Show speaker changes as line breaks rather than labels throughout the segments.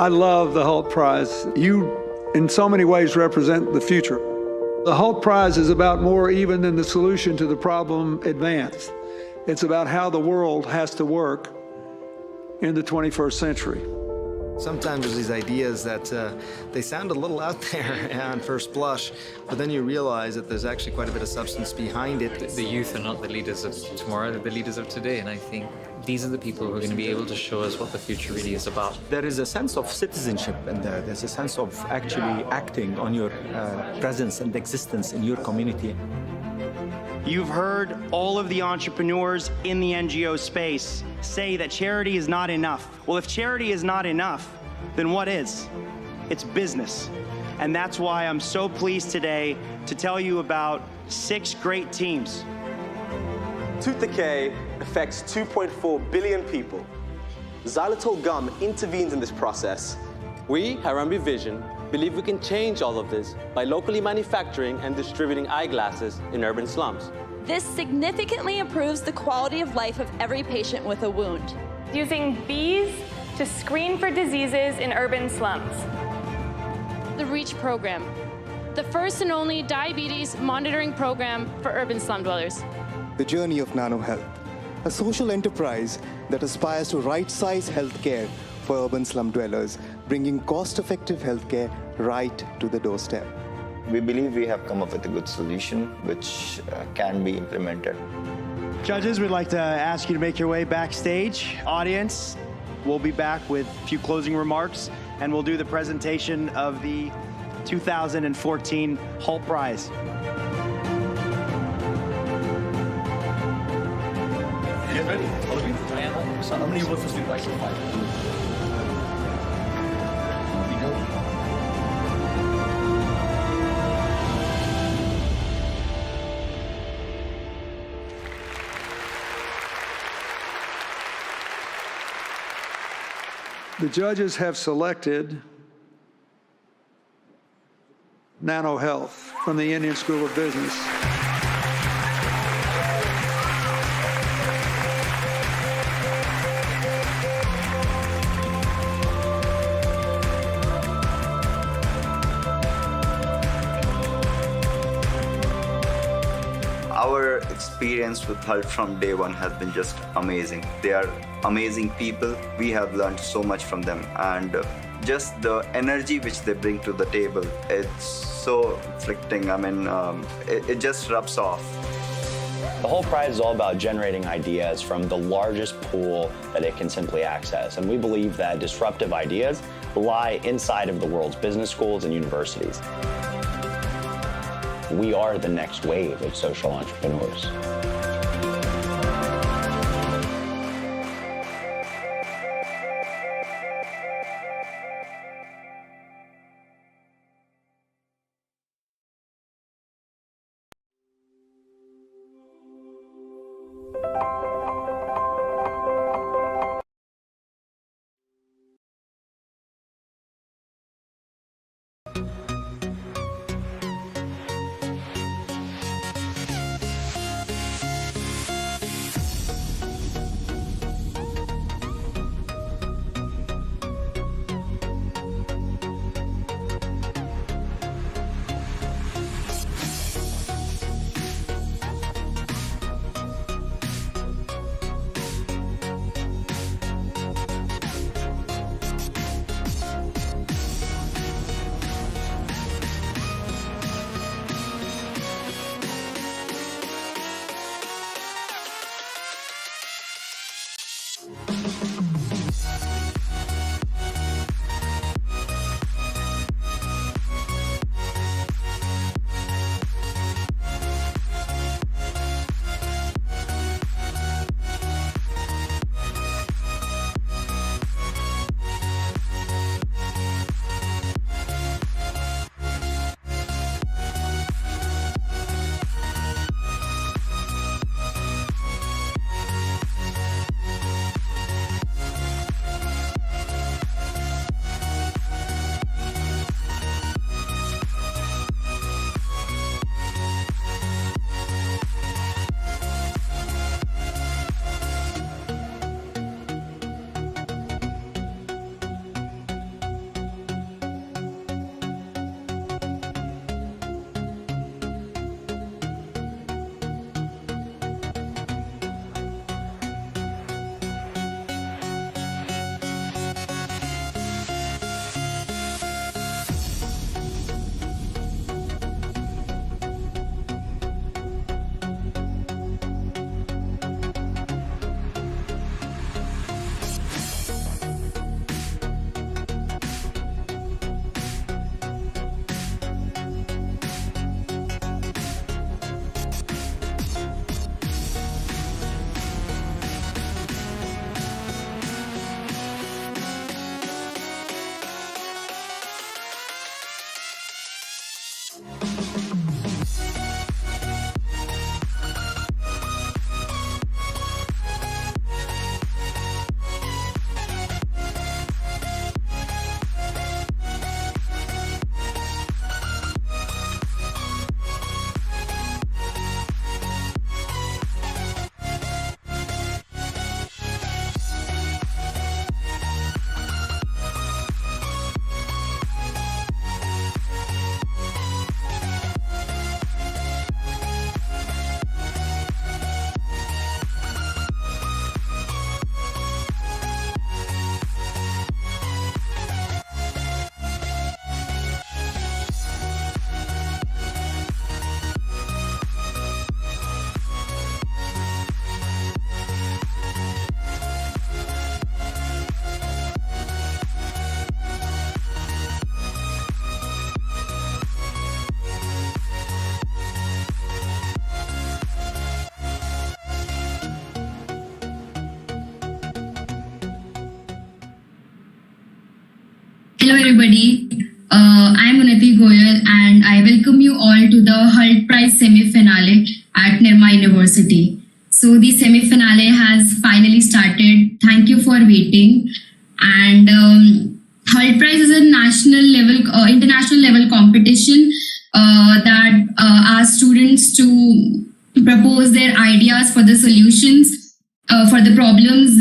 I love the Hult Prize. You, in so many ways, represent the future. The Hult Prize is about more even than the solution to the problem advanced. It's about how the world has to work in the 21st century.
Sometimes there's these ideas that they sound a little out there on first blush, but then you realize that there's actually quite a bit of substance behind it.
The youth are not the leaders of tomorrow, they're the leaders of today, and I think these are the people who are going to be able to show us what the future really is about.
There is a sense of citizenship in there. There's a sense of actually acting on your presence and existence in your community.
You've heard all of the entrepreneurs in the NGO space say that charity is not enough. Well, if charity is not enough, then what is? It's business. And that's why I'm so pleased today to tell you about 6 great teams.
Tooth decay affects 2.4 billion people. Xylitol gum intervenes in this process. We, Harambee Vision, believe we can change all of this by locally manufacturing and distributing eyeglasses in urban slums.
This significantly improves the quality of life of every patient with a wound.
Using bees to screen for diseases in urban slums.
The REACH program, the first and only diabetes monitoring program for urban slum dwellers.
The journey of Nano Health, a social enterprise that aspires to right-size healthcare for urban slum dwellers, bringing cost-effective healthcare right to the doorstep.
We believe we have come up with a good solution which can be implemented.
Judges, we'd like to ask you to make your way backstage. Audience, we'll be back with a few closing remarks, and we'll do the presentation of the 2014 Hult Prize.
You guys ready? All of you? So how many of us would like to fight?
The judges have selected Nano Health from the Indian School of Business.
Our experience with Hult from day one has been just amazing. They are amazing people. We have learned so much from them, and just the energy which they bring to the table, it's so afflicting. I mean, it just rubs off.
The Hult Prize is all about generating ideas from the largest pool that it can simply access. And we believe that disruptive ideas lie inside of the world's business schools and universities. We are the next wave of social entrepreneurs.
Hello, everybody. I'm Unnati Goyal, and I welcome you all to the Hult Prize semi-finale at Nirma University. So the semi-finale has finally started. Thank you for waiting. And Hult Prize is a national level, international level competition that asks students to propose their ideas for the solutions for the problems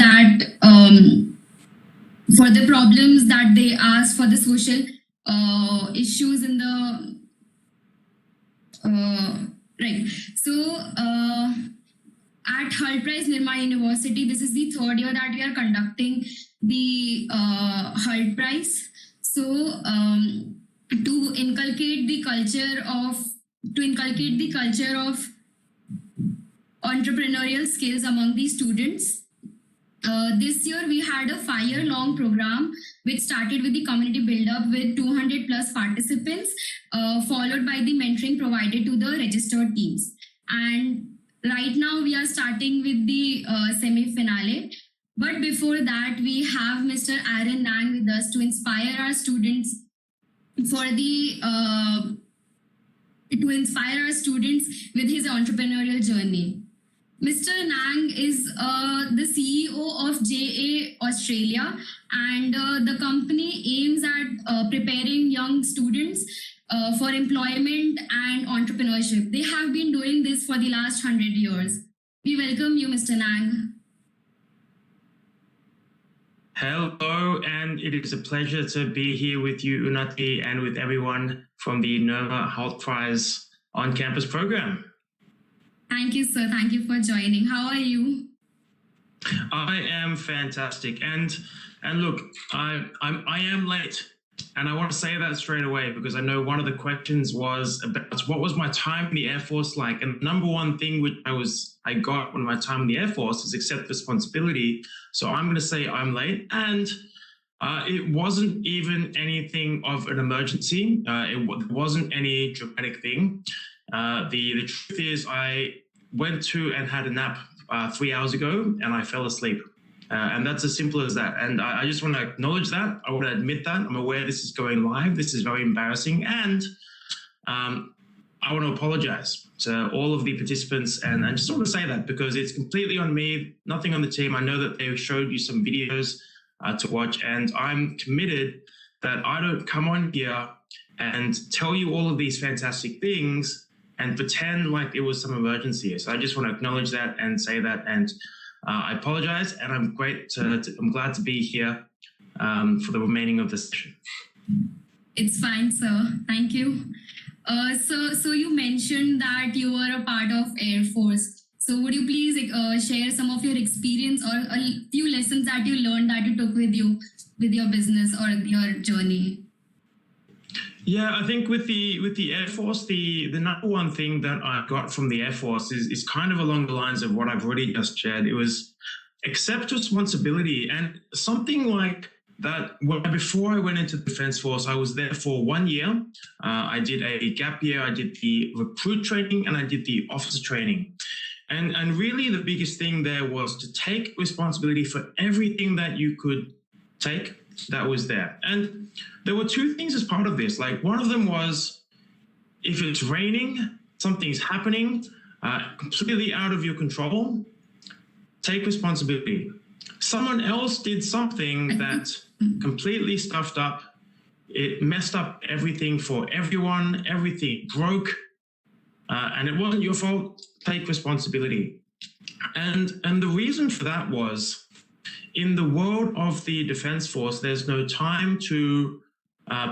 that they ask for the social issues in the right. So at Hult Prize Nirma University, this is the third year that we are conducting the Hult Prize. So to inculcate the culture of entrepreneurial skills among the students. This year we had a 5-year-long program which started with the Community Buildup with 200 plus participants, followed by the mentoring provided to the registered teams. And right now we are starting with the semi-finale. But before that, we have Mr. Aaron Nang with us to inspire our students with his entrepreneurial journey. Mr. Nang is the CEO of JA Australia, and the company aims at preparing young students for employment and entrepreneurship. They have been doing this for the last 100 years. We welcome you, Mr. Nang.
Hello, and it is a pleasure to be here with you, Unnati, and with everyone from the Nirma Hult Prize on-campus program.
Thank you, sir. Thank you for joining. How are you?
I am fantastic, and look, I am late, and I want to say that straight away because I know one of the questions was about what was my time in the Air Force like, and the number one thing which I got when my time in the Air Force is accept responsibility. So I'm going to say I'm late, and it wasn't even anything of an emergency. It wasn't any dramatic thing. The truth is I went to and had a nap 3 hours ago and I fell asleep. And that's as simple as that. And I just want to acknowledge that. I want to admit that. I'm aware this is going live. This is very embarrassing. And I want to apologize to all of the participants. And I just want to say that because it's completely on me, nothing on the team. I know that they showed you some videos to watch, and I'm committed that I don't come on here and tell you all of these fantastic things and pretend like it was some emergency. So I just want to acknowledge that and say that, and I apologize, and I'm I'm glad to be here for the remaining of the session.
It's fine, sir. Thank you. So you mentioned that you were a part of Air Force. So would you please share some of your experience or a few lessons that you learned that you took with you with your business or your journey?
Yeah, I think with the Air Force, the number one thing that I got from the Air Force is kind of along the lines of what I've already just shared. It was accept responsibility, and something like that. Before I went into the Defense Force, I was there for 1 year. I did a gap year. I did the recruit training and I did the officer training. And really the biggest thing there was to take responsibility for everything that you could take that was there. And there were two things as part of this. Like one of them was, if it's raining, something's happening, completely out of your control, take responsibility. Someone else did something that completely stuffed up. It messed up everything for everyone, everything broke, and it wasn't your fault. Take responsibility. And the reason for that was, in the world of the Defense Force, there's no time to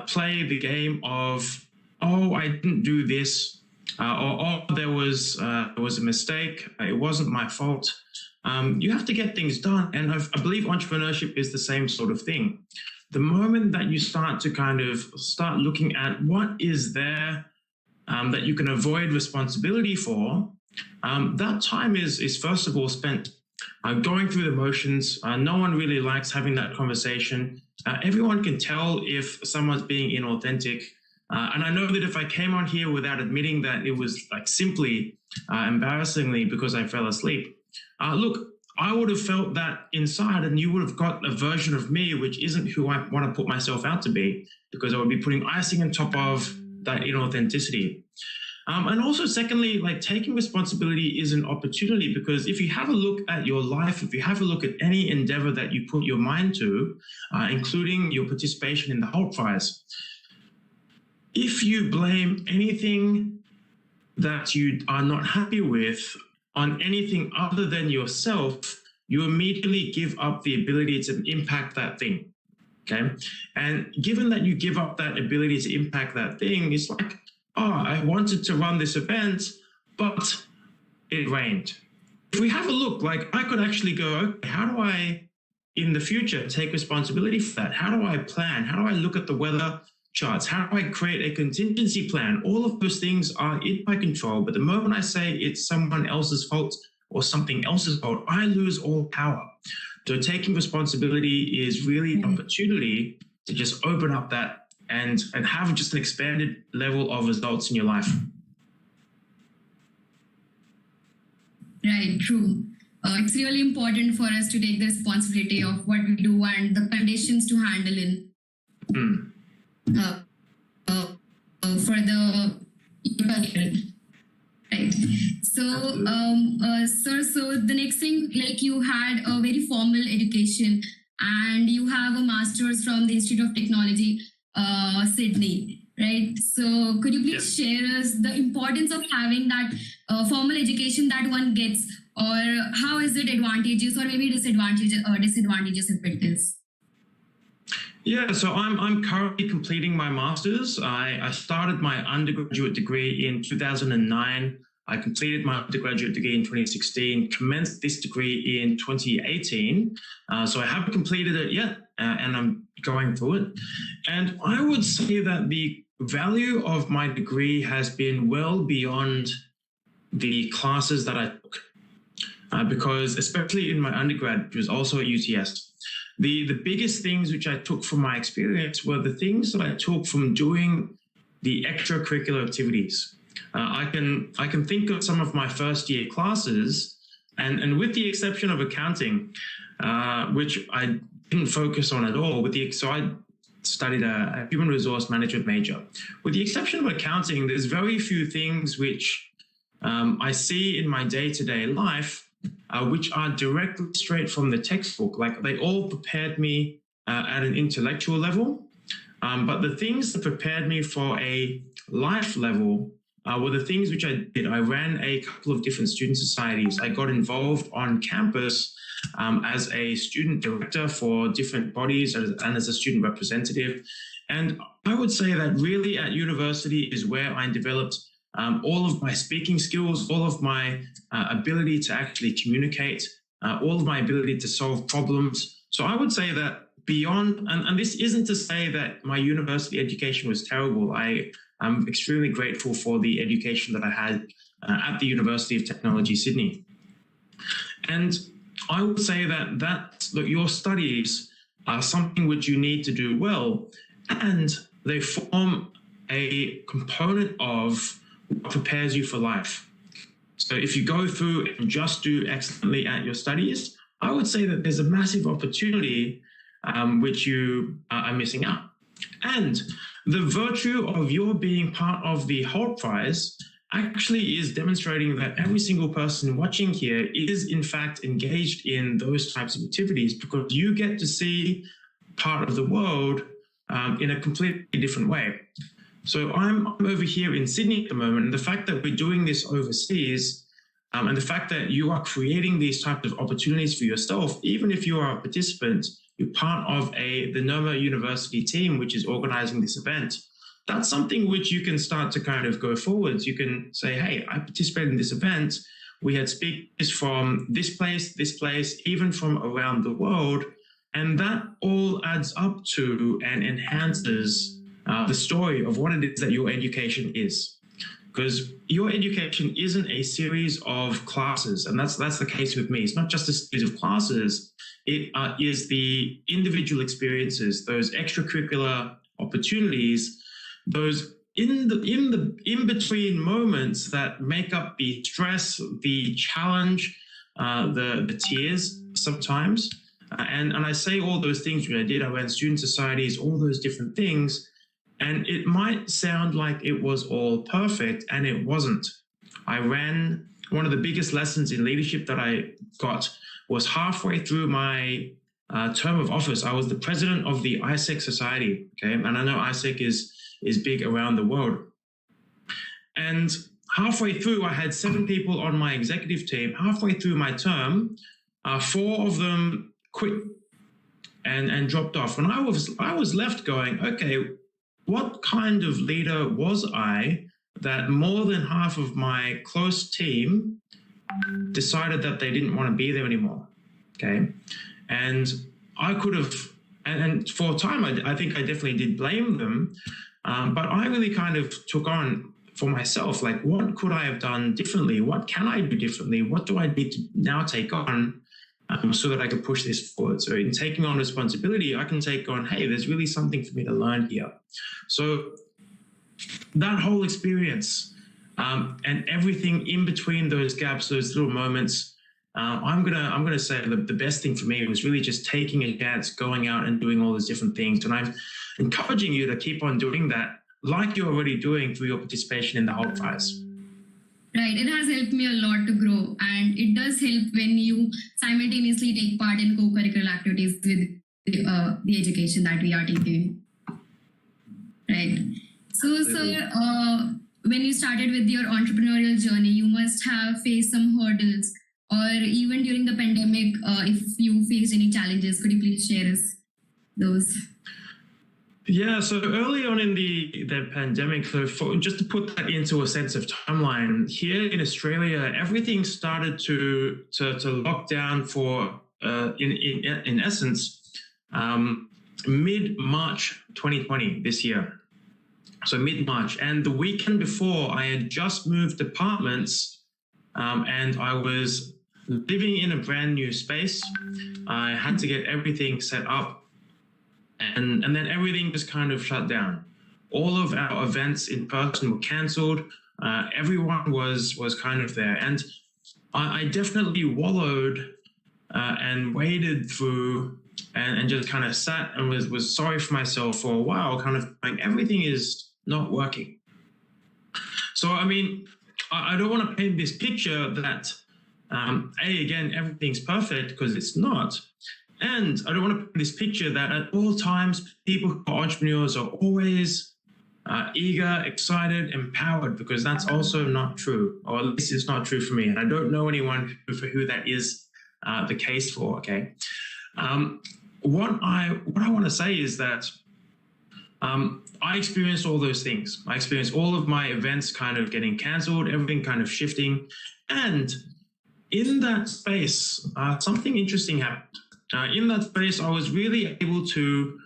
play the game of, oh, I didn't do this, or oh, there was a mistake, it wasn't my fault. You have to get things done. And I believe entrepreneurship is the same sort of thing. The moment that you start looking at what is there that you can avoid responsibility for, that time is first of all spent going through the motions. No one really likes having that conversation. Everyone can tell if someone's being inauthentic. And I know that if I came on here without admitting that it was like simply embarrassingly because I fell asleep, look, I would have felt that inside, and you would have got a version of me which isn't who I want to put myself out to be, because I would be putting icing on top of that inauthenticity. And also, secondly, like, taking responsibility is an opportunity, because if you have a look at your life, if you have a look at any endeavor that you put your mind to, including your participation in the Hult Prize, if you blame anything that you are not happy with on anything other than yourself, you immediately give up the ability to impact that thing. Okay. And given that you give up that ability to impact that thing, it's like, oh, I wanted to run this event, but it rained. If we have a look, like, I could actually go, okay, how do I, in the future, take responsibility for that? How do I plan? How do I look at the weather charts? How do I create a contingency plan? All of those things are in my control. But the moment I say it's someone else's fault or something else's fault, I lose all power. So taking responsibility is really an opportunity to just open up that and have just an expanded level of results in your life.
Right, true. It's really important for us to take the responsibility of what we do and the conditions to handle in for the right. So, sir, so the next thing, like, you had a very formal education and you have a master's from the Institute of Technology, Sydney, right? So could you please share us the importance of having that formal education that one gets, or how is it advantageous or maybe disadvantageous if it is?
Yeah, so I'm currently completing my master's. I started my undergraduate degree in 2009. I completed my undergraduate degree in 2016, commenced this degree in 2018. So I haven't completed it yet, and I'm going through it. And I would say that the value of my degree has been well beyond the classes that I took. Because especially in my undergrad, which was also at UTS, the biggest things which I took from my experience were the things that I took from doing the extracurricular activities. I can think of some of my first year classes, and with the exception of accounting, which I didn't focus on at all. So I studied a human resource management major. With the exception of accounting, there's very few things which I see in my day-to-day life which are directly straight from the textbook. Like, they all prepared me at an intellectual level, but the things that prepared me for a life level were the things which I did. I ran a couple of different student societies. I got involved on campus as a student director for different bodies and as a student representative. And I would say that really at university is where I developed all of my speaking skills, all of my ability to actually communicate, all of my ability to solve problems. So I would say that beyond, and this isn't to say that my university education was terrible. I'm extremely grateful for the education that I had at the University of Technology, Sydney. And I would say that your studies are something which you need to do well, and they form a component of what prepares you for life. So if you go through and just do excellently at your studies, I would say that there's a massive opportunity which you are missing out. And the virtue of your being part of the Hult Prize actually is demonstrating that every single person watching here is in fact engaged in those types of activities, because you get to see part of the world in a completely different way. So I'm over here in Sydney at the moment, and the fact that we're doing this overseas, and the fact that you are creating these types of opportunities for yourself, even if you are a participant, you're part of the Nirma University team, which is organizing this event. That's something which you can start to kind of go forwards. You can say, hey, I participated in this event. We had speakers from this place, even from around the world. And that all adds up to and enhances the story of what it is that your education is. Because your education isn't a series of classes, and that's the case with me. It's not just a series of classes. It is the individual experiences, those extracurricular opportunities, those in between moments that make up the stress, the challenge, the tears sometimes. And I say all those things which I did. I ran student societies, all those different things. And it might sound like it was all perfect, and it wasn't. I ran one of the biggest lessons in leadership that I got was halfway through my term of office. I was the president of the ISEC Society, okay? And I know ISEC is big around the world. And halfway through, I had 7 people on my executive team. Halfway through my term, 4 of them quit and dropped off. And I was left going, okay, what kind of leader was I that more than half of my close team decided that they didn't want to be there anymore, okay? And I could have, and for a time, I think I definitely did blame them, but I really kind of took on for myself, like, what could I have done differently? What can I do differently? What do I need to now take on so that I could push this forward? So in taking on responsibility, I can take on, hey, there's really something for me to learn here. So that whole experience and everything in between those gaps, those little moments, I'm gonna say the best thing for me was really just taking a chance, going out and doing all those different things. And I'm encouraging you to keep on doing that, like you're already doing through your participation in the Hult Prize.
Right, it has helped me a lot to grow, and it does help when you simultaneously take part in co-curricular activities with the education that we are taking. Right. So, sir, when you started with your entrepreneurial journey, you must have faced some hurdles, or even during the pandemic, if you faced any challenges, could you please share us those?
Yeah, so early on in the pandemic, so just to put that into a sense of timeline, here in Australia, everything started to lock down for, in essence, mid-March 2020 this year. So mid-March. And the weekend before, I had just moved apartments and I was living in a brand new space. I had to get everything set up. And then everything just kind of shut down. All of our events in person were cancelled. Everyone was kind of there. And I definitely wallowed and waded through and just kind of sat and was sorry for myself for a while, kind of like everything is not working. So, I mean, I don't want to paint this picture that, again, everything's perfect, because it's not. And I don't want to paint this picture that at all times, people who are entrepreneurs are always eager, excited, empowered, because that's also not true, or at least it's not true for me. And I don't know anyone for who that is the case for, okay? What I want to say is that I experienced all those things. I experienced all of my events kind of getting cancelled, everything kind of shifting. And in that space, something interesting happened. In that space, I was really able to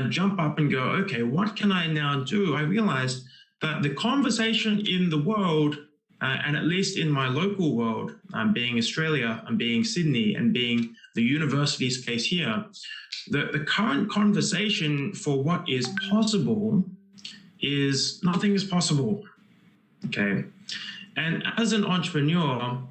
jump up and go, okay, what can I now do? I realized that the conversation in the world, and at least in my local world, being Australia and being Sydney and being the university space here, the current conversation for what is possible is nothing is possible, okay? And as an entrepreneur,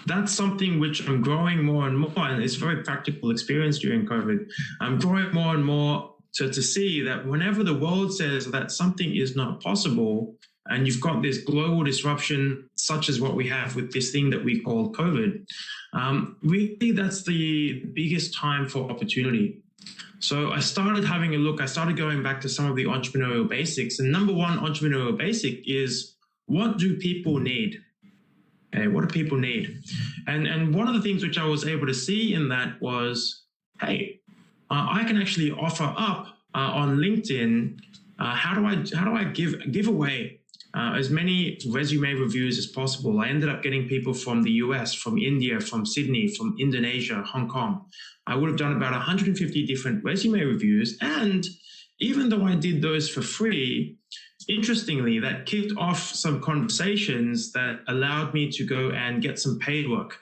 that's something which I'm growing more and more, and it's a very practical experience during COVID. I'm growing more and more to see that whenever the world says that something is not possible, and you've got this global disruption such as what we have with this thing that we call COVID, really that's the biggest time for opportunity. So I started having a look, I started going back to some of the entrepreneurial basics, and number one entrepreneurial basic is, what do people need? Okay, what do people need? And one of the things which I was able to see in that was, hey, I can actually offer up on LinkedIn. How do I give away as many resume reviews as possible? I ended up getting people from the US, from India, from Sydney, from Indonesia, Hong Kong. I would have done about 150 different resume reviews, and even though I did those for free, interestingly, that kicked off some conversations that allowed me to go and get some paid work.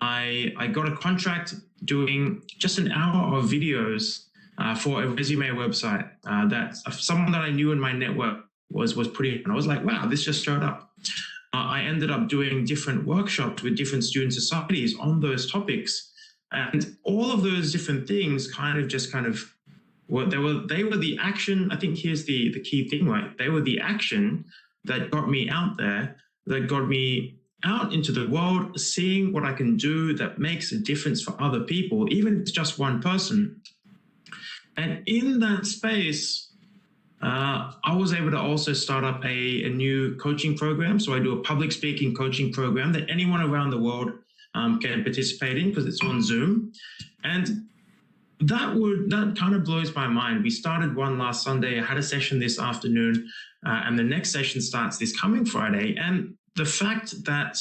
I got a contract doing just an hour of videos for a resume website that someone that I knew in my network was putting on. I was like, wow, this just showed up. I ended up doing different workshops with different student societies on those topics. And all of those different things they were the action. I think here's the key thing, right? They were the action that got me out there, that got me out into the world, seeing what I can do that makes a difference for other people, even if it's just one person. And in that space, I was able to also start up a new coaching program. So I do a public speaking coaching program that anyone around the world can participate in, because it's on Zoom. And that kind of blows my mind. We started one last Sunday. I had a session this afternoon, and the next session starts this coming Friday. And the fact that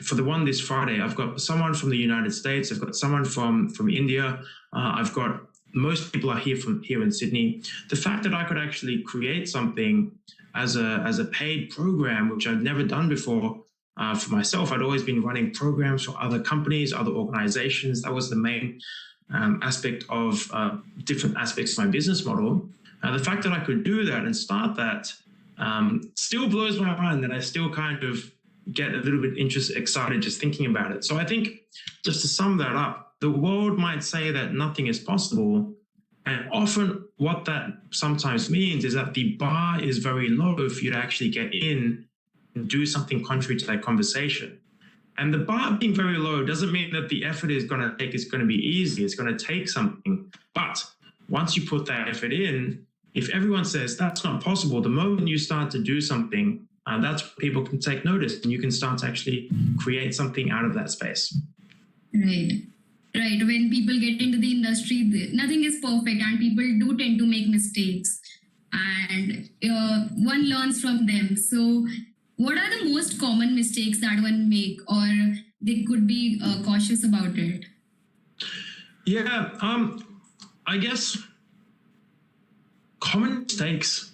for the one this Friday, I've got someone from the United States, I've got someone from India, I've got most people are here in Sydney. The fact that I could actually create something as a paid program, which I've never done before for myself. I'd always been running programs for other companies, other organizations. That was the main aspect of different aspects of my business model. The fact that I could do that and start that still blows my mind, that I still kind of get a little bit excited just thinking about it. So I think, just to sum that up, the world might say that nothing is possible. And often what that sometimes means is that the bar is very low for you to actually get in and do something contrary to that conversation. And the bar being very low doesn't mean that the effort is going to be easy. It's going to take something. But once you put that effort in, if everyone says that's not possible, the moment you start to do something, that's when people can take notice, and you can start to actually create something out of that space.
Right. When people get into the industry, nothing is perfect, and people do tend to make mistakes, and one learns from them. So what are the most common mistakes that one make, or they could be cautious about it?
Yeah, I guess common mistakes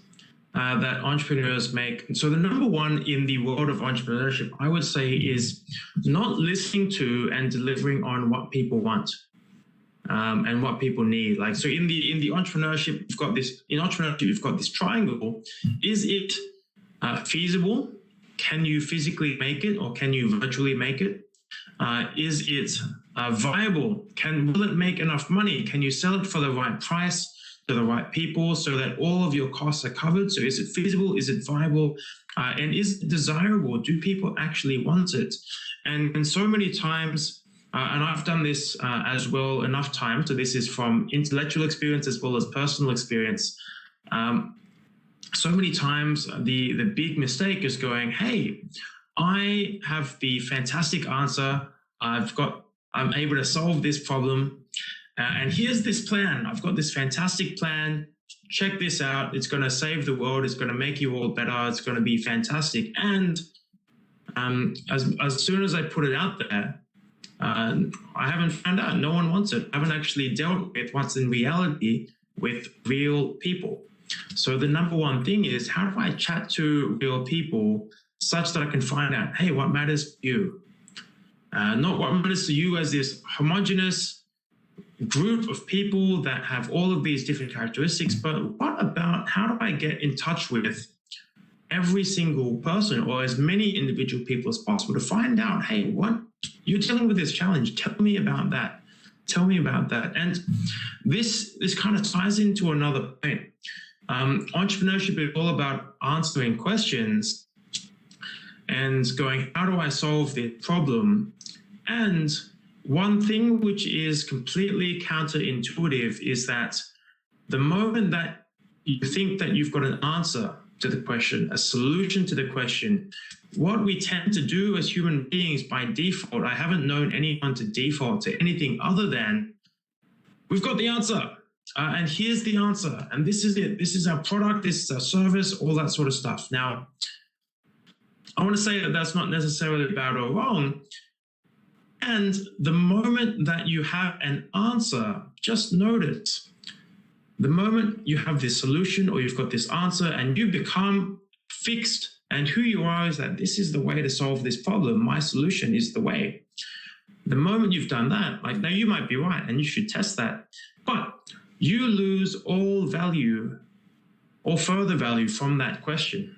that entrepreneurs make. So the number one in the world of entrepreneurship, I would say, is not listening to and delivering on what people want and what people need. Like, so in the entrepreneurship, you've got this triangle. Is it feasible? Can you physically make it, or can you virtually make it? Is it viable? Will it make enough money? Can you sell it for the right price to the right people so that all of your costs are covered? So is it feasible? Is it viable? And is it desirable? Do people actually want it? And so many times, and I've done this as well enough times, so this is from intellectual experience as well as personal experience. So many times the big mistake is going, hey, I have the fantastic answer. I'm able to solve this problem. And here's this plan. I've got this fantastic plan. Check this out. It's going to save the world. It's going to make you all better. It's going to be fantastic. And as soon as I put it out there, I haven't found out. No one wants it. I haven't actually dealt with what's in reality with real people. So the number one thing is, how do I chat to real people such that I can find out, hey, what matters to you? Not what matters to you as this homogenous group of people that have all of these different characteristics, but what about, how do I get in touch with every single person, or as many individual people as possible, to find out, hey, what, you're dealing with this challenge, tell me about that. Tell me about that. And this kind of ties into another point. Entrepreneurship is all about answering questions and going, how do I solve this problem? And one thing which is completely counterintuitive is that the moment that you think that you've got an answer to the question, a solution to the question, what we tend to do as human beings by default, I haven't known anyone to default to anything other than, we've got the answer, and here's the answer, and this is it. This is our product, this is our service, all that sort of stuff. Now, I want to say that that's not necessarily bad or wrong. And the moment that you have an answer, just notice, the moment you have this solution or you've got this answer and you become fixed, and who you are is that this is the way to solve this problem, my solution is the way. The moment you've done that, like, now you might be right and you should test that, but you lose all value or further value from that question.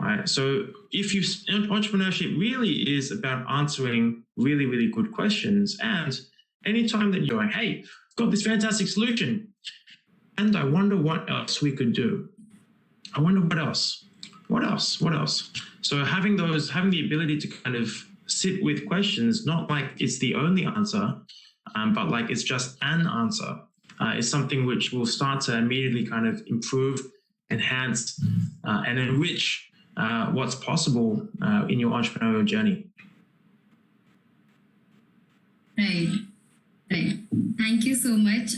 right? So entrepreneurship really is about answering really, really good questions. And anytime that you're like, hey, I've got this fantastic solution, and I wonder what else we could do. I wonder what else. So having the ability to kind of sit with questions, not like it's the only answer, but like it's just an answer, is something which will start to immediately kind of improve, enhance, and enrich what's possible in your entrepreneurial journey.
Right. Thank you so much.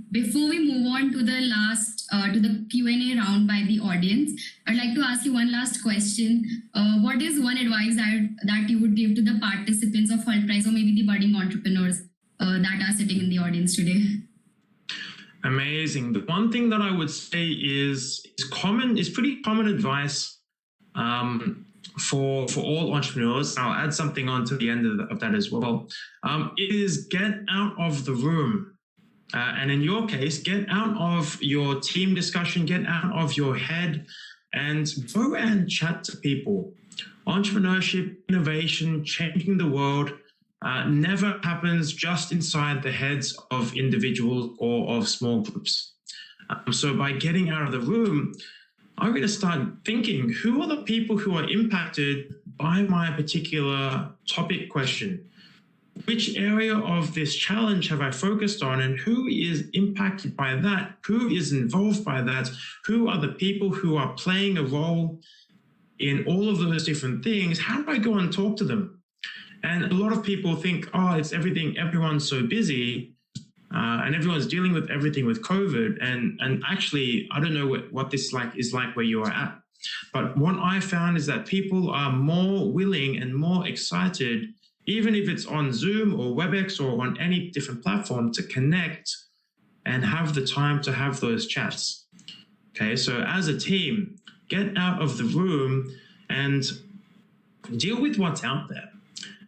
Before we move on to the last, to the Q&A round by the audience, I'd like to ask you one last question. What is one advice that you would give to the participants of Hult Prize, or maybe the budding entrepreneurs that are sitting in the audience today?
Amazing. The one thing that I would say is pretty common advice for all entrepreneurs. I'll add something on to the end of that as well. It is get out of the room. And in your case, get out of your team discussion, get out of your head, and go and chat to people. Entrepreneurship, innovation, changing the world never happens just inside the heads of individuals or of small groups. So by getting out of the room, I'm going to start thinking, who are the people who are impacted by my particular topic question? Which area of this challenge have I focused on, and who is impacted by that? Who is involved by that? Who are the people who are playing a role in all of those different things? How do I go and talk to them? And a lot of people think, oh, it's everyone's so busy. And everyone's dealing with everything with COVID. And actually, I don't know what this is like where you are at. But what I found is that people are more willing and more excited, even if it's on Zoom or WebEx or on any different platform, to connect and have the time to have those chats. Okay, so as a team, get out of the room and deal with what's out there.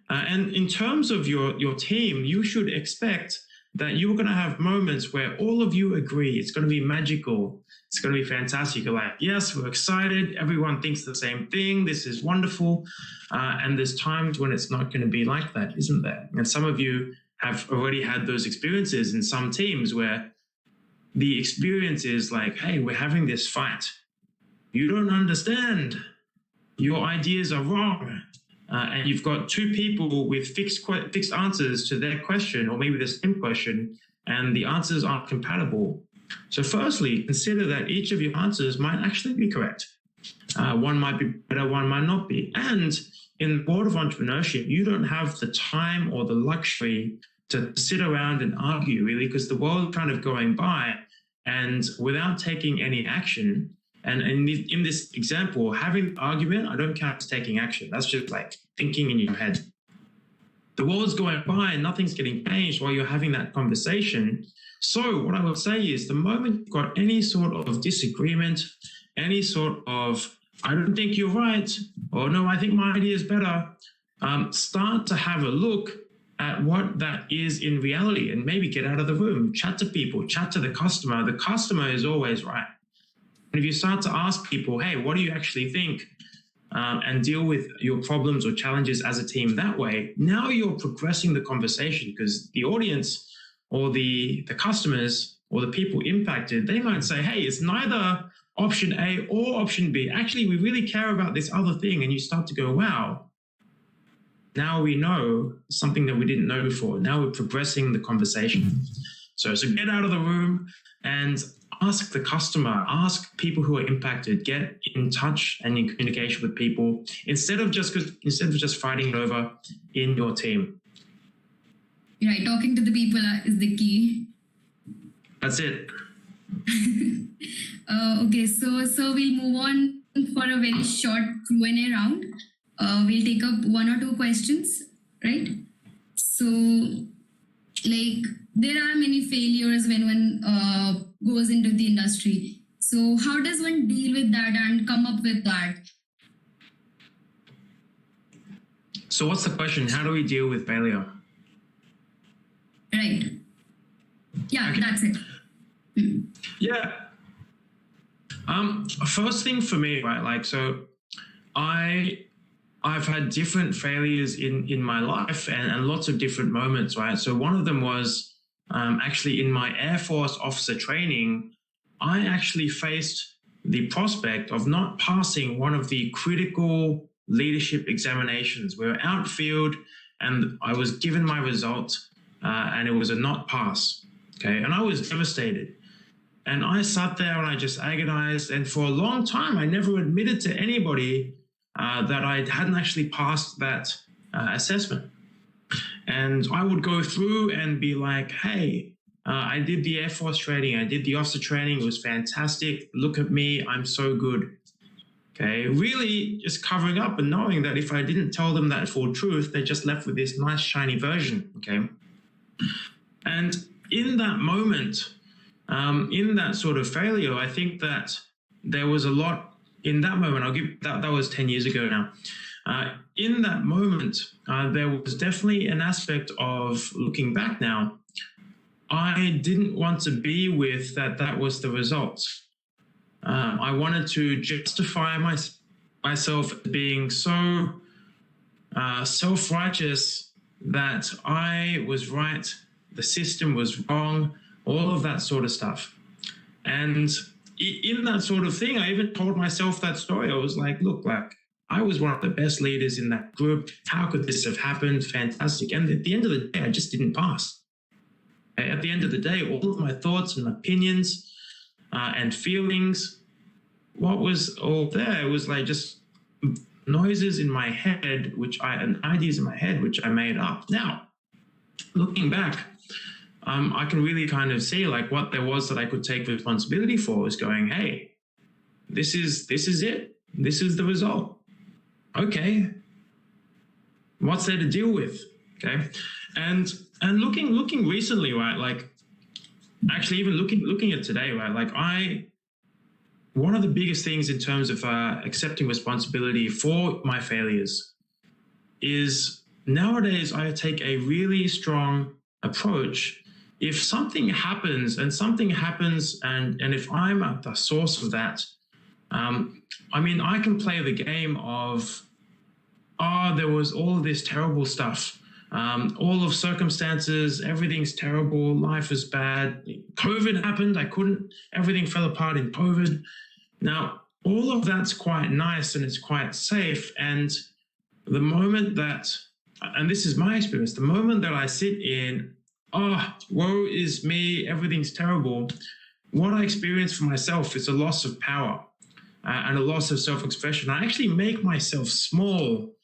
And in terms of your team, you should expect that you're going to have moments where all of you agree. It's going to be magical. It's going to be fantastic. You're like, yes, we're excited. Everyone thinks the same thing. This is wonderful. And there's times when it's not going to be like that, isn't there? And some of you have already had those experiences in some teams where the experience is like, hey, we're having this fight. You don't understand. Your ideas are wrong. And you've got two people with fixed answers to their question, or maybe the same question, and the answers aren't compatible. So firstly, consider that each of your answers might actually be correct. One might be better, one might not be. And in the world of entrepreneurship, you don't have the time or the luxury to sit around and argue, really, because the world's kind of going by, and without taking any action. And in this example, having an argument, I don't count as taking action. That's just like thinking in your head. The world's going by and nothing's getting changed while you're having that conversation. So what I would say is, the moment you've got any sort of disagreement, any sort of, I don't think you're right, or no, I think my idea is better, start to have a look at what that is in reality, and maybe get out of the room, chat to people, chat to the customer. The customer is always right. And if you start to ask people, hey, what do you actually think? And deal with your problems or challenges as a team that way, now you're progressing the conversation, because the audience or the customers or the people impacted, they might say, hey, it's neither option A or option B. Actually, we really care about this other thing. And you start to go, wow, now we know something that we didn't know before. Now we're progressing the conversation. So get out of the room and ask the customer, ask people who are impacted, get in touch and in communication with people instead of just fighting it over in your team.
Right, talking to the people is the key.
That's it.
Okay, so we'll move on for a very short Q&A round. We'll take up one or two questions, right? So, like, there are many failures when one goes into the industry. So how does one deal with that and come up with that?
So what's the question? How do we deal with failure?
Right. Yeah, okay. That's it.
Yeah. First thing for me, right? Like, so I've had different failures in my life and lots of different moments, right? So one of them was actually in my Air Force officer training, I actually faced the prospect of not passing one of the critical leadership examinations. We were outfield and I was given my result and it was a not pass, okay? And I was devastated. And I sat there and I just agonized. And for a long time, I never admitted to anybody that I hadn't actually passed that assessment. And I would go through and be like, hey, I did the Air Force training, I did the officer training, it was fantastic. Look at me, I'm so good. Okay, really just covering up and knowing that if I didn't tell them that full truth, they just left with this nice shiny version, okay? And in that moment, in that sort of failure, I think that there was a lot in that moment. I'll give that was 10 years ago now. In that moment, there was definitely an aspect of looking back now. I didn't want to be with that was the result. I wanted to justify myself being so self-righteous that I was right, the system was wrong, all of that sort of stuff. And in that sort of thing, I even told myself that story. I was like, look, like, I was one of the best leaders in that group. How could this have happened? Fantastic. And at the end of the day, I just didn't pass. At the end of the day, all of my thoughts and opinions and feelings, what was all there was like just noises in my head, and ideas in my head, which I made up. Now, looking back, I can really kind of see like what there was that I could take responsibility for was going, hey, this is it. This is the result. Okay. What's there to deal with? Okay. And looking recently, right, like actually even looking at today, right, like one of the biggest things in terms of accepting responsibility for my failures is nowadays I take a really strong approach. If something happens and if I'm at the source of that, I mean, I can play the game of, there was all of this terrible stuff. All of circumstances, everything's terrible, life is bad. COVID happened, everything fell apart in COVID. Now, all of that's quite nice and it's quite safe. And the moment that, and this is my experience, the moment that I sit in, woe is me, everything's terrible, what I experience for myself is a loss of power and a loss of self-expression. I actually make myself small.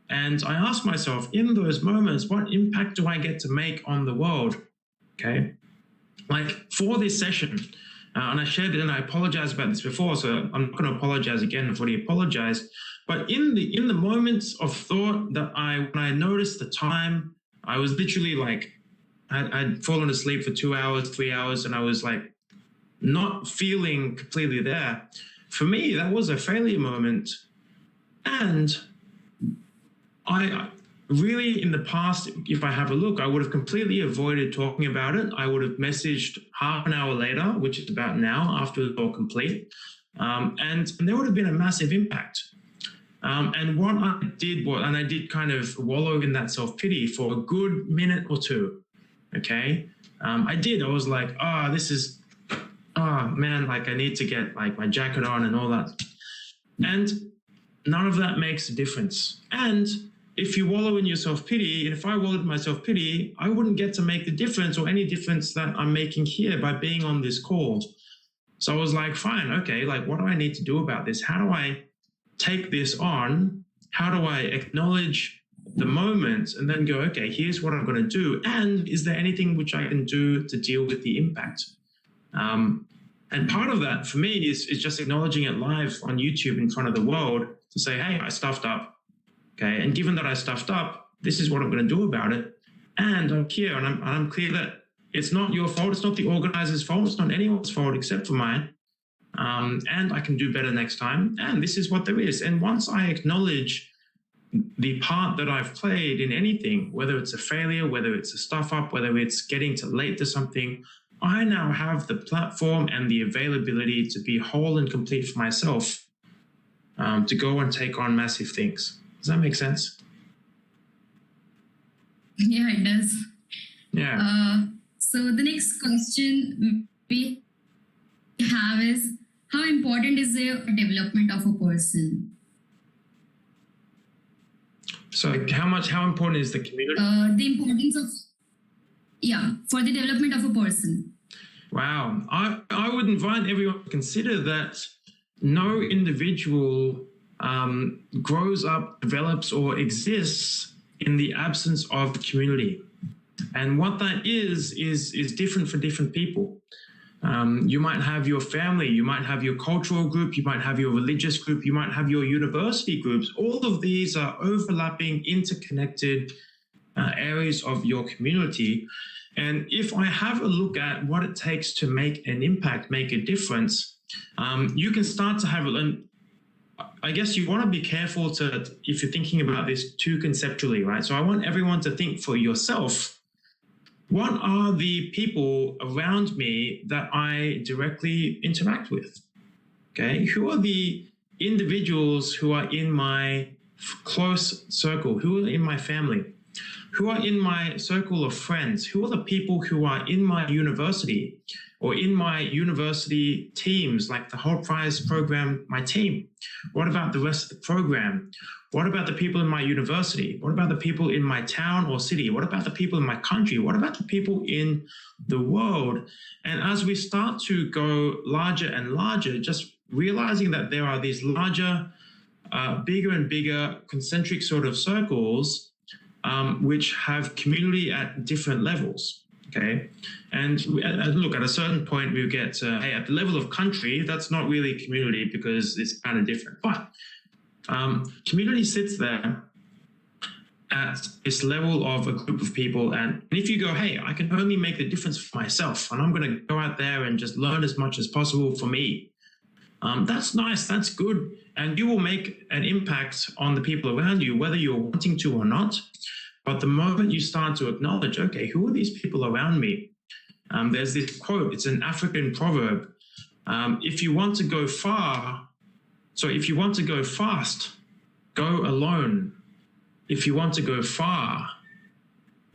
And I ask myself, in those moments, what impact do I get to make on the world? Okay. Like for this session, and I shared it and I apologized about this before, so I'm not going to apologize again. I've already apologized. But in the moments of thought that when I noticed the time, I was literally like, I'd fallen asleep for 2 hours, 3 hours, and I was like not feeling completely there. For me, that was a failure moment. And I really, in the past, if I have a look, I would have completely avoided talking about it. I would have messaged half an hour later, which is about now, after it's all complete. And there would have been a massive impact. And what I did, I did kind of wallow in that self-pity for a good minute or two, okay? I was like, man, like I need to get like my jacket on and all that. And none of that makes a difference. And if you wallow in your self-pity, and if I wallowed in my self-pity, I wouldn't get to make the difference or any difference that I'm making here by being on this call. So I was like, fine, okay, like what do I need to do about this? How do I take this on? How do I acknowledge the moment and then go, okay, here's what I'm going to do. And is there anything which I can do to deal with the impact? And part of that for me is just acknowledging it live on YouTube in front of the world to say, hey, I stuffed up. Okay, and given that I stuffed up, this is what I'm going to do about it. And I'm here, and I'm clear that it's not your fault. It's not the organizer's fault. It's not anyone's fault except for mine. And I can do better next time. And this is what there is. And once I acknowledge the part that I've played in anything, whether it's a failure, whether it's a stuff up, whether it's getting too late to something, I now have the platform and the availability to be whole and complete for myself. to go and take on massive things. Does that make sense?
Yeah, it does.
Yeah.
So the next question we have is, how important is the development of a person?
So how important is the community?
The importance of, for the development of a person.
Wow. I would invite everyone to consider that no individual grows up, develops, or exists in the absence of community. And what that is different for different people. You might have your family, you might have your cultural group, you might have your religious group, you might have your university groups. All of these are overlapping, interconnected areas of your community. And if I have a look at what it takes to make an impact, make a difference, you can start to have it. And I guess you want to be careful if you're thinking about this too conceptually, right? So I want everyone to think for yourself, what are the people around me that I directly interact with? Okay, who are the individuals who are in my close circle? Who are in my family? Who are in my circle of friends? Who are the people who are in my university or in my university teams, like the Hult Prize program, my team? What about the rest of the program? What about the people in my university? What about the people in my town or city? What about the people in my country? What about the people in the world? And as we start to go larger and larger, just realizing that there are these larger, bigger and bigger concentric sort of circles, which have community at different levels. Okay, and look, at a certain point we get, hey, at the level of country, that's not really community because it's kind of different. But community sits there at this level of a group of people, and if you go, hey, I can only make the difference for myself, and I'm going to go out there and just learn as much as possible for me. That's nice, that's good, and you will make an impact on the people around you, whether you're wanting to or not. But the moment you start to acknowledge, okay, who are these people around me? There's this quote, it's an African proverb. If you want to go fast, go alone. If you want to go far,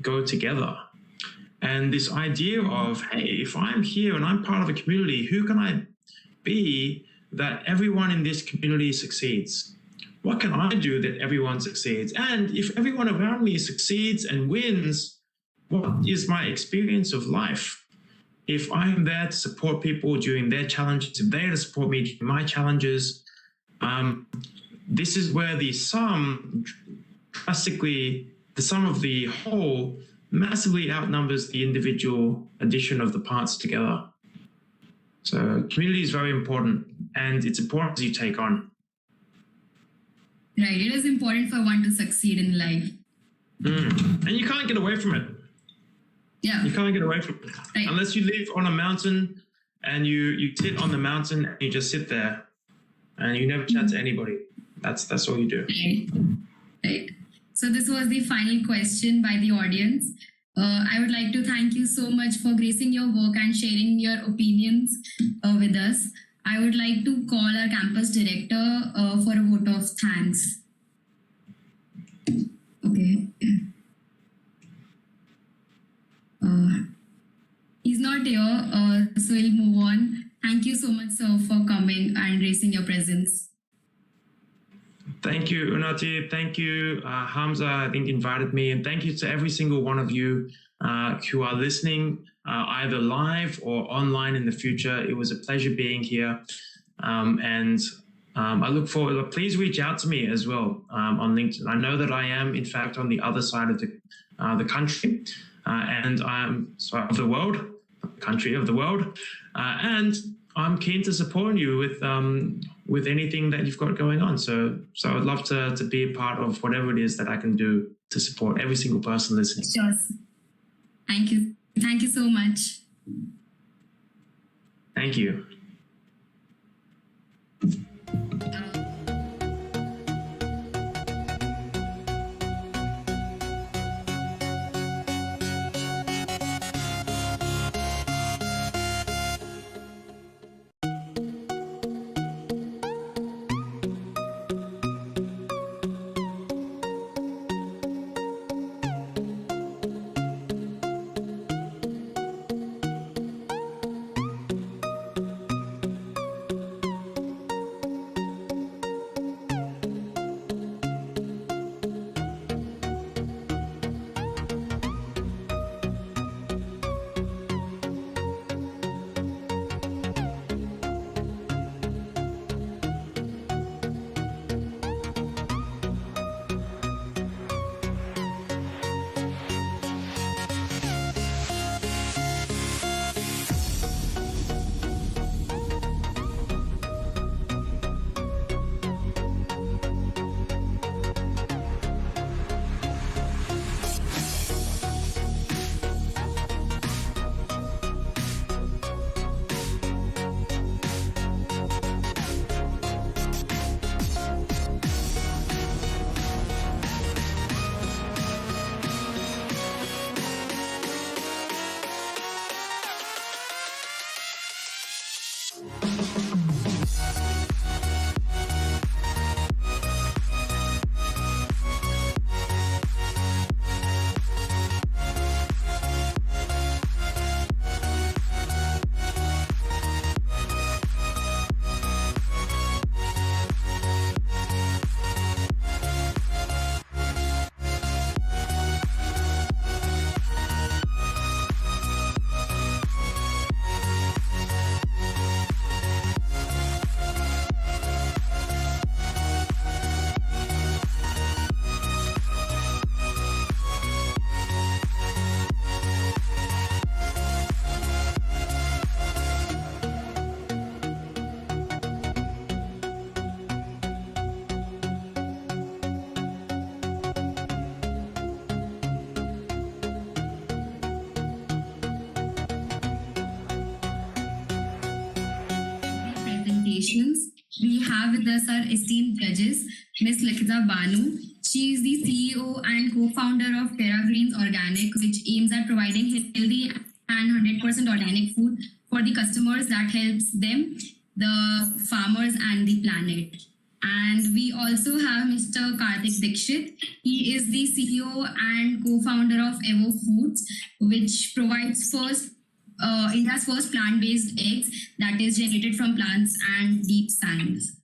go together. And this idea of, hey, if I'm here and I'm part of a community, who can I be that everyone in this community succeeds? What can I do that everyone succeeds? And if everyone around me succeeds and wins, what is my experience of life? If I'm there to support people during their challenges, if they're there to support me during my challenges, this is where the sum of the whole massively outnumbers the individual addition of the parts together. So community is very important, and it's important as you take on.
Right, it is important for one to succeed in life.
And you can't get away from it.
Yeah.
You can't get away from it. Right. Unless you live on a mountain and you sit on the mountain and you just sit there and you never chat to anybody. That's all you do.
Right. So this was the final question by the audience. I would like to thank you so much for gracing your work and sharing your opinions with us. I would like to call our campus director for a vote of thanks. Okay. He's not here, so we'll move on. Thank you so much, sir, for coming and gracing your presence.
Thank you, Unati. Thank you, Hamza, I think invited me. And thank you to every single one of you who are listening, either live or online in the future. It was a pleasure being here. And I look forward, please reach out to me as well on LinkedIn. I know that I am, in fact, on the other side of the country and I'm of the world, country of the world. And I'm keen to support you with anything that you've got going on. So I'd love to be a part of whatever it is that I can do to support every single person listening.
Sure. Thank you. Thank you so much.
Thank you.
have with us our esteemed judges, Ms. Likita Banu. She is the CEO and co-founder of Terra Greens Organic, which aims at providing healthy and 100% organic food for the customers that helps them, the farmers and the planet. And we also have Mr. Karthik Dikshit. He is the CEO and co-founder of Evo Foods, which provides India's first plant-based eggs that is generated from plants and deep sands.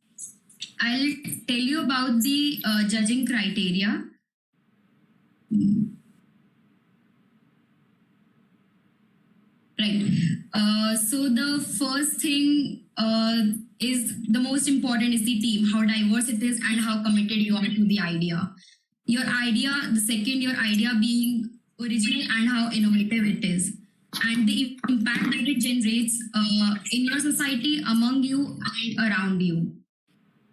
I'll tell you about the judging criteria. Right. So the first thing is the most important is the team, how diverse it is and how committed you are to the idea. Your idea, the second, your idea being original and how innovative it is. And the impact that it generates in your society, among you and around you.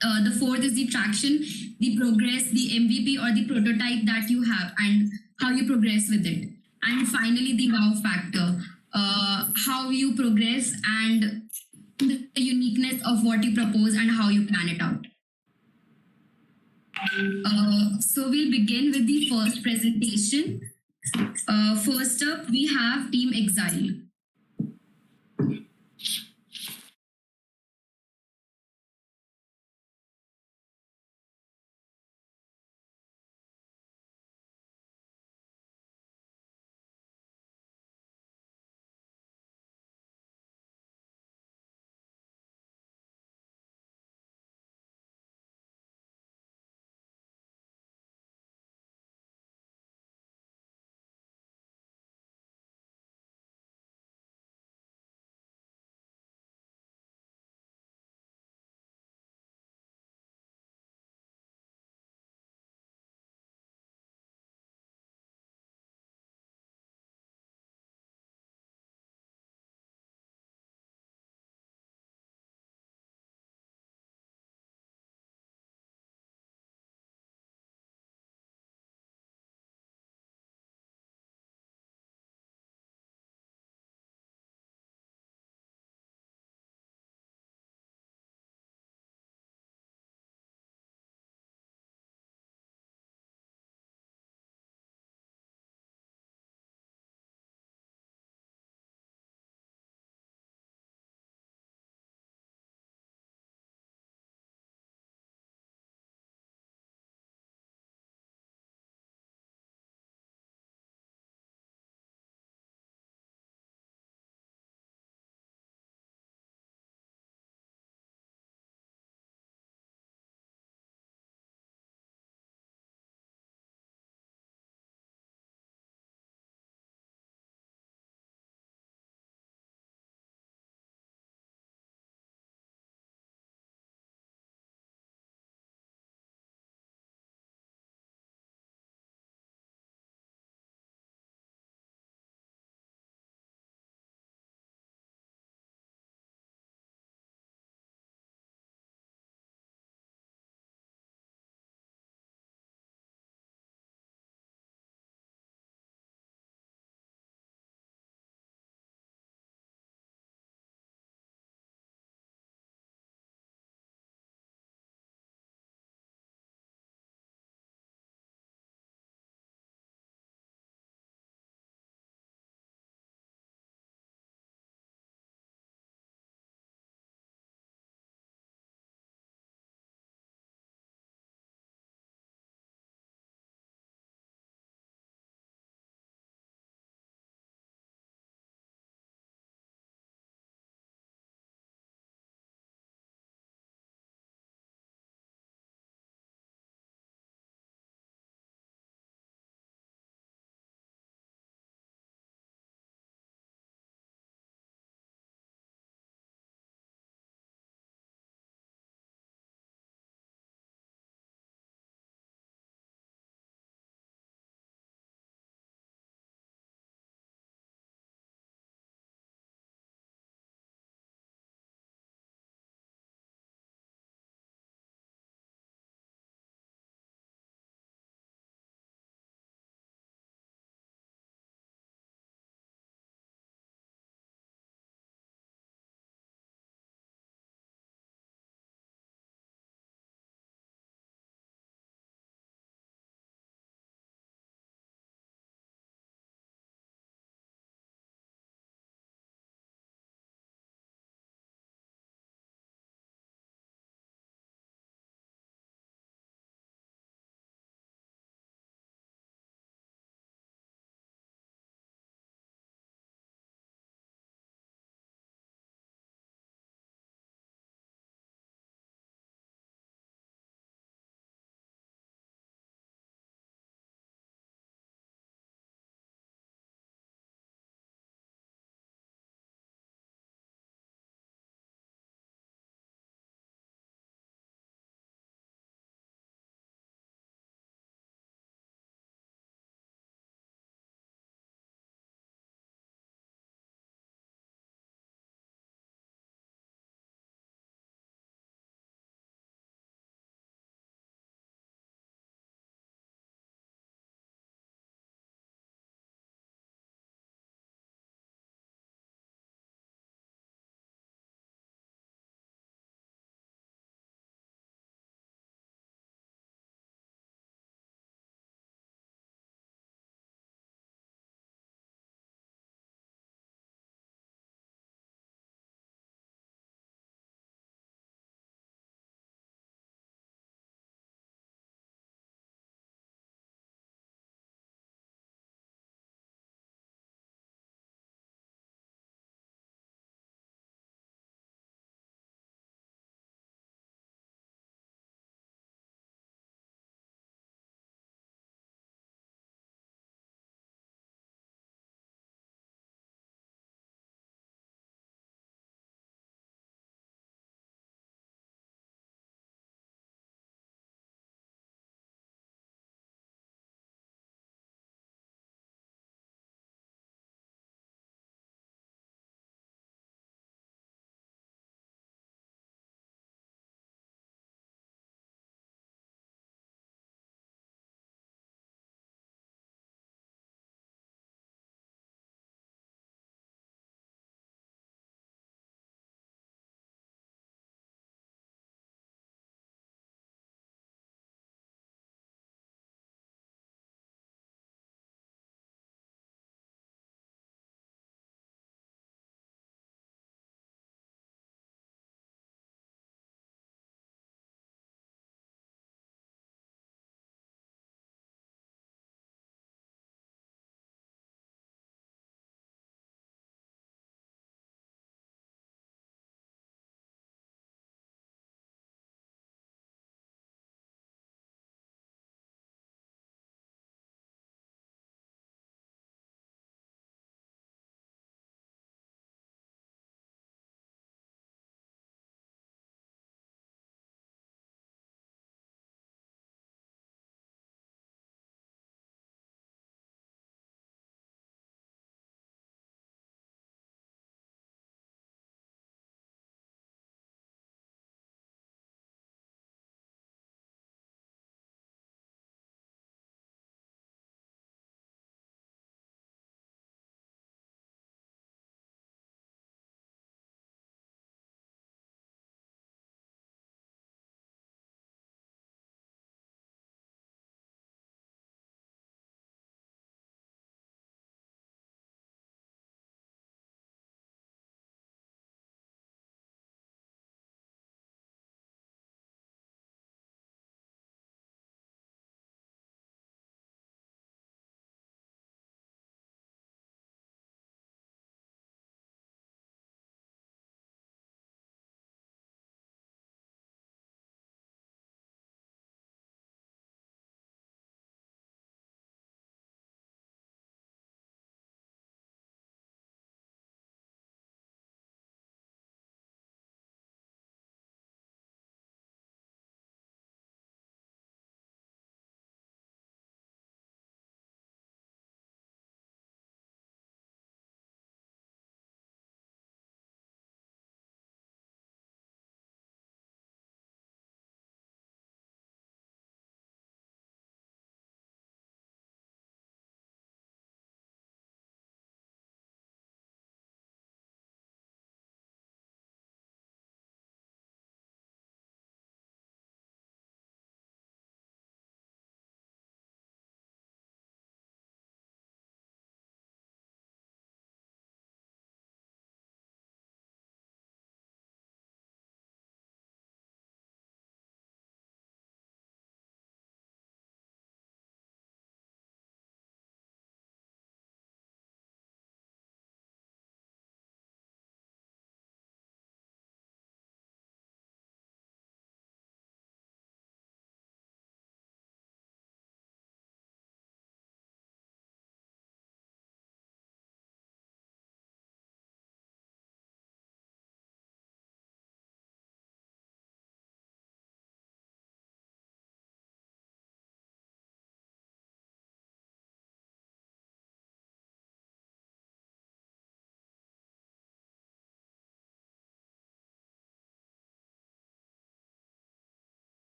The fourth is the traction, the progress, the MVP or the prototype that you have and how you progress with it. And finally, the wow factor, how you progress and the uniqueness of what you propose and how you plan it out. So we'll begin with the first presentation. First up, we have Team Exile.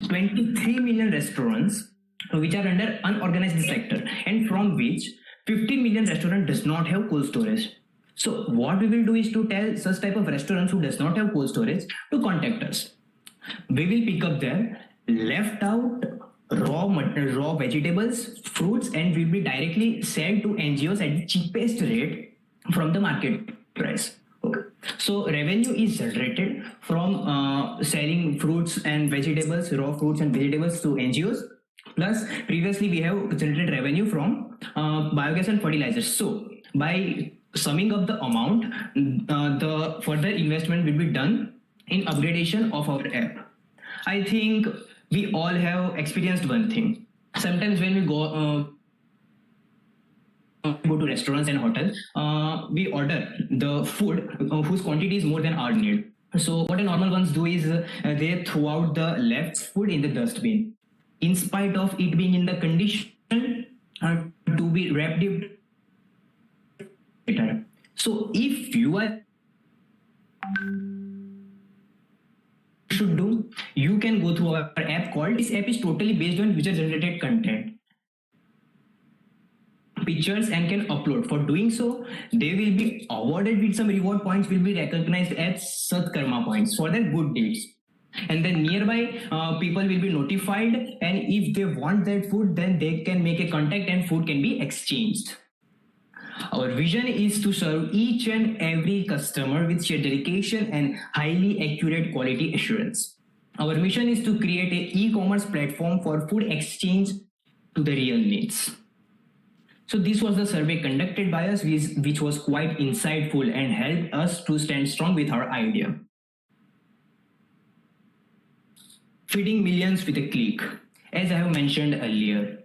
23 million restaurants which are under unorganized sector, and from which 50 million restaurant does not have cold storage. So what we will do is to tell such type of restaurants who does not have cold storage to contact us. We will pick up their left out raw vegetables, fruits, and will be directly sold to NGOs at the cheapest rate from the market price. Okay. So revenue is generated from selling fruits and vegetables, raw fruits and vegetables to NGOs. Plus, previously we have generated revenue from biogas and fertilizers. So by summing up the amount, the further investment will be done in upgradation of our app. I think we all have experienced one thing. Sometimes when we go to restaurants and hotels, we order the food whose quantity is more than our need. So what a normal ones do is they throw out the left food in the dustbin, in spite of it being in the condition to be wrapped later. So if you are should do, you can go through our app called, this app is totally based on user generated content, pictures, and can upload. For doing so, they will be awarded with some reward points, will be recognized as Satkarma points for their good deeds. And then nearby people will be notified, and if they want that food, then they can make a contact and food can be exchanged. Our vision is to serve each and every customer with sheer dedication and highly accurate quality assurance. Our mission is to create an e-commerce platform for food exchange to the real needs. So this was the survey conducted by us, which was quite insightful and helped us to stand strong with our idea. Feeding millions with a click. As I have mentioned earlier,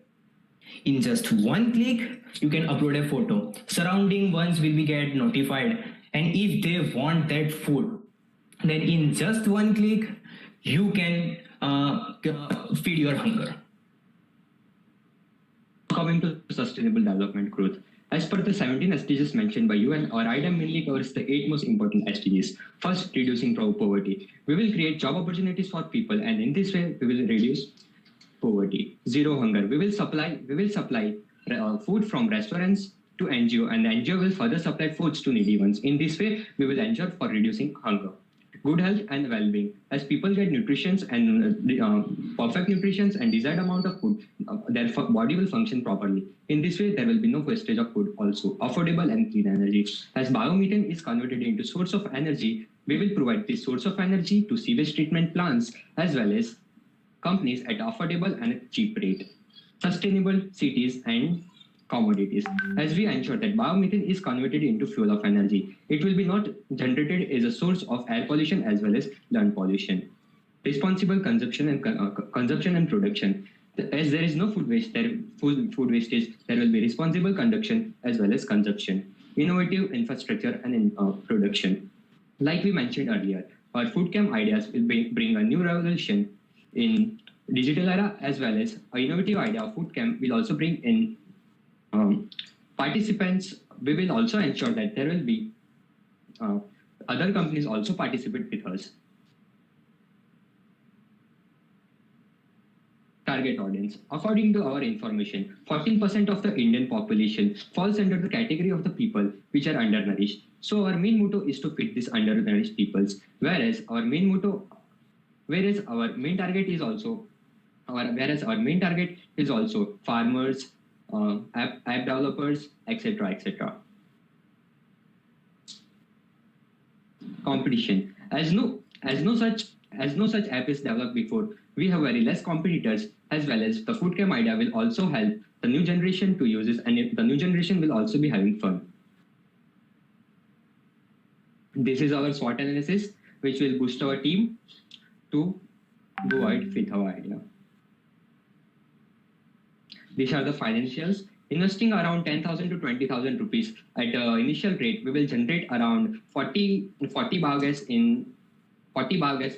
in just one click, you can upload a photo. Surrounding ones will be get notified. And if they want that food, then in just one click, you can feed your hunger.
Coming to sustainable development growth. As per the 17 SDGs mentioned by UN, our idea mainly covers the 8 most important SDGs. First, reducing poverty. We will create job opportunities for people, and in this way, we will reduce poverty. Zero hunger. We will supply food from restaurants to NGO, and the NGO will further supply foods to needy ones. In this way, we will ensure for reducing hunger. Good health and well-being. As people get nutrition and perfect nutrition and desired amount of food, their body will function properly. In this way, there will be no wastage of food. Also, affordable and clean energy. As biomethane is converted into source of energy, we will provide this source of energy to sewage treatment plants as well as companies at affordable and cheap rate. Sustainable cities and commodities. As we ensure that biomethane is converted into fuel of energy, it will be not generated as a source of air pollution as well as land pollution. Responsible consumption and production. As there is no food waste, food wastage, there will be responsible consumption as well as consumption. Innovative infrastructure and production. Like we mentioned earlier, our foodcam ideas will bring a new revolution in digital era, as well as an innovative idea of foodcam will also bring in participants. We will also ensure that there will be other companies also participate with us. Target audience. According to our information, 14% of the Indian population falls under the category of the people which are undernourished. So our main motto is to feed these undernourished peoples. Whereas our main target is also farmers, app developers, etc., etc. Competition. As no such app is developed before, we have very less competitors, as well as the foodcam idea will also help the new generation to use this, and the new generation will also be having fun. This is our SWOT analysis, which will boost our team to go ahead with our idea. These are the financials. Investing around 10,000 to 20,000 rupees at the initial rate, we will generate around 40 biogas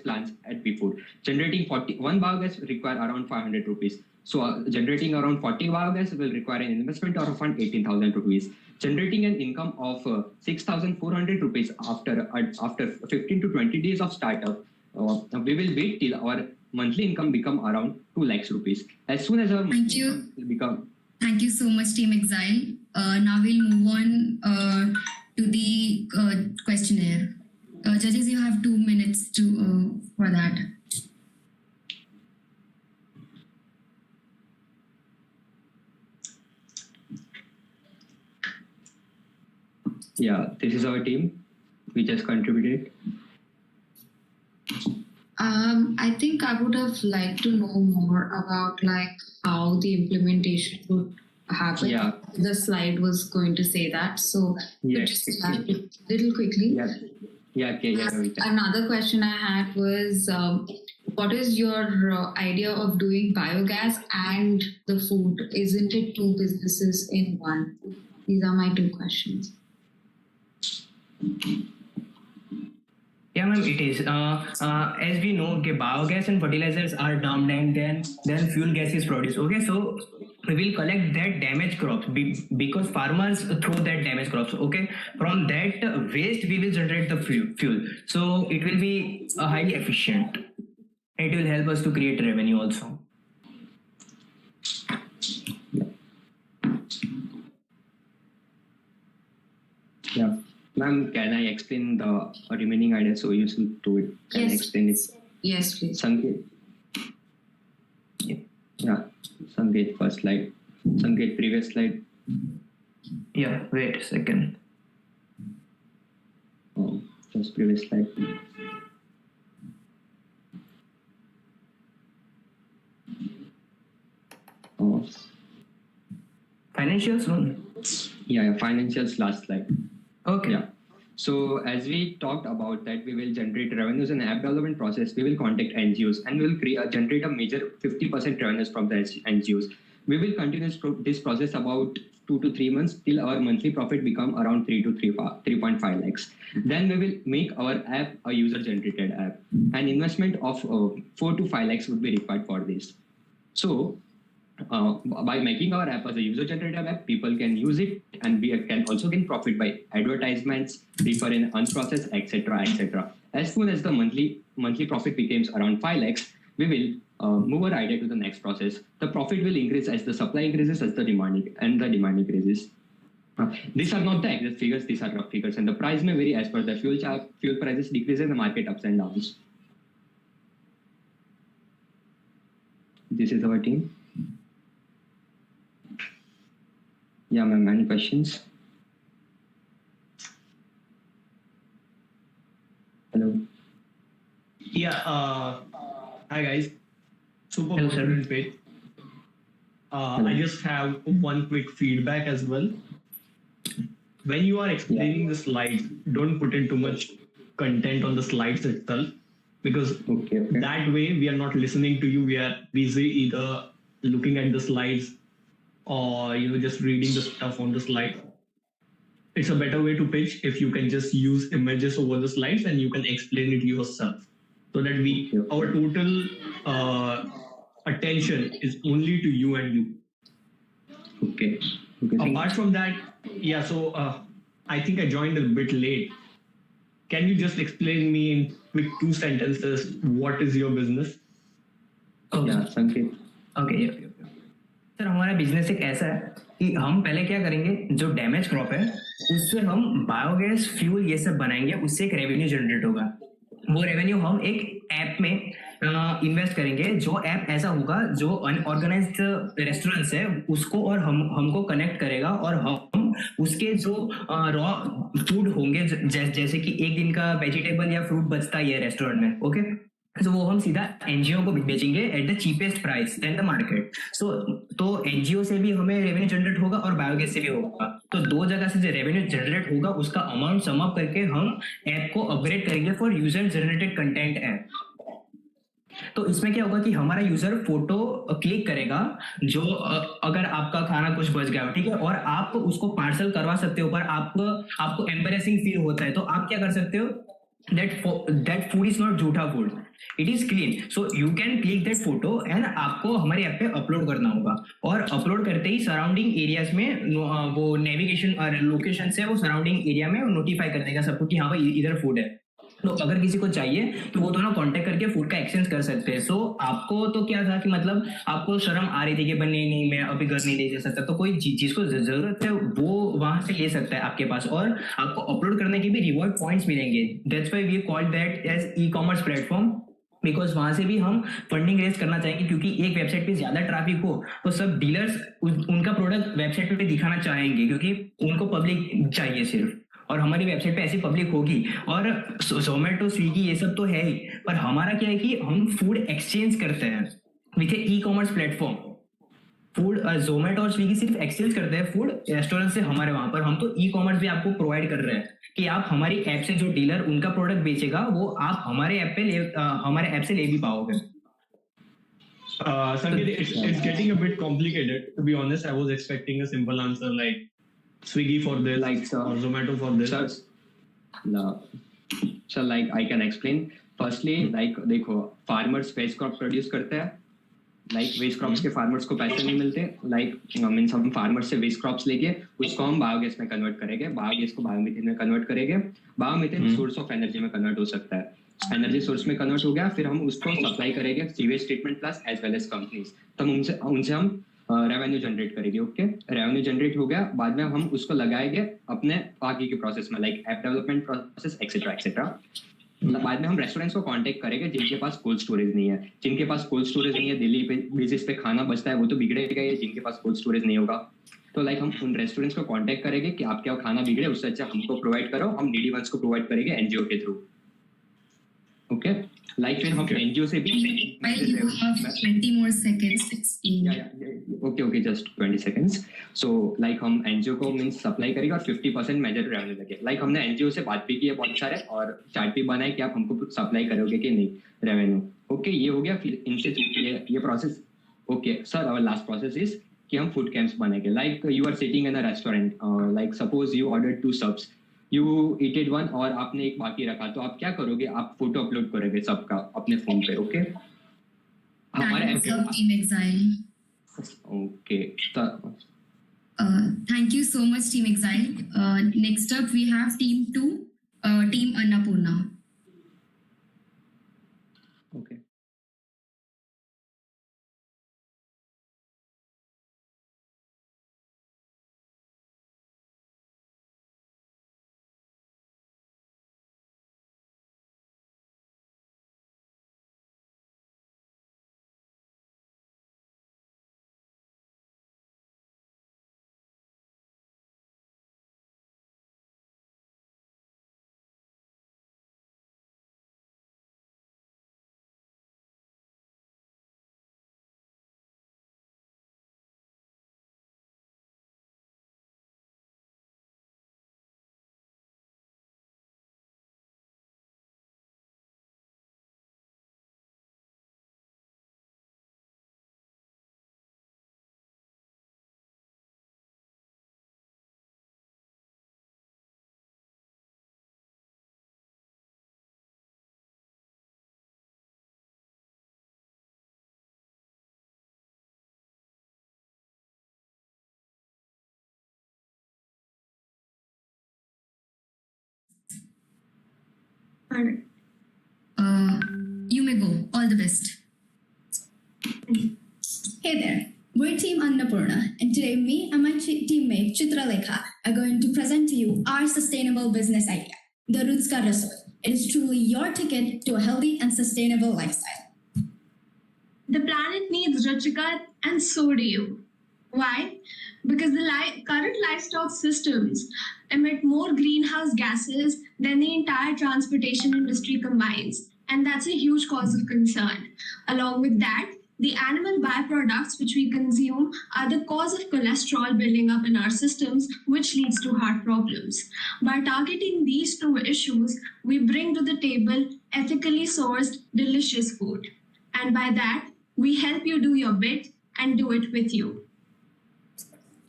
plants at before. Generating 1 biogas require around 500 rupees. So generating around 40 biogas will require an investment of around 18,000 rupees. Generating an income of 6,400 rupees after 15 to 20 days of startup. We will wait till our monthly income become around 2 lakhs rupees. As soon as our
Thank you.
will become.
Thank you so much, Team Exile. Now we'll move on to the questionnaire. Judges, you have 2 minutes to for that.
Yeah, this is our team. We just contributed.
I think I would have liked to know more about like how the implementation would happen.
Yeah.
The slide was going to say that, so
Yes.
just elaborate a little quickly.
Yeah. Yeah. Okay. Yeah. We can.
Another question I had was, what is your idea of doing biogas and the food? Isn't it 2 businesses in one? These are my 2 questions.
Yeah, ma'am, it is. As we know, okay, biogas and fertilizers are dumped and then fuel gas is produced. Okay, so we will collect that damaged crops because farmers throw that damaged crops. Okay, from that waste we will generate the fuel. So it will be highly efficient. It will help us to create revenue also.
Yeah. Ma'am, can I explain the remaining idea so you should do it? Can I
Yes.
explain it?
Yes, please.
Sanket. Yeah. Sanket, first slide. Sanket, previous slide.
Yeah, wait a second.
Oh, just previous slide. Oh.
Financials one?
Yeah, financials last slide.
Okay.
Yeah. So as we talked about that, we will generate revenues in the app development process. We will contact NGOs and we will generate a major 50% revenues from the NGOs. We will continue this process about 2 to 3 months till our monthly profit become around 3 to 3.5 lakhs. Then we will make our app a user-generated app. An investment of 4 to 5 lakhs would be required for this. So by making our app as a user-generated app, people can use it and we can also gain profit by advertisements, refer in unprocessed, etc., etc. As soon as the monthly profit becomes around 5 lakhs, we will move our idea to the next process. The profit will increase as the supply increases, as the demand increases. These are not the exact figures; these are rough figures, and the price may vary as per the fuel prices decrease in the market ups and downs. This is our team. Yeah, ma'am. Any questions? Hello.
Yeah. Hi guys. Super
Hello, sir.
confident page. I just have one quick feedback as well. When you are explaining the slides, don't put in too much content on the slides itself, because that way we are not listening to you. We are busy either looking at the slides or just reading the stuff on the slide. It's a better way to pitch if you can just use images over the slides and you can explain it yourself, so that our total attention is only to you and you.
Okay.
Apart from that, yeah, so I think I joined a bit late. Can you just explain me in quick 2 sentences what is your business?
Yeah, Sanket.
Okay sir, हमारा business एक ऐसा है कि हम पहले क्या करेंगे, जो डैमेज क्रॉप है उससे हम बायोगैस फ्यूल ये सब बनाएंगे, उससे एक रेवेन्यू जनरेट होगा. वो रेवेन्यू हम एक ऐप में इन्वेस्ट करेंगे. जो ऐप ऐसा होगा जो अनऑर्गेनाइज्ड रेस्टोरेंट्स है उसको और हमको कनेक्ट करेगा, और हम उसके जो रॉ फूड होंगे जैसे कि एक दिन का वेजिटेबल या फ्रूट बचता है रेस्टोरेंट में, ओके, तो वो हम सीधा एनजीओ को बेचेंगे at the cheapest price than the market. So तो एनजीओ से भी हमें रेवेन्यू जनरेट होगा और बायोगैस से भी होगा. तो 2 जगह से जो रेवेन्यू जनरेट होगा उसका अमाउंट सम अप करके हम ऐप को अपग्रेड करेंगे for user generated content app. तो इसमें क्या होगा कि हमारा यूजर फोटो क्लिक करेगा, जो अगर आपका खाना कुछ बच गया, ठीक है, और आप उसको पार्सल करवा सकते हो, पर आपको एम्बैरेसिंग फील होता है, तो आप क्या कर सकते हो, that food is not झूठा food, it is clean. So you can click that photo and आपको हमारे ऐप पे अपलोड करना होगा, और अपलोड करते ही सराउंडिंग एरियाज में वो नेविगेशन और लोकेशन से वो सराउंडिंग एरिया में नोटिफाई कर देगा सबको कि हाँ भाई इधर फूड है. तो अगर किसी को चाहिए तो वो दोनों कांटेक्ट करके फूड का एक्सचेंज कर सकते हैं. सो आपको तो क्या था कि मतलब आपको शर्म आ रही थी कि नहीं मैं अभी घर नहीं ले सकता, तो कोई जिसको जरूरत है वो वहां से ले सकता है आपके पास, और आपको अपलोड करने के भी रिवॉर्ड पॉइंट्स मिलेंगे. That's why we called that as e-commerce platform, because वहां से भी हम फंडिंग रेज करना चाहेंगे, क्योंकि एक वेबसाइट पे ज्यादा ट्रैफिक हो तो सब डीलर्स उनका प्रोडक्ट वेबसाइट पे दिखाना चाहेंगे, क्योंकि उनको पब्लिक चाहिए सिर्फ, और हमारी वेबसाइट पे ऐसी पब्लिक होगी. और जोमेटो, स्विगी ये सब तो है ही, पर हमारा क्या है कि हम फूड एक्सचेंज करते हैं with e-commerce platform. Food Zomato और स्विगी सिर्फ एक्सचेंज करते हैं फूड रेस्टोरेंट से हमारे वहां पर, हम तो ई-कॉमर्स भी आपको प्रोवाइड कर रहे हैं कि आप हमारी ऐप से जो डीलर उनका प्रोडक्ट बेचेगा वो आप हमारे ऐप से ले भी पाओगे.
Sangeet, it's getting a bit complicated. To be honest, I was expecting a simple answer like Swiggy for this, or Zomato for this.
So like I can explain. Firstly, like देखो, farmers waste crop produce करते हैं. Like waste crops के farmers को पैसे नहीं मिलते. Like means हम farmers से waste crops लेके उसको हम बायोगैस में कन्वर्ट करेंगे. बायोगैस को बायोमीथेन में कन्वर्ट करेंगे. बायोमीथेन सोर्स ऑफ एनर्जी में कन्वर्ट हो सकता है. एनर्जी सोर्स में कन्वर्ट हो गया, फिर हम उसको सप्लाई करेंगे sewage treatment plants as well as companies. तब उनसे हम रेवेन्यू जनरेट करेंगे. ओके, रेवेन्यू जनरेट हो गया, बाद में हम उसको लगाएंगे अपने बाकी के प्रोसेस में, like app development process etcetera etcetera. बाद में हम रेस्टोरेंट्स को कांटेक्ट करेंगे जिनके पास कोल्ड स्टोरेज नहीं है. जिनके पास कोल्ड स्टोरेज नहीं है, डेली बेसिस पे खाना बचता है, वो तो बिगड़ेगा ही. जिनके पास कोल्ड स्टोरेज नहीं होगा तो लाइक हम उन रेस्टोरेंट्स को कांटेक्ट करेंगे कि आपके यहाँ खाना बिगड़े, उससे अच्छा हमको प्रोवाइड करो. हम नीडी वंस को प्रोवाइड करेंगे एनजीओ के थ्रू. ओके, लाइक फिर हम एनजीओ से भी
You have 20 more seconds. 16.
Okay just 20 seconds. So like हम एनजीओ को मींस सप्लाई करेंगे और 50% मेजर रेवेन्यू लगे. लाइक हमने एनजीओ से बात भी की है बहुत सारे, और चार्ट भी बनाए कि आप हमको सप्लाई करोगे कि नहीं रेवेन्यू. ओके, ये हो गया. फिर इनसे ये process. Okay sir, our last process is कि हम फूड कैंप्स बनाएंगे. Like you are sitting in a restaurant, like suppose you order 2 subs, you eated 1 और आपने एक बाकी रखा, तो आप क्या करोगे? आप फोटो अपलोड करोगे सबका अपने फोन पे. ओके, हमारे
Team Exile.
Okay,
Thank you so much, Team Exile. Next up, we have Team 2, Team Annapurna.
Okay.
All right. You may go. All the best.
Hey there, we're Team Annapurna, and today me and my teammate Chitralekha are going to present to you our sustainable business idea, the Rutska Rasoi. It is truly your ticket to a healthy and sustainable lifestyle.
The planet needs Ruchika, and so do you. Why? Because the current livestock systems emit more greenhouse gases than the entire transportation industry combines, and that's a huge cause of concern. Along with that, the animal byproducts which we consume are the cause of cholesterol building up in our systems, which leads to heart problems. By targeting these two issues, we bring to the table ethically sourced, delicious food. And by that, we help you do your bit and do it with you.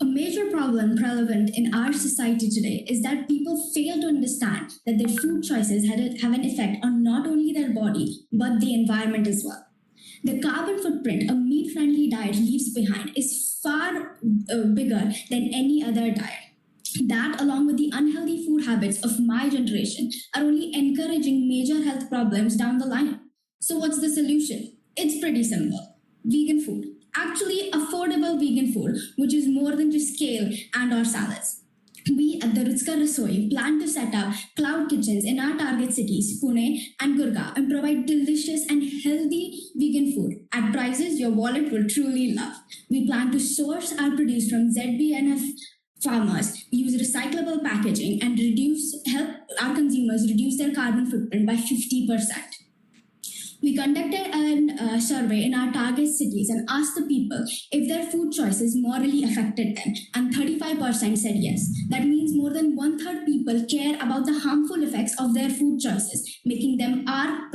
A major problem prevalent in our society today is that people fail to understand that their food choices have an effect on not only their body, but the environment as well. The carbon footprint a meat-friendly diet leaves behind is far bigger than any other diet. That, along with the unhealthy food habits habits of my generation are only encouraging major health problems down the line. So what's the solution? It's pretty simple. Vegan food. Actually, affordable vegan food, which is more than just kale and or salads. We at the Rutska Rasoi plan to set up cloud kitchens in our target cities, Pune and Gurgaon, and provide delicious and healthy vegan food at prices your wallet will truly love. We plan to source our produce from ZBNF farmers, use recyclable packaging, and help our consumers reduce their carbon footprint by 50%. We conducted a survey in our target cities and asked the people if their food choices morally affected them, and 35% said yes. That means more than 1/3 people care about the harmful effects of their food choices, making them our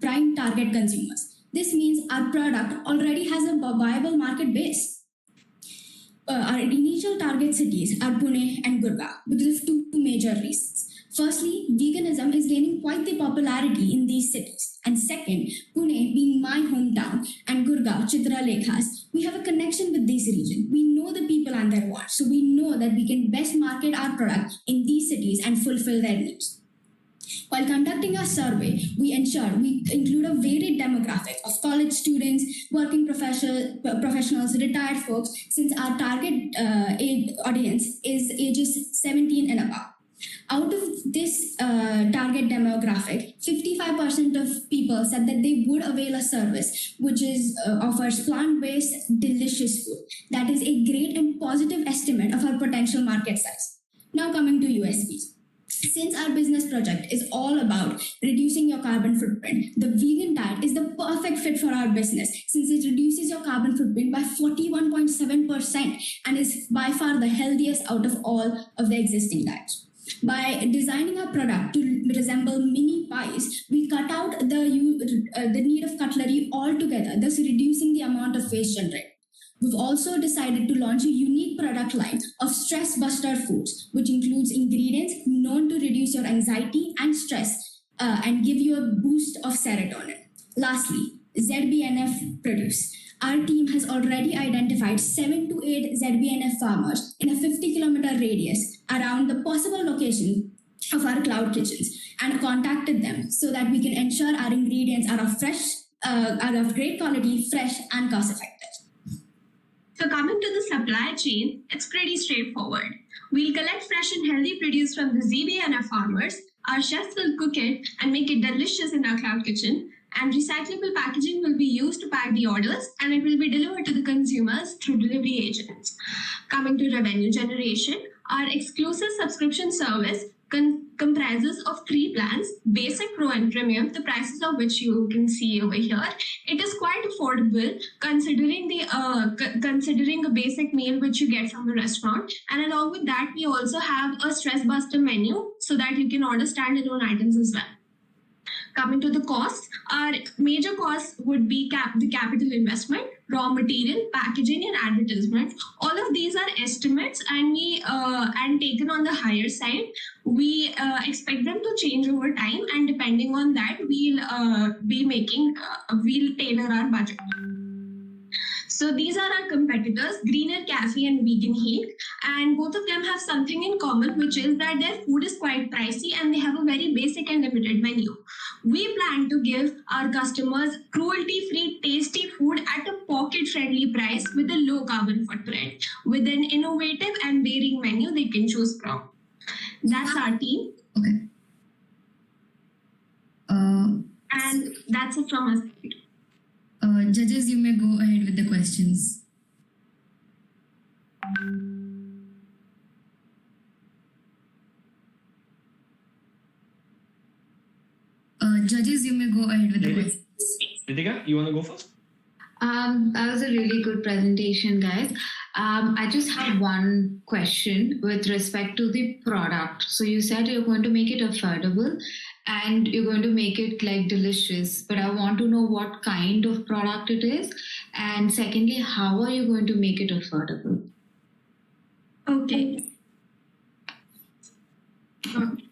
prime target consumers. This means our product already has a viable market base. Our initial target cities are Pune and Gurgaon because of two major reasons. Firstly, veganism is gaining quite the popularity in these cities. And second, Pune being my hometown and Gurgaon, Chitralekhas, we have a connection with this region. We know the people and their wants, so we know that we can best market our product in these cities and fulfill their needs. While conducting our survey, we ensure we include a varied demographic of college students, working professionals, retired folks, since our target audience is ages 17 and above. Out of this target demographic, 55% of people said that they would avail a service which offers plant-based, delicious food. That is a great and positive estimate of our potential market size. Now coming to USPs. Since our business project is all about reducing your carbon footprint, the vegan diet is the perfect fit for our business since it reduces your carbon footprint by 41.7% and is by far the healthiest out of all of the existing diets. By designing our product to resemble mini pies, we cut out the need of cutlery altogether, thus reducing the amount of waste generated. We've also decided to launch a unique product line of stress buster foods, which includes ingredients known to reduce your anxiety and stress and give you a boost of serotonin. Lastly, ZBNF produce. Our team has already identified 7 to 8 ZBNF farmers in a 50-kilometer radius around the possible location of our cloud kitchens and contacted them so that we can ensure our ingredients are of great quality, fresh, and cost-effective.
So coming to the supply chain, it's pretty straightforward. We'll collect fresh and healthy produce from the ZBNF farmers. Our chefs will cook it and make it delicious in our cloud kitchen. And recyclable packaging will be used to pack the orders, and it will be delivered to the consumers through delivery agents. Coming to revenue generation, our exclusive subscription service comprises of 3 plans: Basic, Pro, and Premium, the prices of which you can see over here. It is quite affordable considering a basic meal which you get from a restaurant. And along with that, we also have a stress buster menu so that you can order standalone items as well. Coming to the costs, our major costs would be the capital investment, raw material, packaging, and advertisement. All of these are estimates and taken on the higher side. We expect them to change over time, and depending on that, we'll tailor our budget. So these are our competitors, Greener Cafe and Vegan Heat, and both of them have something in common, which is that their food is quite pricey and they have a very basic and limited menu. We plan to give our customers cruelty-free, tasty food at a pocket-friendly price with a low carbon footprint, with an innovative and varying menu they can choose from. That's our team.
Okay.
And that's it from us.
Judges, you may go ahead with the questions. Judges, you may go ahead with the questions.
Ritika, you want to go first?
That was a really good presentation, guys. I just have one question with respect to the product. So you said you're going to make it affordable and you're going to make it like delicious, but I want to know what kind of product it is. And secondly, how are you going to make it affordable?
Okay.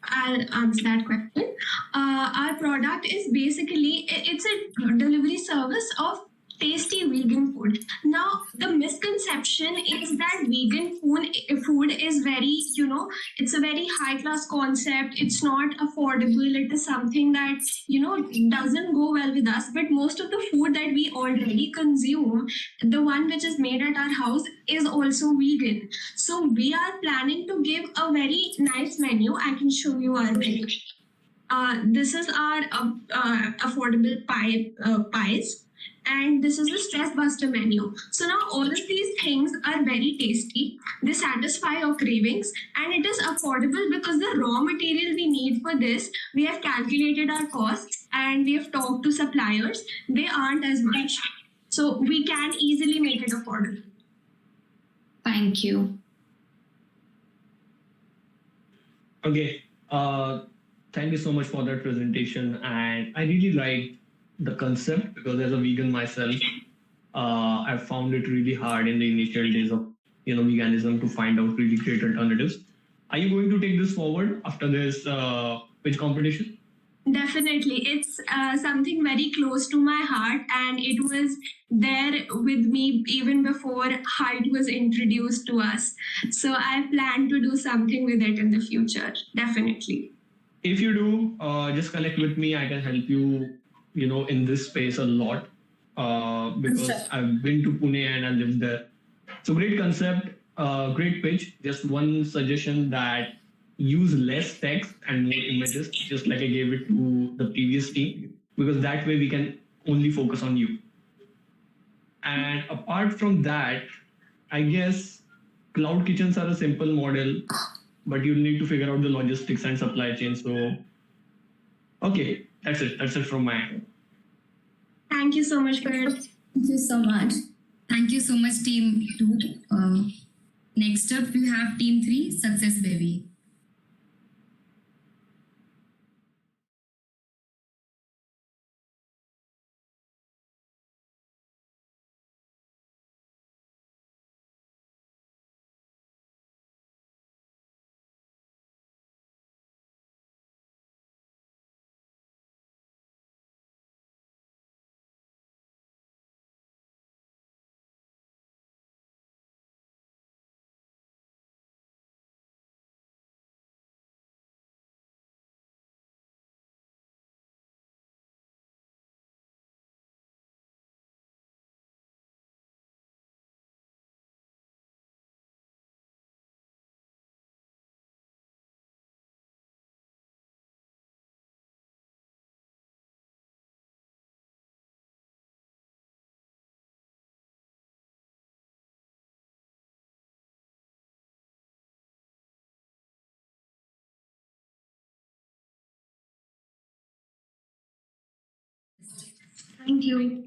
I'll answer that question. Our product is basically, it's a delivery service of tasty vegan food. Now, the misconception is that vegan food is very, it's a very high class concept. It's not affordable. It is something that, doesn't go well with us. But most of the food that we already consume, the one which is made at our house, is also vegan. So we are planning to give a very nice menu. I can show you our menu. This is our affordable pies, and this is the stress buster menu. So now all of these things are very tasty. They satisfy our cravings, and it is affordable because the raw material we need for this, we have calculated our costs and we have talked to suppliers. They aren't as much. So we can easily make it affordable.
Thank you.
Okay. Thank you so much for that presentation. And I really liked the concept because as a vegan myself, I found it really hard in the initial days of veganism to find out really great alternatives. Are you going to take this forward after this pitch competition?
Definitely. It's something very close to my heart, and it was there with me even before Hult was introduced to us. So I plan to do something with it in the future, definitely.
If you do, just connect with me. I can help you, in this space a lot because I've been to Pune and I lived there. So great concept, great pitch. Just one suggestion that use less text and more images, just like I gave it to the previous team, because that way we can only focus on you. And apart from that, I guess cloud kitchens are a simple model, but you'll need to figure out the logistics and supply chain. So, okay, that's it. That's it from my end.
Thank you so much for it.
Thank you so much. Thank you so much, Team 2. Next up, we have Team 3, Success Baby.
Thank you.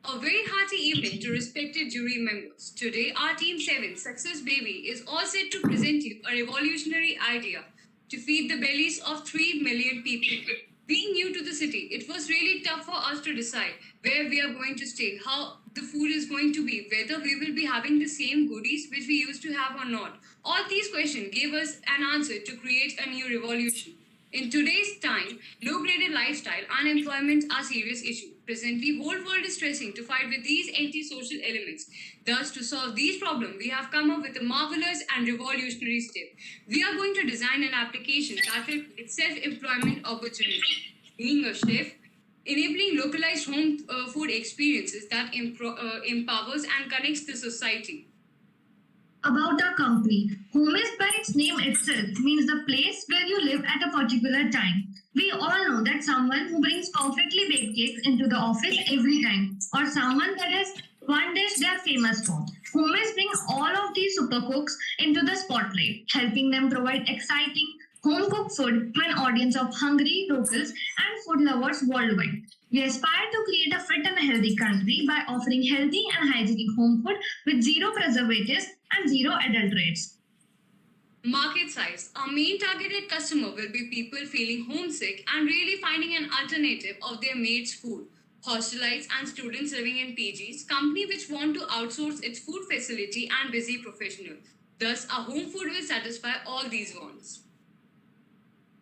A very hearty evening to respected jury members. Today, our Team 7, Success Baby, is all set to present you a revolutionary idea to feed the bellies of 3 million people. Being new to the city, it was really tough for us to decide where we are going to stay, how the food is going to be, whether we will be having the same goodies which we used to have or not. All these questions gave us an answer to create a new revolution. In today's time, low-graded lifestyle, unemployment are serious issues. Presently, whole world is stressing to fight with these anti-social elements. Thus, to solve these problems, we have come up with a marvelous and revolutionary step. We are going to design an application that will create self-employment opportunities. Being a chef, enabling localized home food experiences that empowers and connects the society.
About our company, home is by its name itself means the place where you live at a particular time. We all know that someone who brings perfectly baked cakes into the office every time, or someone that has one dish they are famous for. Homies bring all of these super cooks into the spotlight, helping them provide exciting home-cooked food to an audience of hungry locals and food lovers worldwide. We aspire to create a fit and healthy country by offering healthy and hygienic home food with zero preservatives and zero adulterates.
Market size. Our main targeted customer will be people feeling homesick and really finding an alternative of their mates' food. Hostelites and students living in PGs, company which want to outsource its food facility and busy professional. Thus, our home food will satisfy all these wants.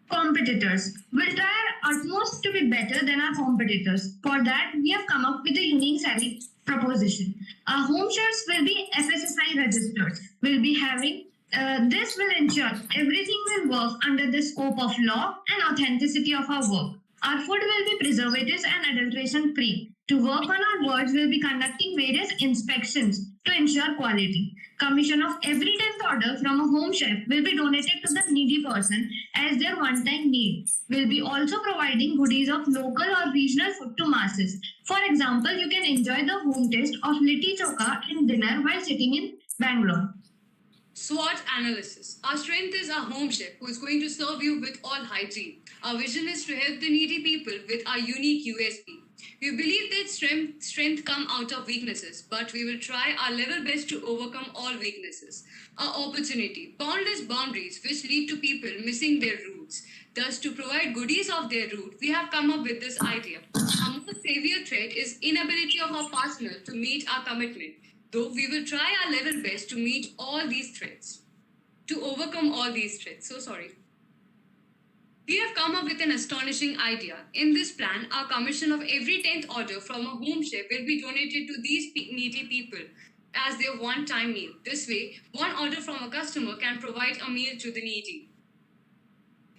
Competitors will try utmost to be better than our competitors. For that, we have come up with a unique selling proposition. Our home chefs will be FSSI registered. We'll be having this will ensure everything will work under the scope of law and authenticity of our work. Our food will be preservatives and adulteration free. To work on our words, we'll be conducting various inspections to ensure quality. Commission of every 10th order from a home chef will be donated to the needy person as their one-time need. We'll be also providing goodies of local or regional food to masses. For example, you can enjoy the home taste of litti chokha in dinner while sitting in Bangalore.
SWOT analysis. Our strength is our home chef who is going to serve you with all hygiene. Our vision is to help the needy people with our unique USP. We believe that strength come out of weaknesses, but we will try our level best to overcome all weaknesses. Our opportunity. Boundless boundaries which lead to people missing their roots. Thus, to provide goodies of their root, we have come up with this idea. Our most severe threat is inability of our partner to meet our commitment. Though we will try our level best to meet all these threats, to overcome all these threats. We have come up with an astonishing idea. In this plan, our commission of every 10th order from a home chef will be donated to these needy people as their one-time meal. This way, one order from a customer can provide a meal to the needy.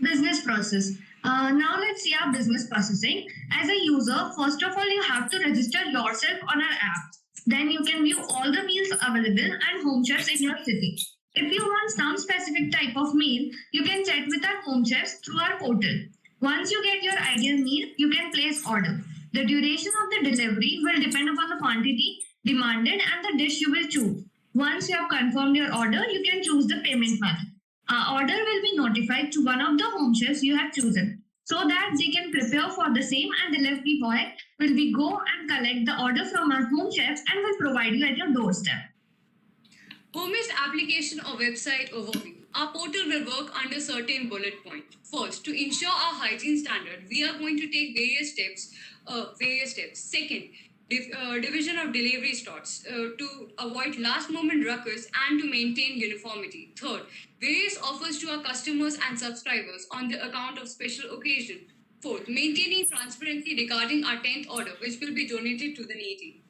Business process. Now let's see our business processing. As a user, first of all, you have to register yourself on our app. Then you can view all the meals available and home chefs in your city. If you want some specific type of meal, you can chat with our home chefs through our portal. Once you get your ideal meal, you can place order. The duration of the delivery will depend upon the quantity demanded and the dish you will choose. Once you have confirmed your order, you can choose the payment method. Our order will be notified to one of the home chefs you have chosen, so that they can prepare for the same, and delivery boy will be go and collect the order from our home chef and will provide you at your doorstep.
Home-based application or website overview. Our portal will work under certain bullet points. First, to ensure our hygiene standard, we are going to take various steps. Second, division of delivery slots to avoid last-moment ruckus and to maintain uniformity. Third, various offers to our customers and subscribers on the account of special occasion. Fourth, maintaining transparency regarding our 10th order, which will be donated to the needy.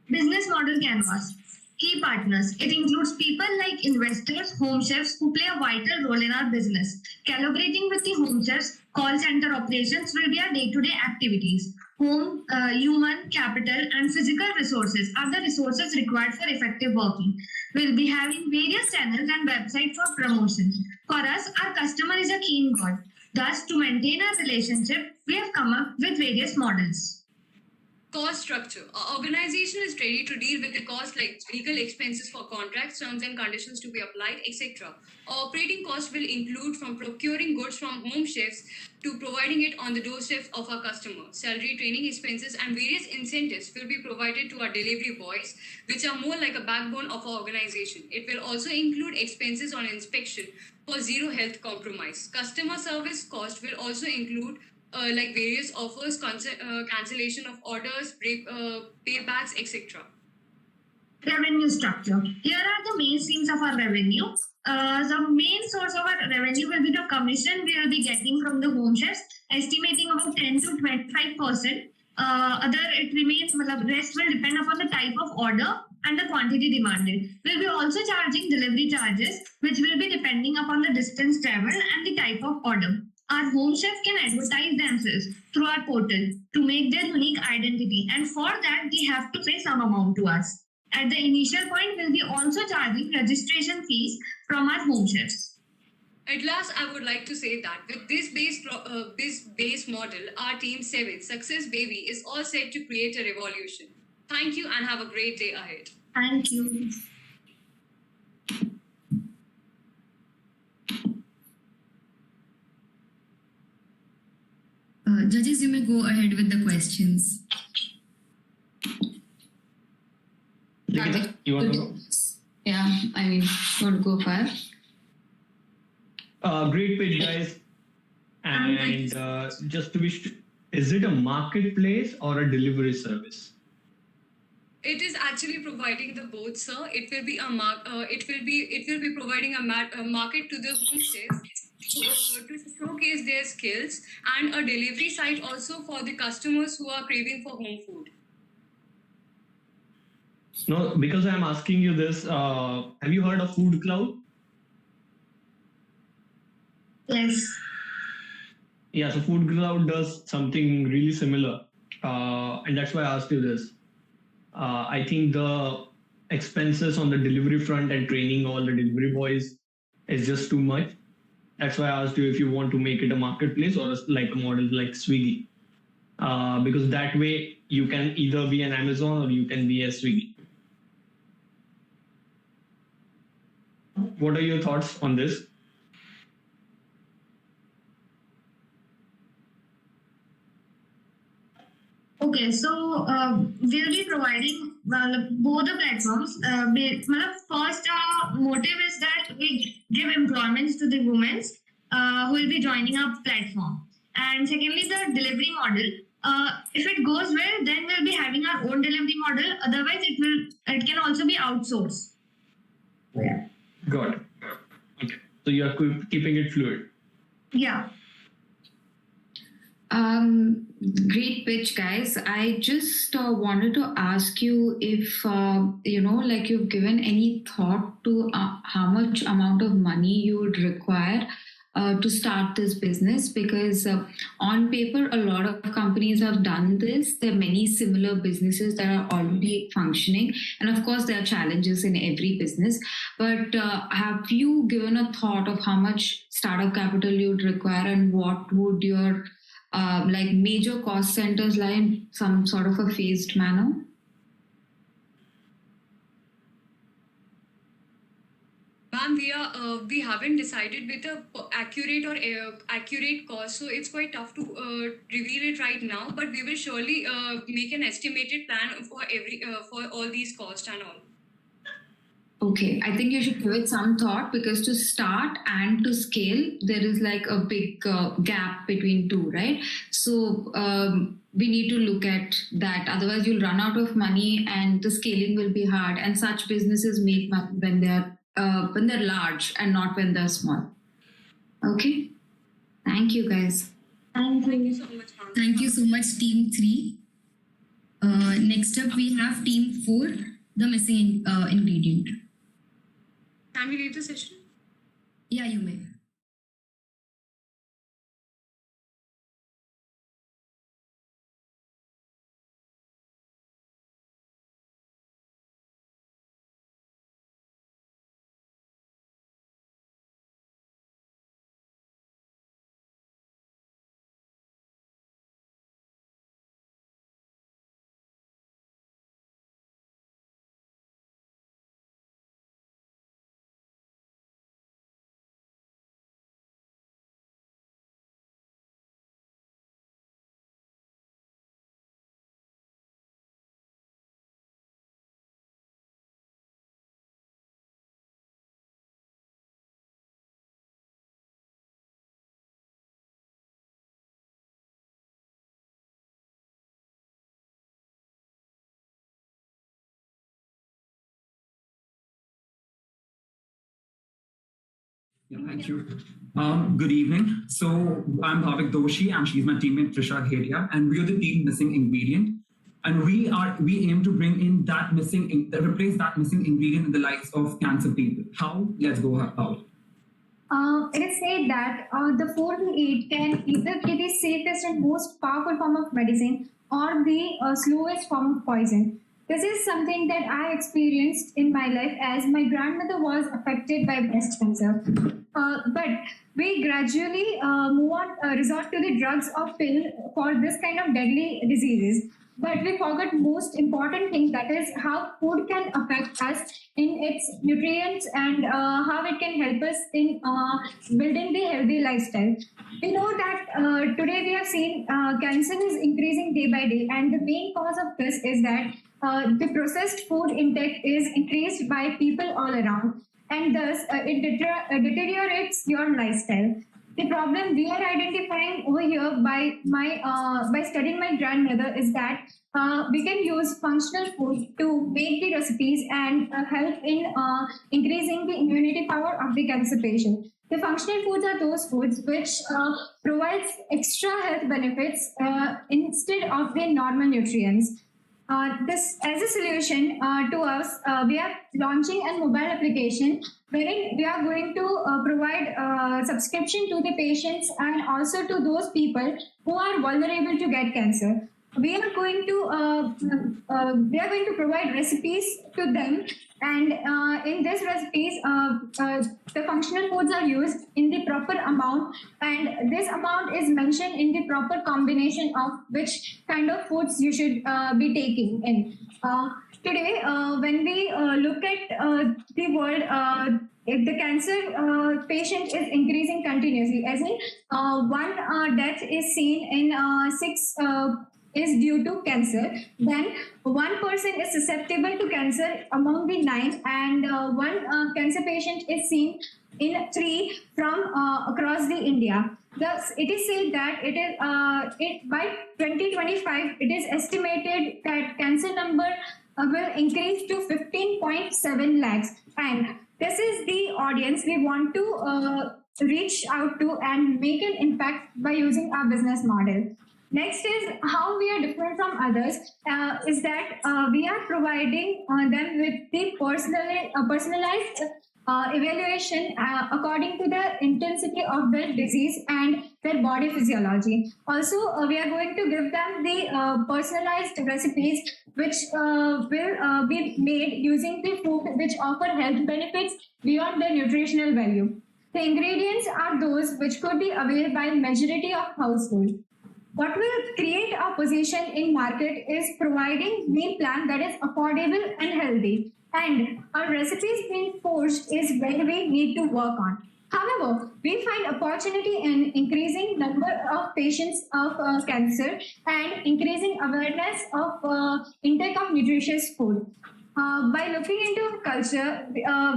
Business model canvas. Key partners. It includes people like investors, home chefs who play a vital role in our business. Collaborating with the home chefs, call center operations will be our day-to-day activities. Home, human, capital, and physical resources are the resources required for effective working. We'll be having various channels and websites for promotions. For us, our customer is a keen god. Thus, to maintain our relationship, we have come up with various models.
Cost structure. Our organization is ready to deal with the cost like legal expenses for contracts, terms and conditions to be applied, etc. Our operating cost will include from procuring goods from home chefs to providing it on the doorsteps of our customers. Salary, training expenses and various incentives will be provided to our delivery boys, which are more like a backbone of our organization. It will also include expenses on inspection for zero health compromise. Customer service cost will also include like various offers, cancellation of orders, paybacks, etc.
Revenue structure. Here are the main streams of our revenue. The main source of our revenue will be the commission we will be getting from the home chefs, estimating about 10 to 25%. It remains, rest will depend upon the type of order and the quantity demanded. We'll be also charging delivery charges, which will be depending upon the distance traveled and the type of order. Our home chef can advertise themselves through our portal to make their unique identity, and for that they have to pay some amount to us. At the initial point, we'll be also charging registration fees from our home chefs.
At last, I would like to say that with this base model, our Team 7 Success Baby is all set to create a revolution. Thank you and have a great day ahead.
Thank you.
Judges, you may go ahead with the questions.
You want to go?
Yeah, I mean, would go for.
Great pitch, guys. And just to be sure, is it a marketplace or a delivery service?
It is actually providing the both, sir. It will be it will be providing a market to the home chefs to showcase healthcare skills, and a delivery site also for the customers who are craving for home food.
No, because I'm asking you this, have you heard of Food Cloud?
Yes.
Yeah, so Food Cloud does something really similar. And that's why I asked you this. I think the expenses on the delivery front and training all the delivery boys is just too much. That's why I asked you if you want to make it a marketplace or like a model like Swiggy. Because that way you can either be an Amazon or you can be a Swiggy. What are your thoughts on this?
Okay, so we'll be providing both the platforms. First motive is that we give employment to the women who will be joining our platform. And secondly, the delivery model. If it goes well, then we'll be having our own delivery model. Otherwise, it can also be outsourced. Yeah.
Got it. Okay. So you are keeping it fluid.
Yeah.
Great pitch, guys. I just wanted to ask you if, like you've given any thought to how much amount of money you would require to start this business, because on paper, a lot of companies have done this. There are many similar businesses that are already functioning. And of course, there are challenges in every business. But have you given a thought of how much startup capital you would require, and what would your major cost centers lie in some sort of a phased manner?
Ma'am, we haven't decided with a accurate cost, so it's quite tough to reveal it right now. But we will surely make an estimated plan for all these costs and all.
Okay, I think you should give it some thought, because to start and to scale, there is like a big gap between two, right? So we need to look at that. Otherwise, you'll run out of money and the scaling will be hard. And such businesses make money when they're large and not when they're small. Okay, thank you, guys.
Thank you
so much, ma'am.
Thank you so much, Team 3. Next up, we have Team 4, the missing ingredient.
Can we leave the session?
Yeah, you may.
Yeah, thank you. Good evening. So I'm Bhavik Doshi, and she's my teammate Trisha Heria, and we are the team missing ingredient. And we aim to bring in that replace that missing ingredient in the lives of cancer people. How? Let's go about it.
It is said that the food we eat can either be the safest and most powerful form of medicine or the slowest form of poison. This is something that I experienced in my life, as my grandmother was affected by breast cancer. But we gradually resort to the drugs or pill for this kind of deadly diseases. But we forgot most important thing, that is how food can affect us in its nutrients and how it can help us in building the healthy lifestyle. We know that today we have seen cancer is increasing day by day, and the main cause of this is that the processed food intake is increased by people all around, and thus it deteriorates your lifestyle. The problem we are identifying over here by studying my grandmother is that we can use functional food to make the recipes and help in increasing the immunity power of the cancer patient. The functional foods are those foods which provides extra health benefits instead of the normal nutrients. This as a solution to us, we are launching a mobile application wherein we are going to provide subscription to the patients and also to those people who are vulnerable to get cancer. We are going to provide recipes to them, and in these recipes, the functional foods are used in the proper amount, and this amount is mentioned in the proper combination of which kind of foods you should be taking in. Today, when we look at the world, if the cancer patient is increasing continuously, as in one death is seen in 6 is due to cancer, then one person is susceptible to cancer among the 9, and one cancer patient is seen in 3 from across the India. Thus, it is said that by 2025, it is estimated that cancer number will increase to 15.7 lakhs. And this is the audience we want to reach out to and make an impact by using our business model. Next is how we are different from others, is that we are providing them with the personalized evaluation according to the intensity of their disease and their body physiology. Also, we are going to give them the personalized recipes which will be made using the food which offer health benefits beyond their nutritional value. The ingredients are those which could be available by majority of households. What will create a position in market is providing meal plan that is affordable and healthy. And our recipes being forced is where we need to work on. However, we find opportunity in increasing number of patients of cancer and increasing awareness of intake of nutritious food. By looking into culture,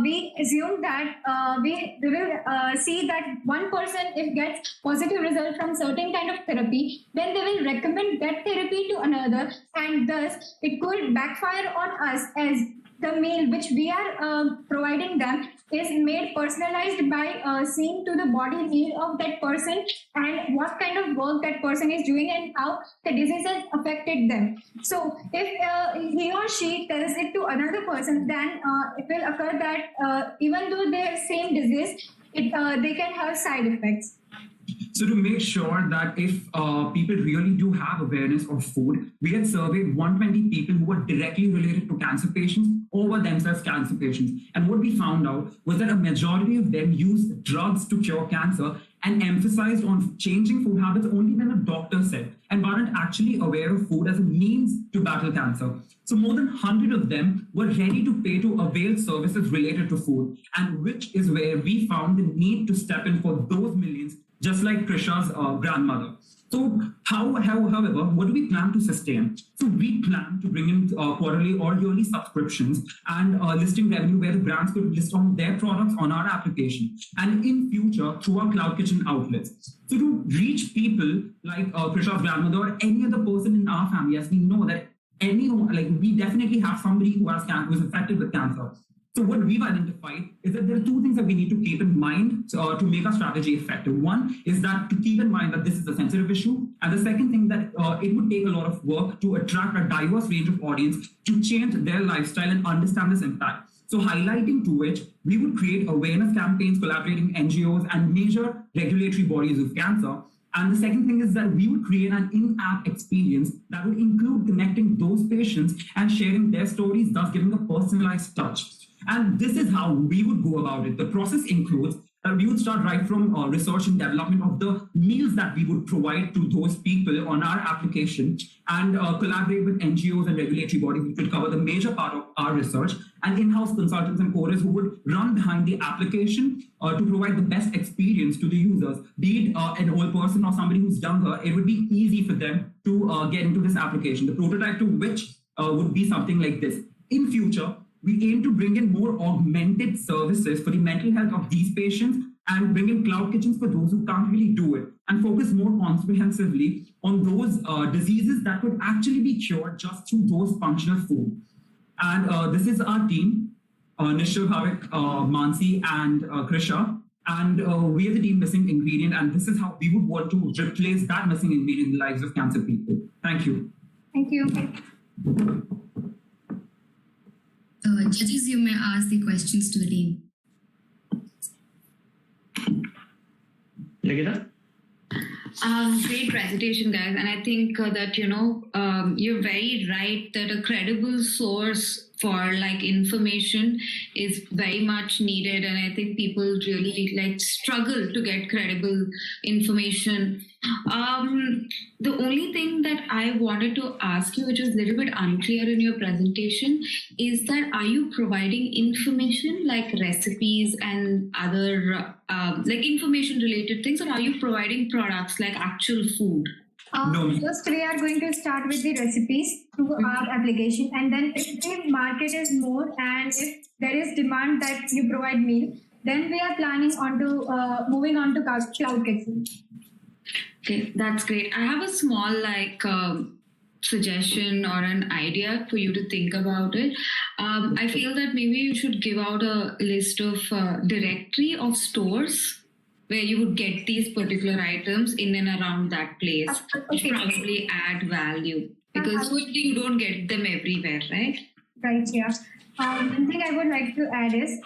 we assume that we will see that one person, if gets positive result from certain kind of therapy, then they will recommend that therapy to another, and thus it could backfire on us, as the meal which we are providing them is made personalized by seeing to the body need of that person and what kind of work that person is doing and how the disease has affected them. So if he or she tells it to another person, then it will occur that even though they have same disease, they can have side effects.
So to make sure that if people really do have awareness of food, we had surveyed 120 people who were directly related to cancer patients or were themselves cancer patients. And what we found out was that a majority of them used drugs to cure cancer and emphasized on changing food habits only when a doctor said, and weren't actually aware of food as a means to battle cancer. So more than 100 of them were ready to pay to avail services related to food, and which is where we found the need to step in for those millions, just like Krisha's grandmother. So however, what do we plan to sustain? So we plan to bring in quarterly or yearly subscriptions and listing revenue where the brands could list on their products on our application, and in future through our cloud kitchen outlets. So to reach people like Krisha's grandmother or any other person in our family, as we know that we definitely have somebody who is affected with cancer. So what we've identified is that there are 2 things that we need to keep in mind to make our strategy effective. One is that to keep in mind that this is a sensitive issue. And the second thing that it would take a lot of work to attract a diverse range of audience to change their lifestyle and understand this impact. So highlighting to which we would create awareness campaigns, collaborating NGOs and major regulatory bodies of cancer. And the second thing is that we would create an in-app experience that would include connecting those patients and sharing their stories, thus giving a personalized touch. And this is how we would go about it. The process includes we would start right from research and development of the meals that we would provide to those people on our application, and collaborate with NGOs and regulatory bodies which would cover the major part of our research, and in-house consultants and coders who would run behind the application to provide the best experience to the users. Be it an old person or somebody who's younger, it would be easy for them to get into this application. The prototype to which would be something like this. In future, we aim to bring in more augmented services for the mental health of these patients and bring in cloud kitchens for those who can't really do it, and focus more comprehensively on those diseases that could actually be cured just through those functional food. And this is our team, Nishal, Bhavik, Mansi, and Krisha. And we are the team missing ingredient, and this is how we would want to replace that missing ingredient in the lives of cancer people. Thank you.
Thank you.
Judges, you may ask the questions to the team.
Ligita?
Great presentation, guys. And I think that, you're very right that a credible source for like information is very much needed. And I think people really like struggle to get credible information. The only thing that I wanted to ask you, which was a little bit unclear in your presentation, is that are you providing information like recipes and other like information related things, or are you providing products like actual food?
First, we are going to start with the recipes through our application, and then if the market is more and if there is demand that you provide meal, then we are planning on to moving on to cloud kitchen.
Okay, that's great. I have a small suggestion or an idea for you to think about it. I feel that maybe you should give out a list of directory of stores where you would get these particular items in and around that place, which probably add value, because you don't get them everywhere, right?
Right, yeah. One thing I would like to add is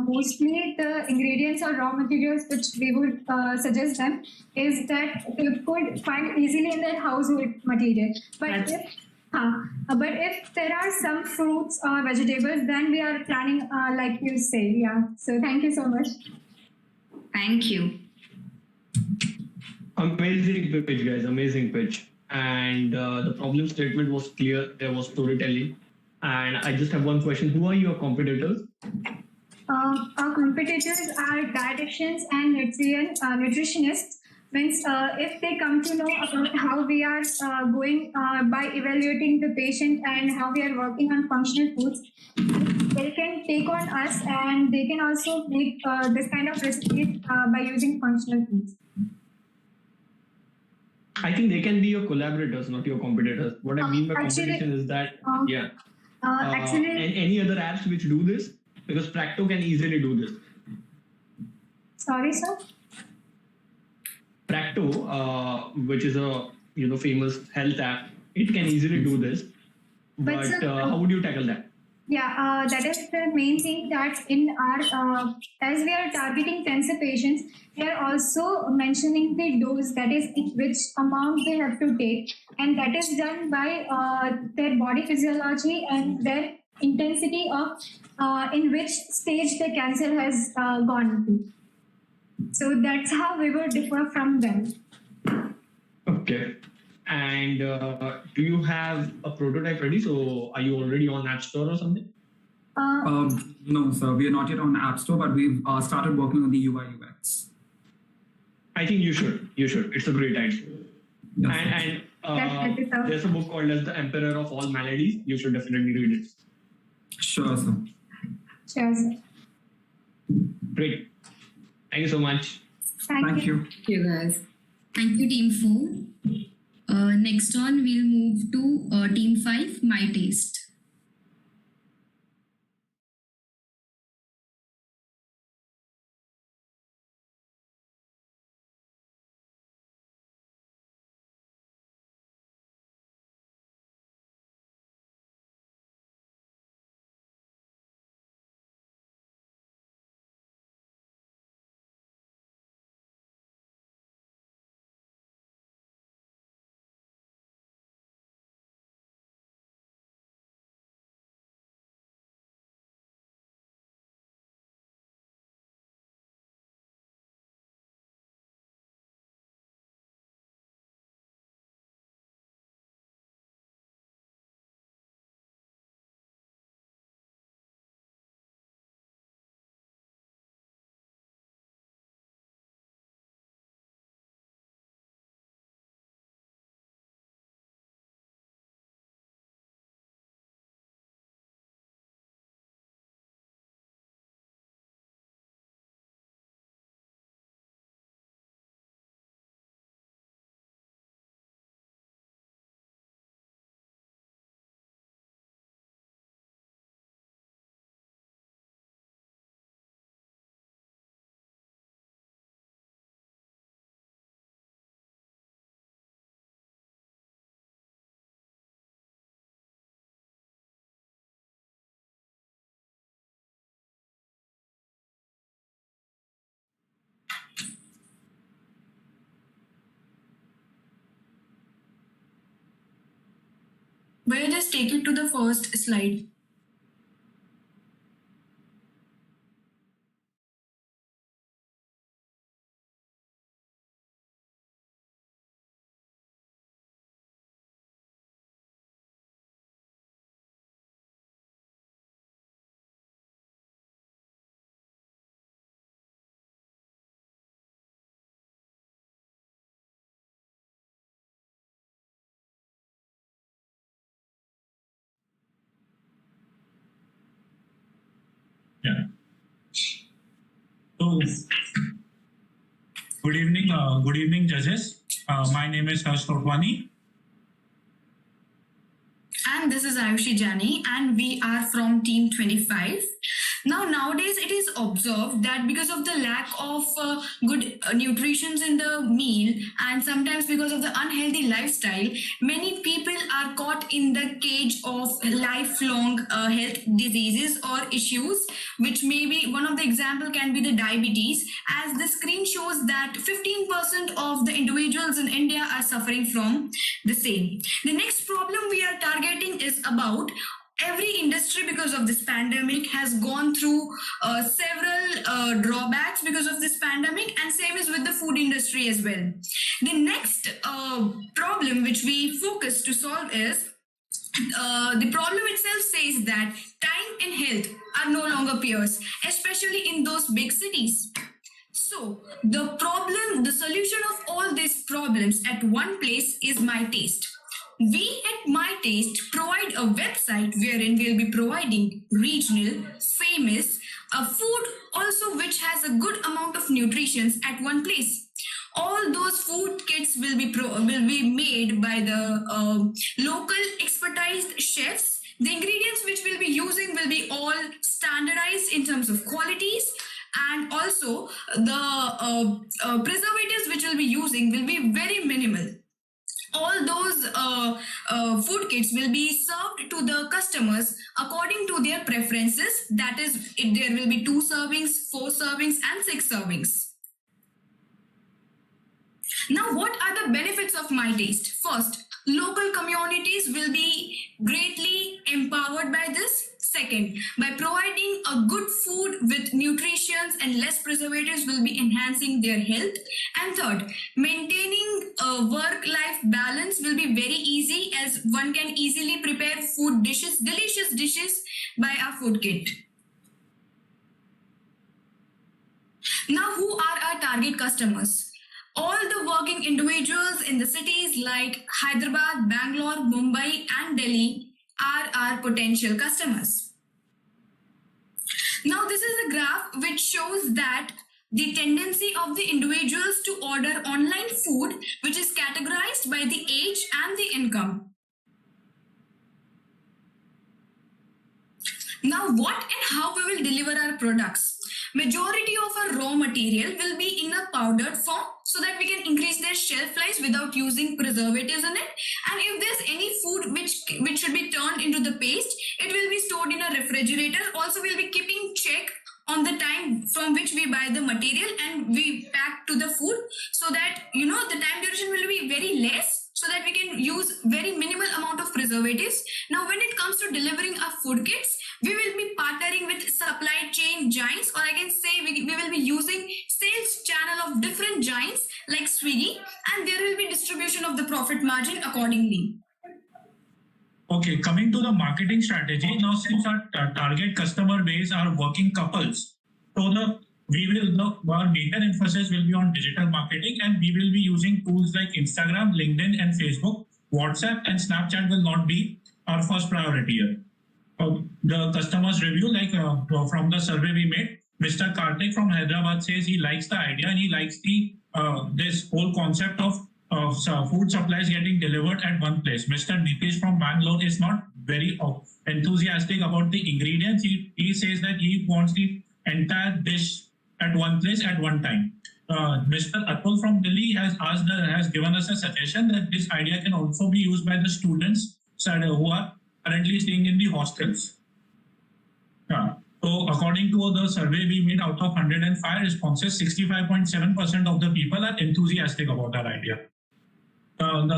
mostly the ingredients or raw materials which we would suggest them is that you could find easily in their household material. But if there are some fruits or vegetables, then we are planning like you say. Yeah. So thank you so much.
Thank you.
Amazing pitch, guys. Amazing pitch. And the problem statement was clear. There was storytelling. And I just have one question. Who are your competitors?
Our competitors are dietitians and nutritionists. Means if they come to know about how we are going by evaluating the patient and how we are working on functional foods, they can take on us and they can also make this kind of recipes by using functional foods.
I think they can be your collaborators, not your competitors. What I mean by competition is that,
actually,
and any other apps which do this, because Practo can easily do this.
Sorry, sir?
Practo, which is a famous health app, it can easily do this. But how would you tackle that?
Yeah, that is the main thing, that in our, as we are targeting cancer patients, we are also mentioning the dose, that is in which amount they have to take. And that is done by their body physiology and their intensity of in which stage the cancer has gone to. So that's how we will differ from them.
Okay. And do you have a prototype ready? So are you already on App Store or something?
No, sir. We are not yet on the App Store, but we've started working on the UI UX.
I think you should. You should. It's a great idea. Yes. And there's a book called as The Emperor of All Maladies. You should definitely read it.
Sure, sir.
Sure, sir.
Great. Thank you so much.
Thank you.
Thank you, guys.
Thank you, Team 4. Next on, we'll move to Team 5, My Taste.
take it to the first slide.
Yeah. So, good evening, judges. My name is Harsh Totwani.
And this is Ayushi Jani, and we are from Team 25. Now, nowadays, it is observed that because of the lack of good nutrition in the meal, and sometimes because of the unhealthy lifestyle, many people are caught in the cage of lifelong health diseases or issues, which may be one of the example can be the diabetes, as the screen shows that 15% of the individuals in India are suffering from the same. The next problem we are targeting is about every industry because of this pandemic has gone through several drawbacks because of this pandemic, and same is with the food industry as well. The next problem which we focus to solve is the problem itself says that time and health are no longer peers, especially in those big cities. So the solution of all these problems at one place is My Taste. We at My Taste provide a website wherein we'll be providing regional, famous food also which has a good amount of nutrition at one place. All those food kits will be made by the local expertised chefs. The ingredients which we'll be using will be all standardized in terms of qualities, and also the preservatives which we'll be using will be very minimal. All those food kits will be served to the customers according to their preferences. That is, if there will be 2 servings, 4 servings, and 6 servings. Now, what are the benefits of My Taste? First, local communities will be greatly empowered by this. Second, by providing a good food with nutrition and less preservatives will be enhancing their health. And third, maintaining a work-life balance will be very easy, as one can easily prepare food dishes, delicious dishes by our food kit. Now, who are our target customers? All the working individuals in the cities like Hyderabad, Bangalore, Mumbai, and Delhi are our potential customers. Now, this is a graph which shows that the tendency of the individuals to order online food, which is categorized by the age and the income. Now, what and how we will deliver our products? Majority of our raw material will be in a powdered form so that we can increase their shelf life without using preservatives in it. And if there's any food which should be turned into the paste, it will be stored in a refrigerator. Also, we'll be keeping check on the time from which we buy the material and we pack to the food, so that, you know, the time duration will be very less, so that we can use very minimal amount of preservatives. Now, when it comes to delivering our food kits, we will be partnering with supply chain giants, or I can say we will be using sales channel of different giants like Swiggy, and there will be distribution of the profit margin accordingly.
Okay, coming to the marketing strategy, now since our target customer base are working couples, so our major emphasis will be on digital marketing, and we will be using tools like Instagram, LinkedIn, and Facebook. WhatsApp and Snapchat will not be our first priority here. The customers review, like from the survey we made, Mr. Karthik from Hyderabad says he likes the idea and he likes the this whole concept of food supplies getting delivered at one place. Mr. Nitish from Bangalore is not very enthusiastic about the ingredients. He says that he wants the entire dish at one place at one time. Mr. Atul from Delhi has given us a suggestion that this idea can also be used by the students who are currently staying in the hostels. So according to the survey we made, out of 105 responses, 65.7% of the people are enthusiastic about our idea. From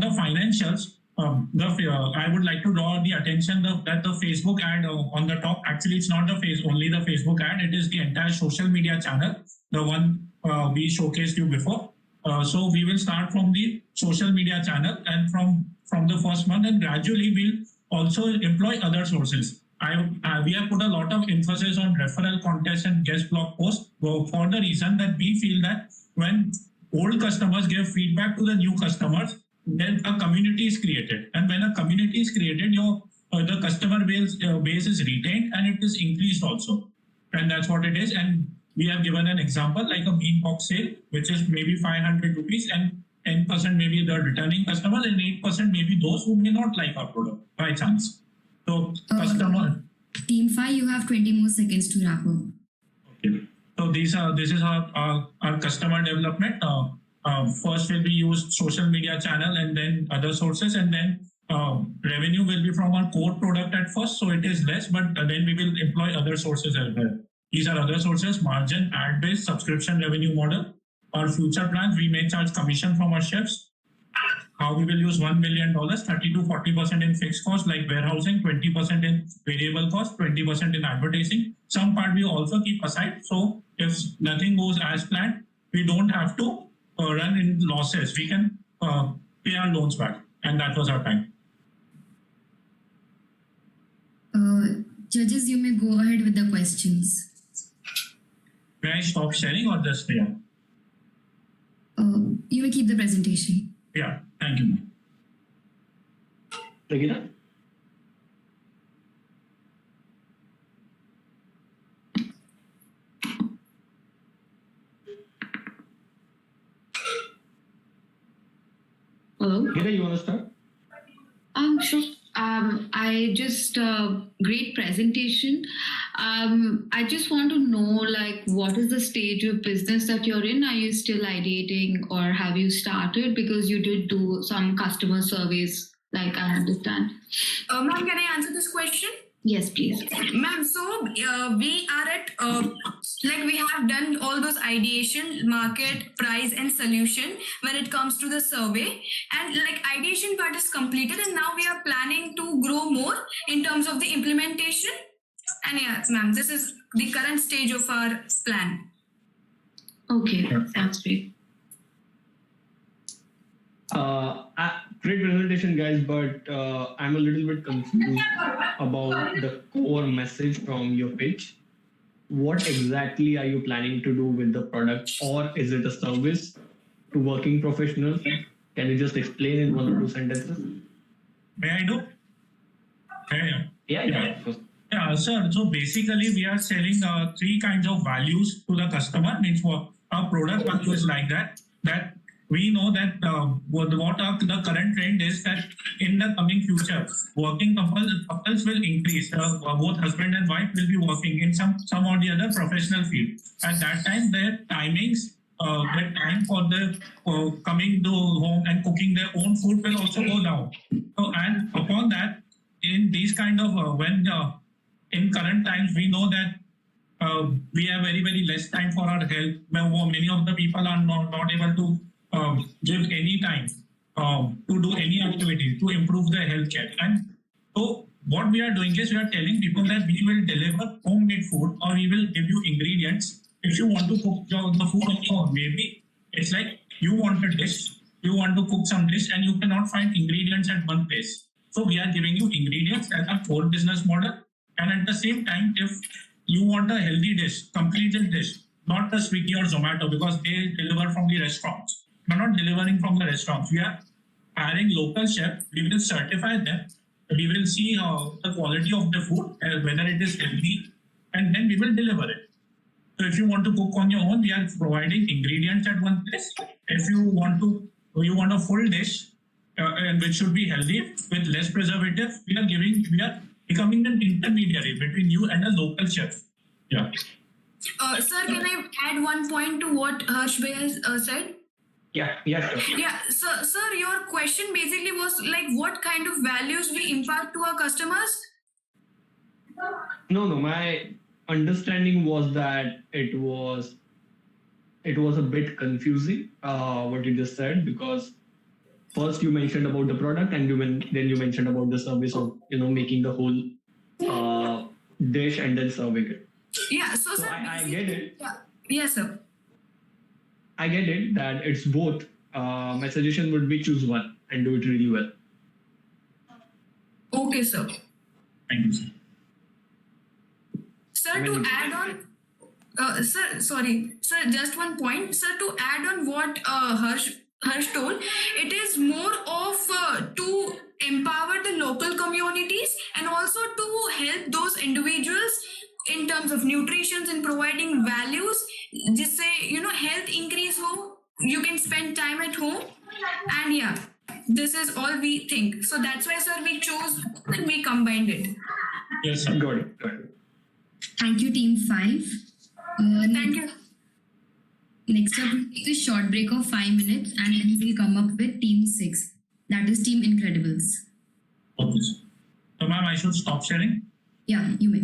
the financials, I would like to draw the attention that the Facebook ad on the top, actually it's not only the Facebook ad, it is the entire social media channel, the one we showcased you before. So we will start from the social media channel, and from the first month, and gradually we'll also employ other sources. We have put a lot of emphasis on referral contests and guest blog posts for the reason that we feel that when old customers give feedback to the new customers, then a community is created. And when a community is created, the customer base is retained and it is increased also. And that's what it is. And we have given an example like a bean box sale, which is maybe 500 rupees, and 10% maybe the returning customers, and 8% maybe those who may not like our product by chance. So customer.
Team 5, you have 20 more seconds to wrap up.
Okay. So this is our customer development. First will be used social media channel, and then other sources, and then revenue will be from our core product at first, so it is less, but then we will employ other sources as well. These are other sources: margin, ad-based, subscription revenue model. Our future plans, we may charge commission from our chefs. How we will use $1 million, 30 to 40% in fixed costs like warehousing, 20% in variable cost, 20% in advertising. Some part we also keep aside. So if nothing goes as planned, we don't have to run in losses. We can pay our loans back. And that was our time.
Judges, you may go ahead with the questions.
May I stop sharing or just stay on?
You may keep the presentation.
Yeah, thank you.
Regina?
Hello?
Regina, you want to start?
Sure. I just great presentation. I just want to know, like, what is the stage of business that you're in? Are you still ideating, or have you started? Because you did do some customer surveys, like I understand.
Ma'am, can I answer this question?
Yes, please.
Ma'am, so we are at, we have done all those ideation, market, price, and solution when it comes to the survey. And ideation part is completed, and now we are planning to grow more in terms of the implementation. And yes, ma'am, this is the current stage of our plan.
Okay, sounds great.
Great presentation, guys, but I'm a little bit confused about the core message from your pitch. What exactly are you planning to do with the product, or is it a service to working professionals? Can you just explain in 1 or 2 sentences?
May I do?
Yeah.
Yeah, sir. So basically, we are selling 3 kinds of values to the customer. Means what our product value is like that. That we know that the current trend is that in the coming future, working couples will increase. Both husband and wife will be working in some or the other professional field. At that time, their timings, their time for the coming to home and cooking their own food will also go down. So, and upon that, in these kind of in current times, we know that we have very, very less time for our health. Many of the people are not able to give any time to do any activity to improve their healthcare. And so what we are doing is we are telling people that we will deliver homemade food, or we will give you ingredients. If you want to cook the food on your own, maybe it's like you want a dish, you want to cook some dish, and you cannot find ingredients at one place. So we are giving you ingredients as a core business model. And at the same time, if you want a healthy dish, completed dish, not a Swiggy or Zomato, because they deliver from the restaurants. We're not delivering from the restaurants. We are hiring local chefs. We will certify them. We will see the quality of the food, whether it is healthy, and then we will deliver it. So if you want to cook on your own, we are providing ingredients at one place. If you want a full dish, and which should be healthy with less preservatives, we are becoming an intermediary between you and a local chef. Yeah.
Sir, can I add one point to what Harsh Bhai has said?
Yeah, sure.
Yeah, so, sir, your question basically was like what kind of values we impart to our customers?
No, my understanding was that it was a bit confusing what you just said, because first you mentioned about the product, and then you mentioned about the service of making the whole dish and then serving it.
Yeah, so sir,
I get it.
Yeah. Yes, sir.
I get it that it's both. My suggestion would be choose one and do it really well.
Okay, sir.
Thank you, sir.
Sir, to add on, sir, just one point. Sir, to add on what Harsh told, it is more of to empower the local communities and also to help those individuals in terms of nutrition and providing values. Just say, health increase ho, you can spend time at home, and yeah, this is all we think. So that's why, sir, we chose and we combined it.
Yes, sir.
Got it.
Thank you, Team 5.
Thank you.
Next up, we'll take a short break of 5 minutes and then we'll come up with Team 6. That is Team Incredibles.
Okay, sir. So, ma'am, I should stop sharing?
Yeah, you may.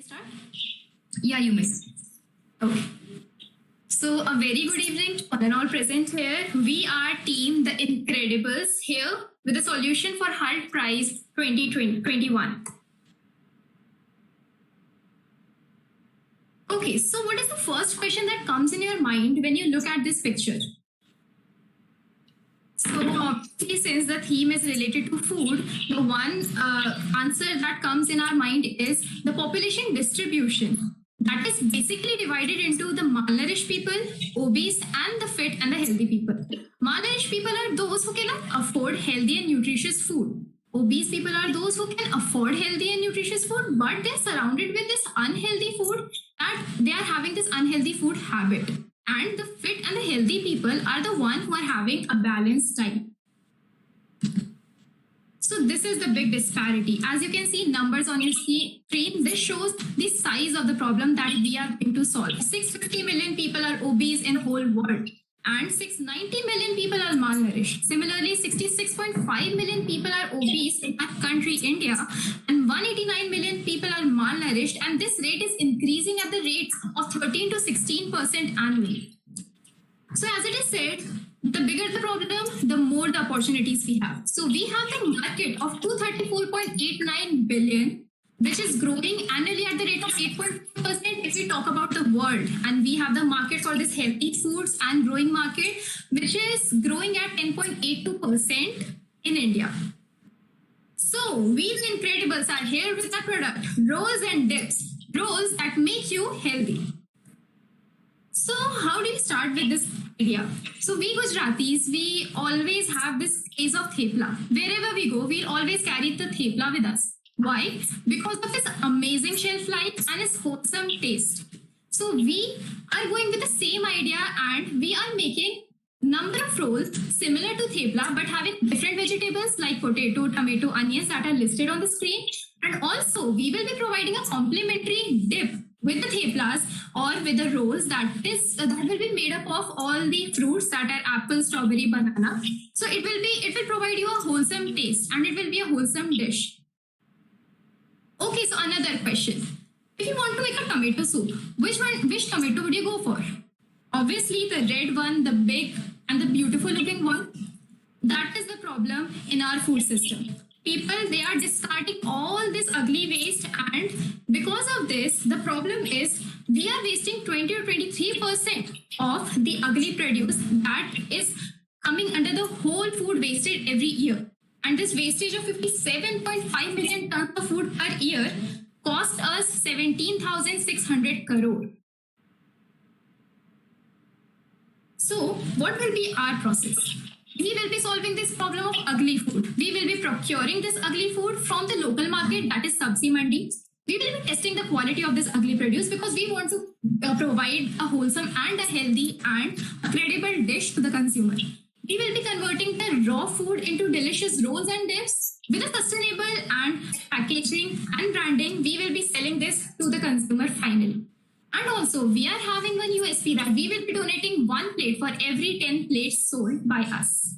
start? Yeah, you may. Okay. So a very good evening to all and all present here. We are team The Incredibles here with a solution for Hult Prize 2021. Okay, so what is the first question that comes in your mind when you look at this picture? So obviously, since the theme is related to food, the one answer that comes in our mind is the population distribution. That is basically divided into the malnourished people, obese, and the fit and the healthy people. Malnourished people are those who cannot afford healthy and nutritious food. Obese people are those who can afford healthy and nutritious food, but they're surrounded with this unhealthy food, that they are having this unhealthy food habit. And the fit and the healthy people are the ones who are having a balanced diet. So this is the big disparity. As you can see numbers on your screen, this shows the size of the problem that we are going to solve. 650 million people are obese in whole world and 690 million people are malnourished. Similarly, 66.5 million people are obese in our country, India, and 189 million people are malnourished, and this rate is increasing at the rate of 13 to 16% annually. So as it is said, the bigger the problem, the more the opportunities we have. So we have the market of 234.89 billion, which is growing annually at the rate of 8.2% if we talk about the world. And we have the market for this healthy foods and growing market, which is growing at 10.82% in India. So we the Incredibles are here with the product, rolls and dips, rolls that make you healthy. So how do we start with this idea? So we Gujaratis, we always have this case of thepla. Wherever we go, we'll always carry the thepla with us. Why? Because of its amazing shelf life and its wholesome taste. So we are going with the same idea and we are making number of rolls similar to thepla but having different vegetables like potato, tomato, onions that are listed on the screen. And also we will be providing a complimentary dip with the theplas or with the rolls that will be made up of all the fruits that are apple, strawberry, banana. So it will provide you a wholesome taste and it will be a wholesome dish. Okay, so another question. If you want to make a tomato soup, which tomato would you go for? Obviously the red one, the big and the beautiful looking one. That is the problem in our food system. People, they are discarding all this ugly waste, and because of this, the problem is we are wasting 20 or 23% of the ugly produce that is coming under the whole food wasted every year. And this wastage of 57.5 million tons of food per year cost us 17,600 crore. So what will be our process? We will be solving this problem of ugly food. We will be procuring this ugly food from the local market, that is Sabzi Mandi. We will be testing the quality of this ugly produce because we want to provide a wholesome and a healthy and a credible dish to the consumer. We will be converting the raw food into delicious rolls and dips. With a sustainable and packaging and branding, we will be selling this to the consumer finally. And also, we are having one USP that we will be donating 1 plate for every 10 plates sold by us.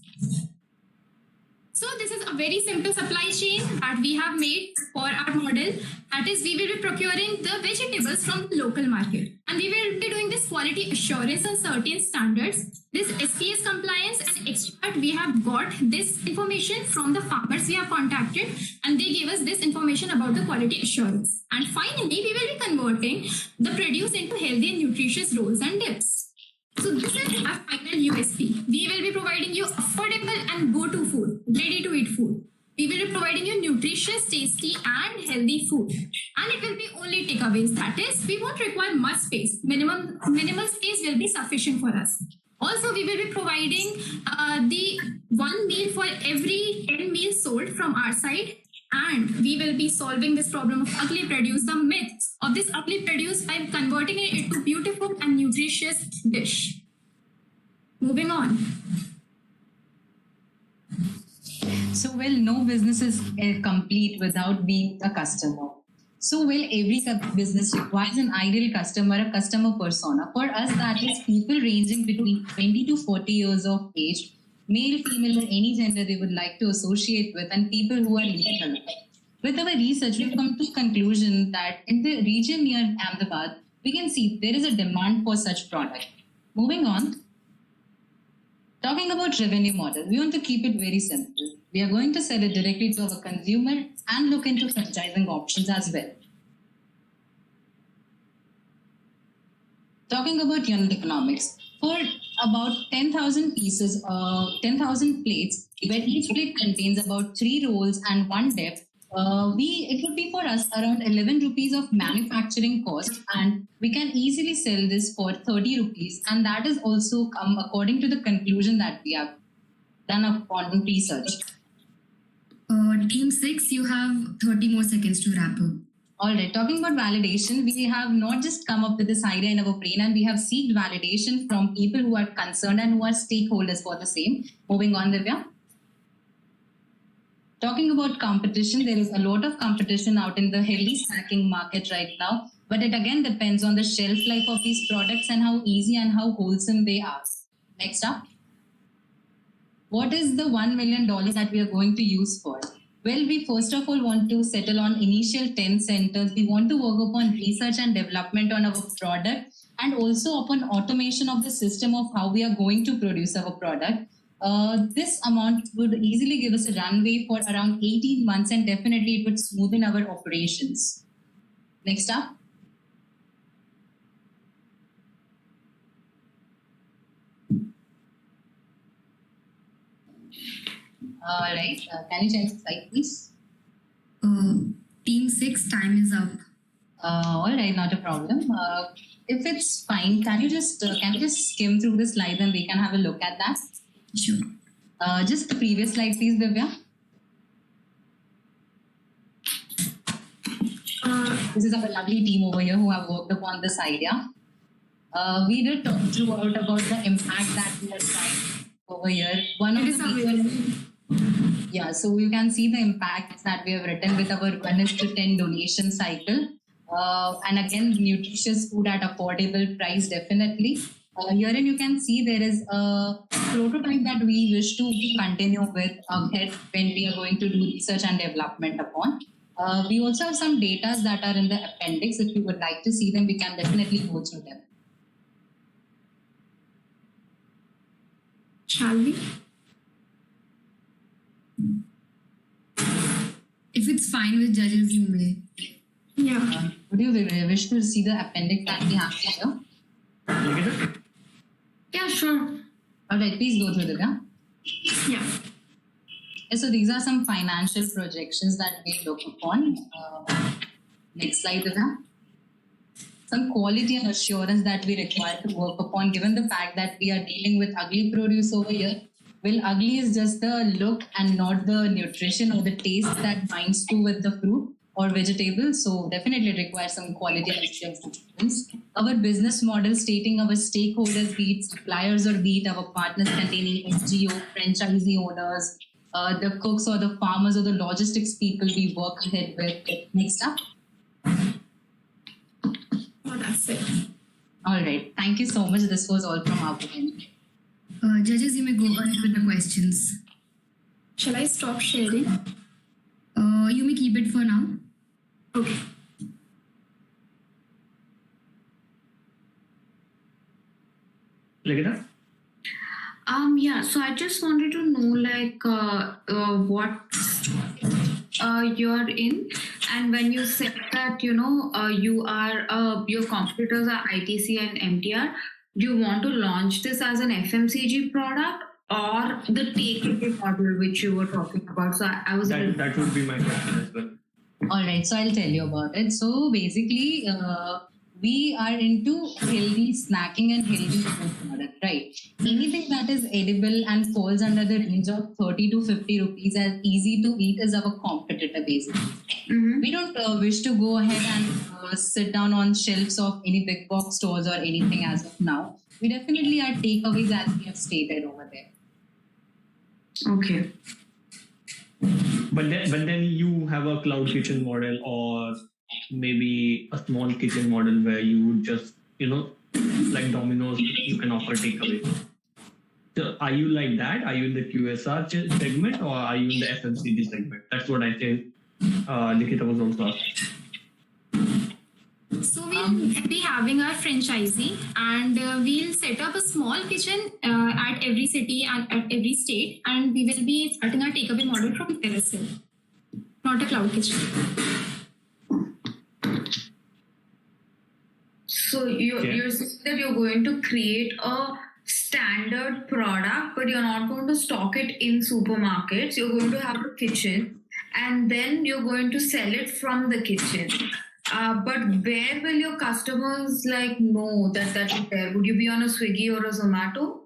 So this is a very simple supply chain that we have made for our model. That is, we will be procuring the vegetables from the local market. And we will be doing this quality assurance and certain standards. This SPS compliance and extract, we have got this information from the farmers we have contacted, and they gave us this information about the quality assurance. And finally, we will be converting the produce into healthy and nutritious rolls and dips. So this is our final USP. We will be providing you affordable and go-to food, ready-to-eat food. We will be providing you nutritious, tasty and healthy food. And it will be only takeaways. That is, we won't require much space. Minimal space will be sufficient for us. Also, we will be providing the 1 meal for every 10 meals sold from our side. And we will be solving this problem of ugly produce, the myth of this ugly produce, by converting it into beautiful and nutritious dish. Moving on.
So, well, no business is complete without being a customer. So, well, every business requires an ideal customer, a customer persona. For us, that is people ranging between 20 to 40 years of age, male, female, or any gender they would like to associate with, and people who are literal. With our research, we've come to the conclusion that in the region near Ahmedabad, we can see there is a demand for such product. Moving on, talking about revenue model, we want to keep it very simple. We are going to sell it directly to our consumer and look into franchising options as well. Talking about unit economics, for about 10,000 pieces, 10,000 plates, where each plate contains about 3 rolls and 1 dip, it would be for us around 11 rupees of manufacturing cost, and we can easily sell this for 30 rupees. And that is also come according to the conclusion that we have done upon research.
Team 6, you have 30 more seconds to wrap up.
All right, talking about validation, we have not just come up with this idea in our brain, and we have sought validation from people who are concerned and who are stakeholders for the same. Moving on, Divya. Talking about competition, there is a lot of competition out in the healthy snacking market right now, but it again depends on the shelf life of these products and how easy and how wholesome they are. Next up. What is the $1 million that we are going to use for? Well, we first of all want to settle on initial 10 centers. We want to work upon research and development on our product, and also upon automation of the system of how we are going to produce our product. This amount would easily give us a runway for around 18 months, and definitely it would smoothen our operations. Next up. All right, can you change the slide, please?
Team 6, time is up.
All right, not a problem. If it's fine, can you just skim through the slides and we can have a look at that?
Sure.
Just the previous slide, please, Divya. This is our lovely team over here who have worked upon this idea. We did talk throughout about the impact that we are trying over here. Yeah, so you can see the impacts that we have written with our 1:10 donation cycle. And again, nutritious food at affordable price, definitely. Herein you can see there is a prototype that we wish to continue with ahead when we are going to do research and development upon. We also have some data that are in the appendix. If you would like to see them, we can definitely go through them.
Shall we?
If it's fine with judges, you may.
Yeah.
Would you wish to see the appendix that we have here?
Yeah, sure.
All right, please go through them.
Yeah.
So these are some financial projections that we look upon. Next slide, Divya. Some quality and assurance that we require to work upon, given the fact that we are dealing with ugly produce over here. Well, ugly is just the look and not the nutrition or the taste that binds to with the fruit or vegetable. So definitely it requires some quality and assurance. Our business model stating our stakeholders, be it suppliers or be it our partners containing SGO, franchisee owners, the cooks or the farmers or the logistics people we work ahead with. Next up.
Oh, that's it.
All right. Thank you so much. This was all from our end.
Judges, you may go ahead with the questions.
Shall I stop sharing?
You may keep it for now.
Okay.
Ligita?
Yeah, so I just wanted to know what you're in, and when you said that you are your competitors are ITC and MTR, do you want to launch this as an FMCG product or the take model which you were talking about? So I was
that would be my question as well.
All right, so I'll tell you about it. So basically, we are into healthy snacking and healthy food product, right? Anything that is edible and falls under the range of 30 to 50 rupees as easy to eat is our competitor, basically.
Mm-hmm.
We don't wish to go ahead and sit down on shelves of any big box stores or anything as of now. We definitely are takeaways as we have stated over there.
Okay.
But then you have a cloud kitchen model or maybe a small kitchen model where you would just, like Domino's, you can offer takeaway. So are you like that? Are you in the QSR segment or are you in the FMCG segment? That's what I think Nikita was also asked.
So we'll be having our franchisee, and we'll set up a small kitchen at every city and at every state, and we will be starting our takeaway model from there as well, not a cloud kitchen.
So you're saying that you're going to create a standard product, but you're not going to stock it in supermarkets. You're going to have a kitchen, and then you're going to sell it from the kitchen. But where will your customers know that is there? Would you be on a Swiggy or a Zomato?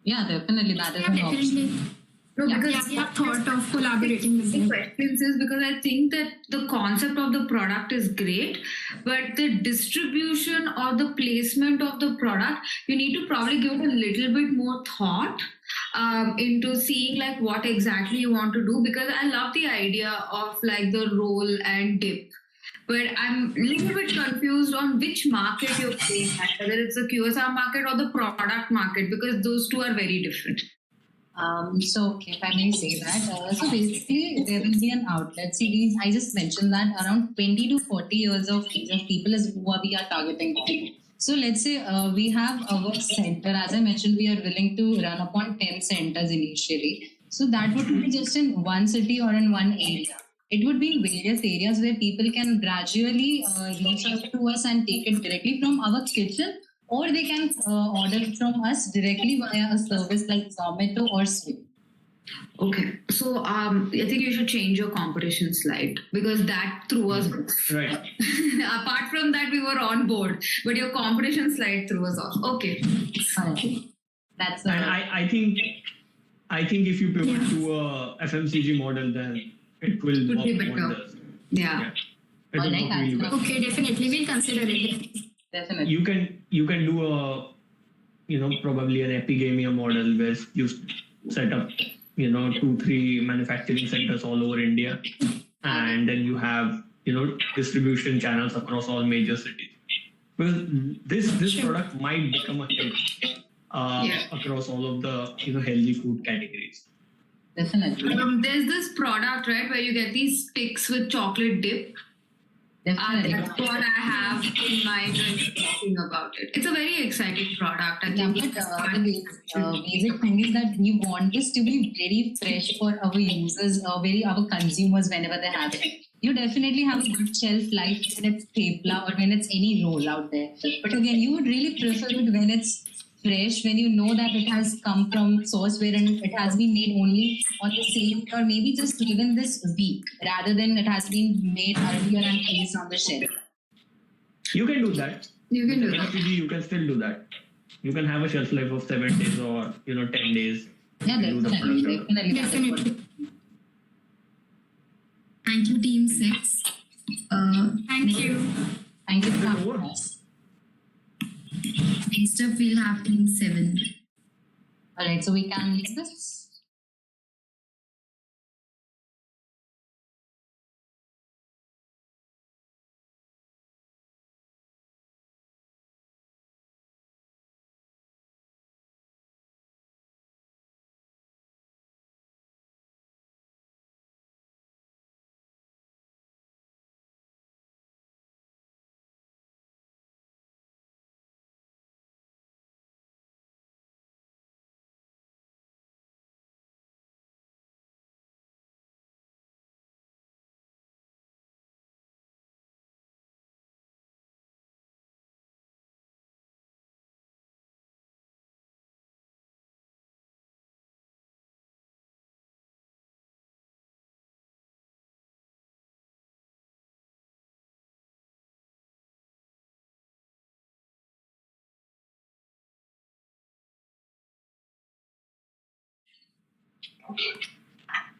Yeah, definitely. That is an option.
No,
because we have thought of collaborating with them.
Questions is because I think that the concept of the product is great, but the distribution or the placement of the product, you need to probably give it a little bit more thought into seeing what exactly you want to do, because I love the idea of the roll and dip. But I'm a little bit confused on which market you're playing at, whether it's the QSR market or the product market, because those two are very different.
So if I may say that, so basically there will be an outlet. See, I just mentioned that around 20 to 40 years of age of people is who we are targeting. So let's say we have our center. As I mentioned, we are willing to run upon 10 centers initially. So that would be just in one city or in one area. It would be in various areas where people can gradually reach out to us and take it directly from our kitchen, or they can order it from us directly via a service like Zomato or Swiggy.
Okay, so I think you should change your competition slide, because that threw us off.
Right.
Apart from that, we were on board, but your competition slide threw us off. Okay.
That's
and I think if you pivot to a FMCG model, then it will
Could be
work
better.
wonders.
Yeah.
It will work really well.
Okay, definitely. We'll consider it.
Definitely.
You can do a probably an epigamia model where you set up 2-3 manufacturing centers all over India, and then you have distribution channels across all major cities. Because this product might become a hit across all of the healthy food categories.
Definitely.
There's this product, right, where you get these sticks with chocolate dip. That's what I have in mind when you're talking about it. It's a very exciting product. I think
the basic thing is that we want this to be very fresh for our users, our consumers whenever they have it. You definitely have a good shelf life when it's stapler or when it's any roll out there. But again, you would really prefer it when it's fresh, when you know that it has come from source wherein it has been made only on the same or maybe just within this week, rather than it has been made earlier and placed on the shelf.
You can do that.
You can do
that. You can still do that. You can have a shelf life of 7 days or 10 days.
Yeah, definitely.
Thank you, Team 6. Thank you.
Thank you for having us.
Next up, we'll have Team 7.
All right, so we can leave this.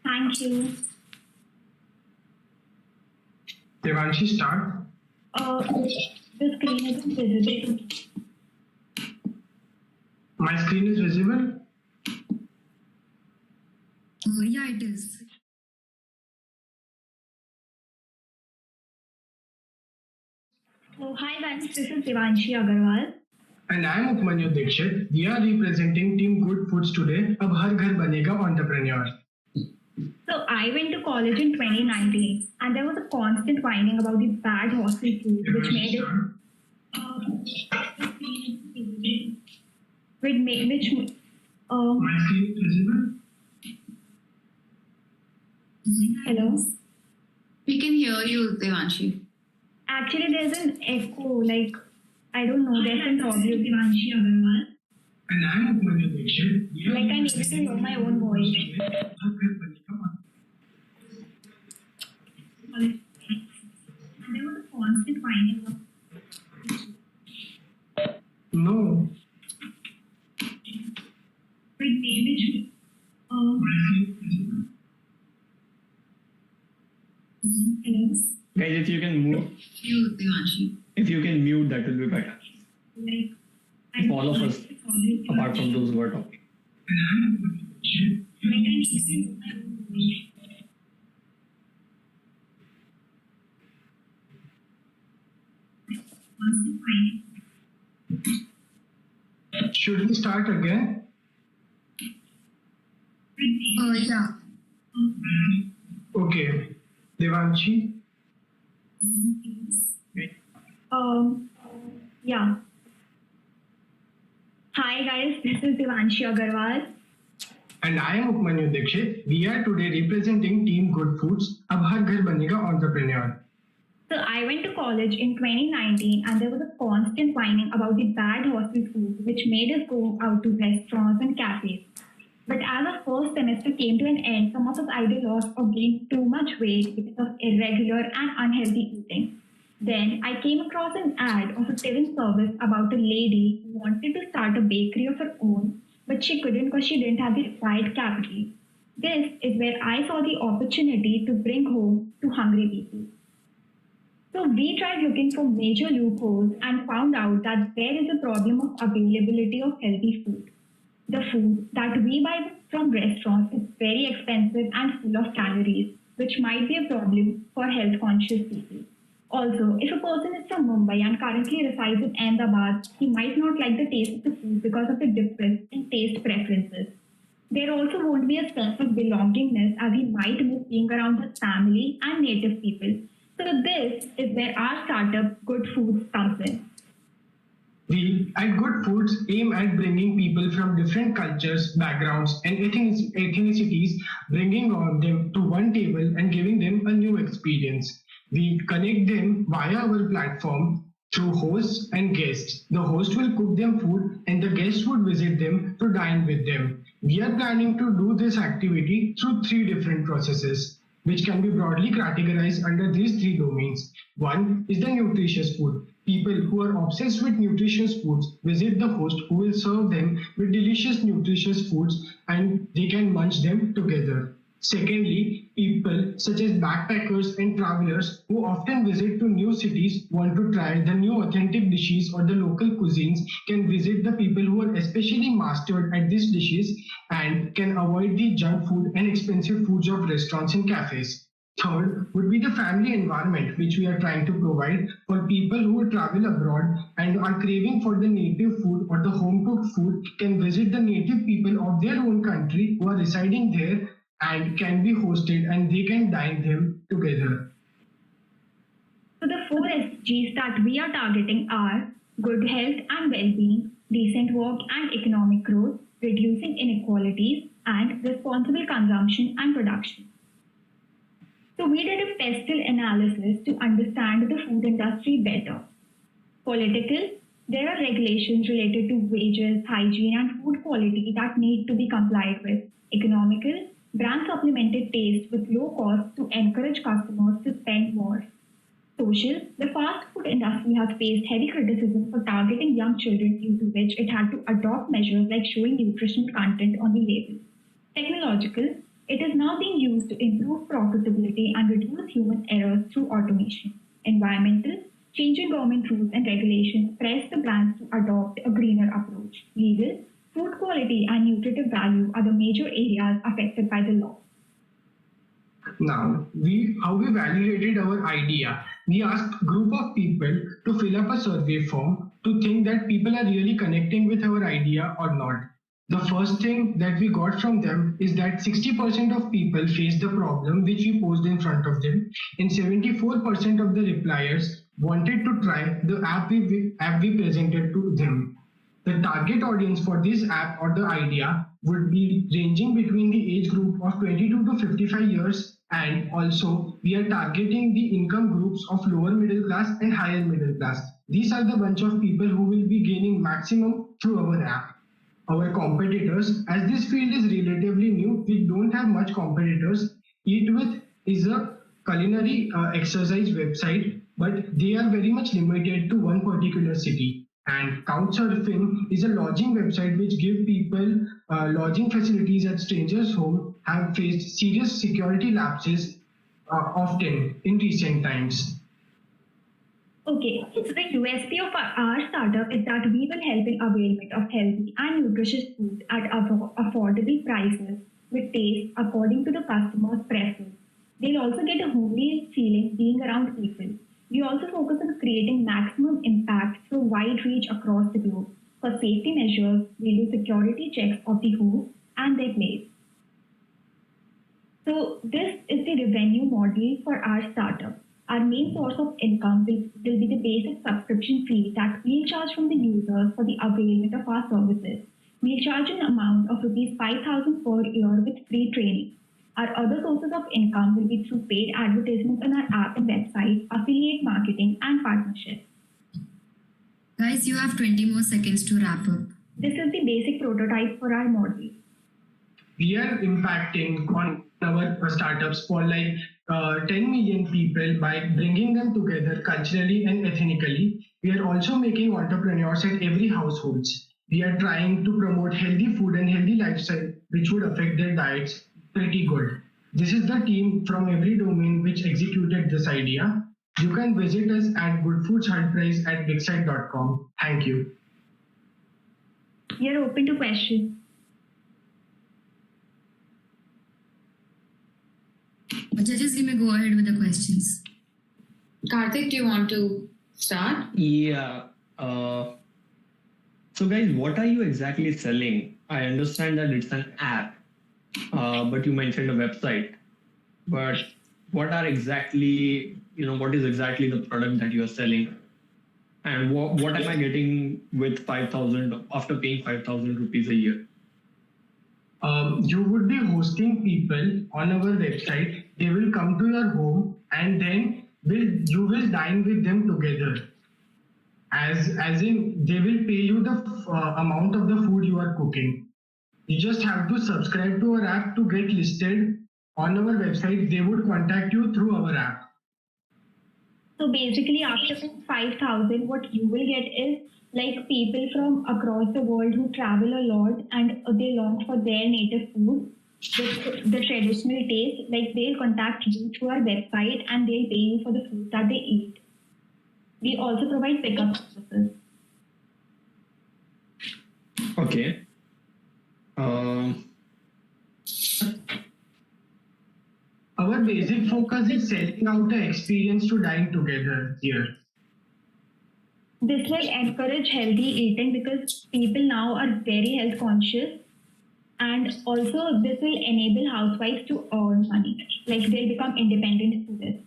Thank you.
Devanshi, start.
The screen isn't visible.
My screen is visible?
Yeah, it is.
Hi guys, this is Devanshi Agarwal.
And I am Upmanyu Dikshit. We are representing Team Good Foods today. अब हर घर बनेगा entrepreneur.
So I went to college in 2019, and there was a constant whining about the bad hostel food, which made it hello.
We can hear you, Devanshi.
Actually, there's an echo. Like I don't know. There's some problem.
And I'm
Like I'm able to hear my own voice. There was a constant whining.
No.
Guys, if you can move,
You, Devanshi.
if you can mute, that will be better.
Like
If all of us, apart from those who are talking.
Should we start again?
Yeah.
Okay. Devanshi?
Yeah. Hi guys, this is Devanshi Agarwal.
And I am Upmanyu Dikshit. We are today representing Team Good Foods, Ab Har Ghar Banega Entrepreneur.
So I went to college in 2019, and there was a constant whining about the bad hostel food, which made us go out to restaurants and cafes. But as our first semester came to an end, some of us either lost or gained too much weight because of irregular and unhealthy eating. Then I came across an ad of a tiffin service about a lady who wanted to start a bakery of her own, but she couldn't because she didn't have the required capital. This is where I saw the opportunity to bring home to hungry people. So we tried looking for major loopholes and found out that there is a problem of availability of healthy food. The food that we buy from restaurants is very expensive and full of calories, which might be a problem for health conscious people. Also, if a person is from Mumbai and currently resides in Ahmedabad, he might not like the taste of the food because of the difference in taste preferences. There also won't be a sense of belongingness as he might miss being around his family and native people. So this is where our startup, Good Foods, comes in.
We at Good Foods aim at bringing people from different cultures, backgrounds, and ethnicities, bringing them to one table and giving them a new experience. We connect them via our platform through hosts and guests. The host will cook them food and the guests would visit them to dine with them. We are planning to do this activity through 3 different processes, which can be broadly categorized under these 3 domains. One is the nutritious food. People who are obsessed with nutritious foods visit the host who will serve them with delicious nutritious foods and they can munch them together. Secondly, people such as backpackers and travelers who often visit to new cities, want to try the new authentic dishes or the local cuisines, can visit the people who are especially mastered at these dishes and can avoid the junk food and expensive foods of restaurants and cafes. Third would be the family environment, which we are trying to provide for people who travel abroad and are craving for the native food or the home-cooked food, can visit the native people of their own country who are residing there and can be hosted and they can dine them together.
So the 4 SDGs that we are targeting are good health and well-being, decent work and economic growth, reducing inequalities, and responsible consumption and production. So we did a pestle analysis to understand the food industry better. Political, there are regulations related to wages, hygiene, and food quality that need to be complied with. Economical, brand supplemented taste with low cost to encourage customers to spend more. Social, the fast food industry has faced heavy criticism for targeting young children, due to which it had to adopt measures like showing nutritional content on the label. Technological, it is now being used to improve profitability and reduce human errors through automation. Environmental, changing government rules and regulations press the brands to adopt a greener approach. Legal, food quality and nutritive value are the major areas affected by the law.
Now, how we validated our idea. We asked a group of people to fill up a survey form to think that people are really connecting with our idea or not.
The first thing that we got from them is that 60% of people faced the problem which we posed in front of them, and 74% of the repliers wanted to try the app we presented to them. The target audience for this app or the idea would be ranging between the age group of 22 to 55 years, and also we are targeting the income groups of lower middle class and higher middle class. These are the bunch of people who will be gaining maximum through our app. Our competitors, as this field is relatively new, we don't have much competitors. Eat With is a culinary exercise website, but they are very much limited to one particular city. And Couchsurfing is a lodging website which give people lodging facilities at strangers' home, have faced serious security lapses often in recent times.
Okay, so the USP of our startup is that we will help in availment of healthy and nutritious food at affordable prices with taste according to the customer's preference. They'll also get a homely feeling being around people. We also focus on creating maximum impact through wide reach across the globe. For safety measures, we do security checks of the host and their place. So this is the revenue model for our startup. Our main source of income will be the basic subscription fee that we'll charge from the users for the availment of our services. We'll charge an amount of Rs 5,000 per year with free training. Our other sources of income will be through paid advertisements on our app and website, affiliate marketing, and partnerships.
Guys, you have 20 more seconds to wrap up.
This is the basic prototype for our model.
We are impacting on our startups for like 10 million people by bringing them together culturally and ethnically. We are also making entrepreneurs at every household. We are trying to promote healthy food and healthy lifestyle, which would affect their diets pretty good. This is the team from every domain which executed this idea. You can visit us at goodfoodshultprize@bigsight.com. Thank you.
We are open to questions.
Judges, you may go ahead with the questions.
Karthik, do you want to start?
Yeah. So guys, what are you exactly selling? I understand that it's an app, but you mentioned a website. But what are exactly, what is exactly the product that you are selling? And what am I getting with 5,000 after paying 5,000 rupees a year?
You would be hosting people on our website. They will come to your home, and then you will dine with them together. As in, they will pay you the amount of the food you are cooking. You just have to subscribe to our app to get listed on our website. They would contact you through our app.
So basically, after 5,000, what you will get is like people from across the world who travel a lot and they long for their native food, the traditional taste. Like they'll contact you through our website and they'll pay you for the food that they eat. We also provide pickup services.
Okay.
Our basic focus is selling out the experience to dine together here.
This will encourage healthy eating because people now are very health conscious, and also this will enable housewives to earn money. Like they'll become independent through this.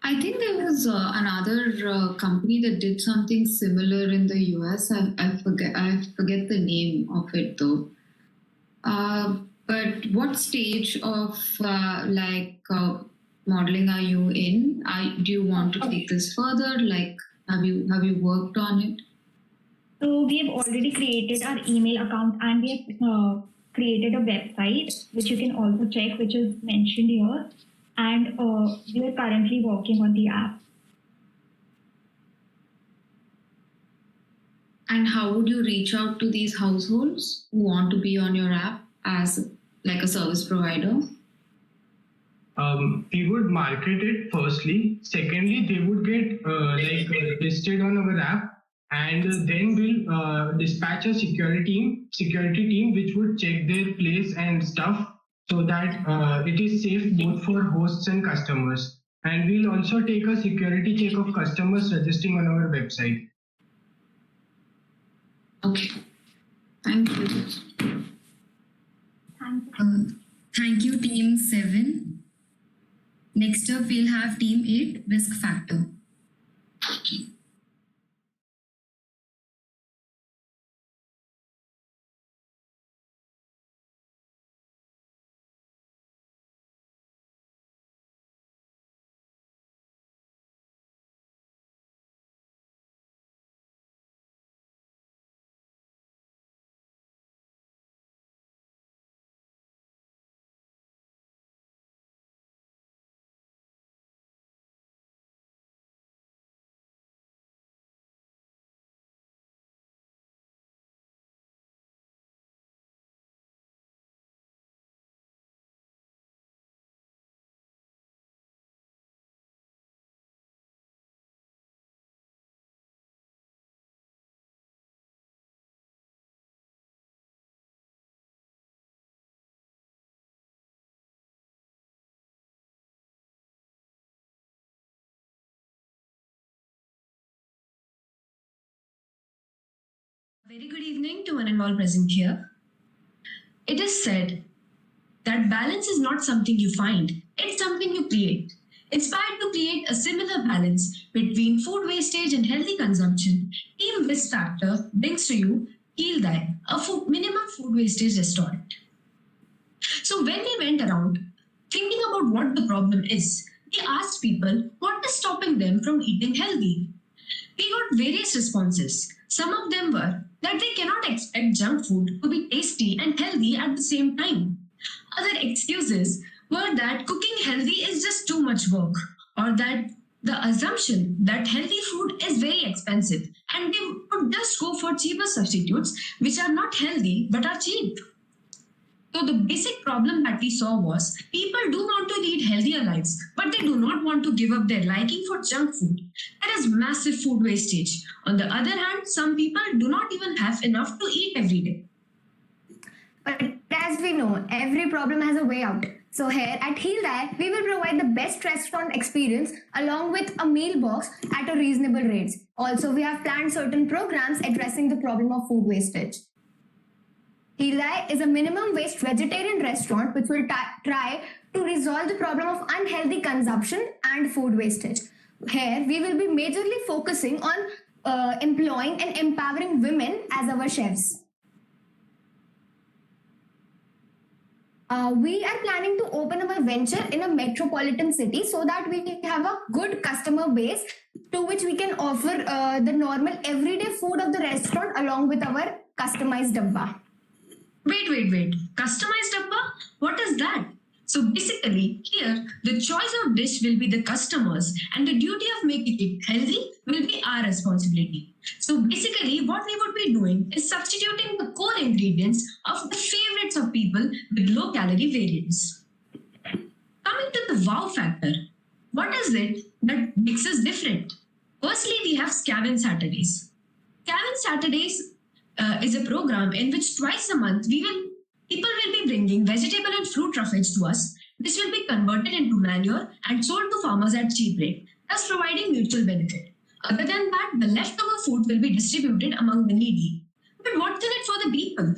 I think there was another company that did something similar in the US. I forget the name of it though. But what stage of modeling are you in? Do you want to take this further? Like, have you worked on it?
So we have already created our email account and we have created a website which you can also check, which is mentioned here. And we are currently working on the app.
And how would you reach out to these households who want to be on your app as like a service provider?
We would market it firstly. Secondly, they would get listed on our app, and then we'll dispatch a security team which would check their place and stuff so that it is safe both for hosts and customers. And we'll also take a security check of customers registering on our website.
Okay. Thank you.
Thank you, Team 7. Next up, we'll have Team 8, Risk Factor.
Very good evening to one and all present here. It is said that balance is not something you find, it's something you create. Inspired to create a similar balance between food wastage and healthy consumption, Team Risk Factor brings to you Heal Thy, a minimum food wastage restaurant. So when we went around thinking about what the problem is, we asked people what is stopping them from eating healthy. We got various responses. Some of them were that they cannot expect junk food to be tasty and healthy at the same time. Other excuses were that cooking healthy is just too much work, or that the assumption that healthy food is very expensive and they would just go for cheaper substitutes which are not healthy but are cheap. So the basic problem that we saw was people do want to lead healthier lives, but they do not want to give up their liking for junk food. There is massive food wastage. On the other hand, some people do not even have enough to eat every day.
But as we know, every problem has a way out. So here at Heal Thy, we will provide the best restaurant experience along with a meal box at a reasonable rates. Also, we have planned certain programs addressing the problem of food wastage. Heal Thy is a minimum waste vegetarian restaurant which will try to resolve the problem of unhealthy consumption and food wastage. Here, we will be majorly focusing on employing and empowering women as our chefs. We are planning to open our venture in a metropolitan city so that we have a good customer base to which we can offer the normal everyday food of the restaurant along with our customized dabba.
Wait. Customized dabba? What is that? So basically, here, the choice of dish will be the customers and the duty of making it healthy will be our responsibility. So basically, what we would be doing is substituting the core ingredients of the favorites of people with low-calorie variants. Coming to the wow factor, what is it that makes us different? Firstly, we have Scavenge Saturdays. Scavenge Saturdays is a program in which twice a month people will be bringing vegetable and fruit roughage to us. This will be converted into manure and sold to farmers at cheap rate, thus providing mutual benefit. Other than that, the leftover food will be distributed among the needy. But what's in it for the people?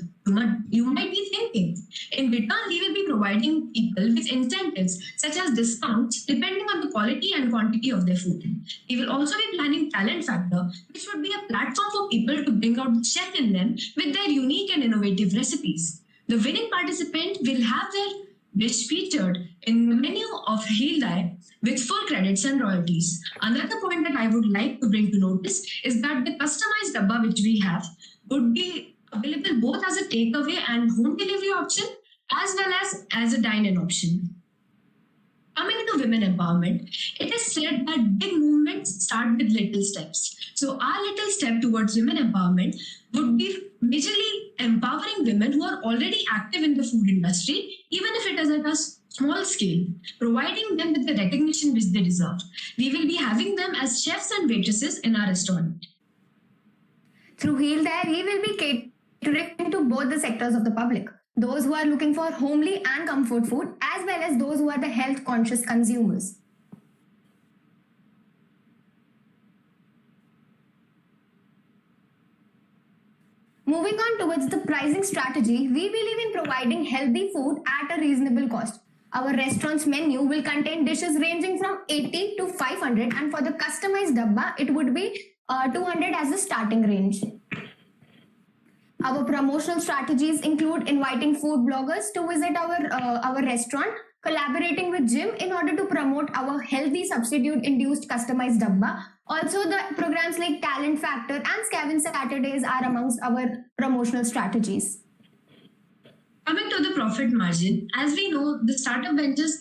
You might be thinking. In return, we will be providing people with incentives such as discounts depending on the quality and quantity of their food. We will also be planning Talent Factor, which would be a platform for people to bring out the chef in them with their unique and innovative recipes. The winning participant will have their dish featured in the menu of Heal Thy with full credits and royalties. Another point that I would like to bring to notice is that the customized dabba which we have would be available both as a takeaway and home delivery option as well as a dine-in option. Coming to women empowerment, it is said that big movements start with little steps. So our little step towards women empowerment would be majorly empowering women who are already active in the food industry, even if it is at a small scale, providing them with the recognition which they deserve. We will be having them as chefs and waitresses in our restaurant.
Through Heal Thy, we will be catering to both the sectors of the public.
those who are looking for homely and comfort food, as well as those who are the health conscious consumers. Moving on towards the pricing strategy, we believe in providing healthy food at a reasonable cost. Our restaurant's menu will contain dishes ranging from 80 to 500, and for the customized dabba, it would be 200 as the starting range. Our promotional strategies include inviting food bloggers to visit our restaurant, collaborating with gym in order to promote our healthy substitute-induced customized dabba. Also, the programs like Talent Factor and Scavenge Saturdays are amongst our promotional strategies.
Coming to the profit margin, as we know, the startup ventures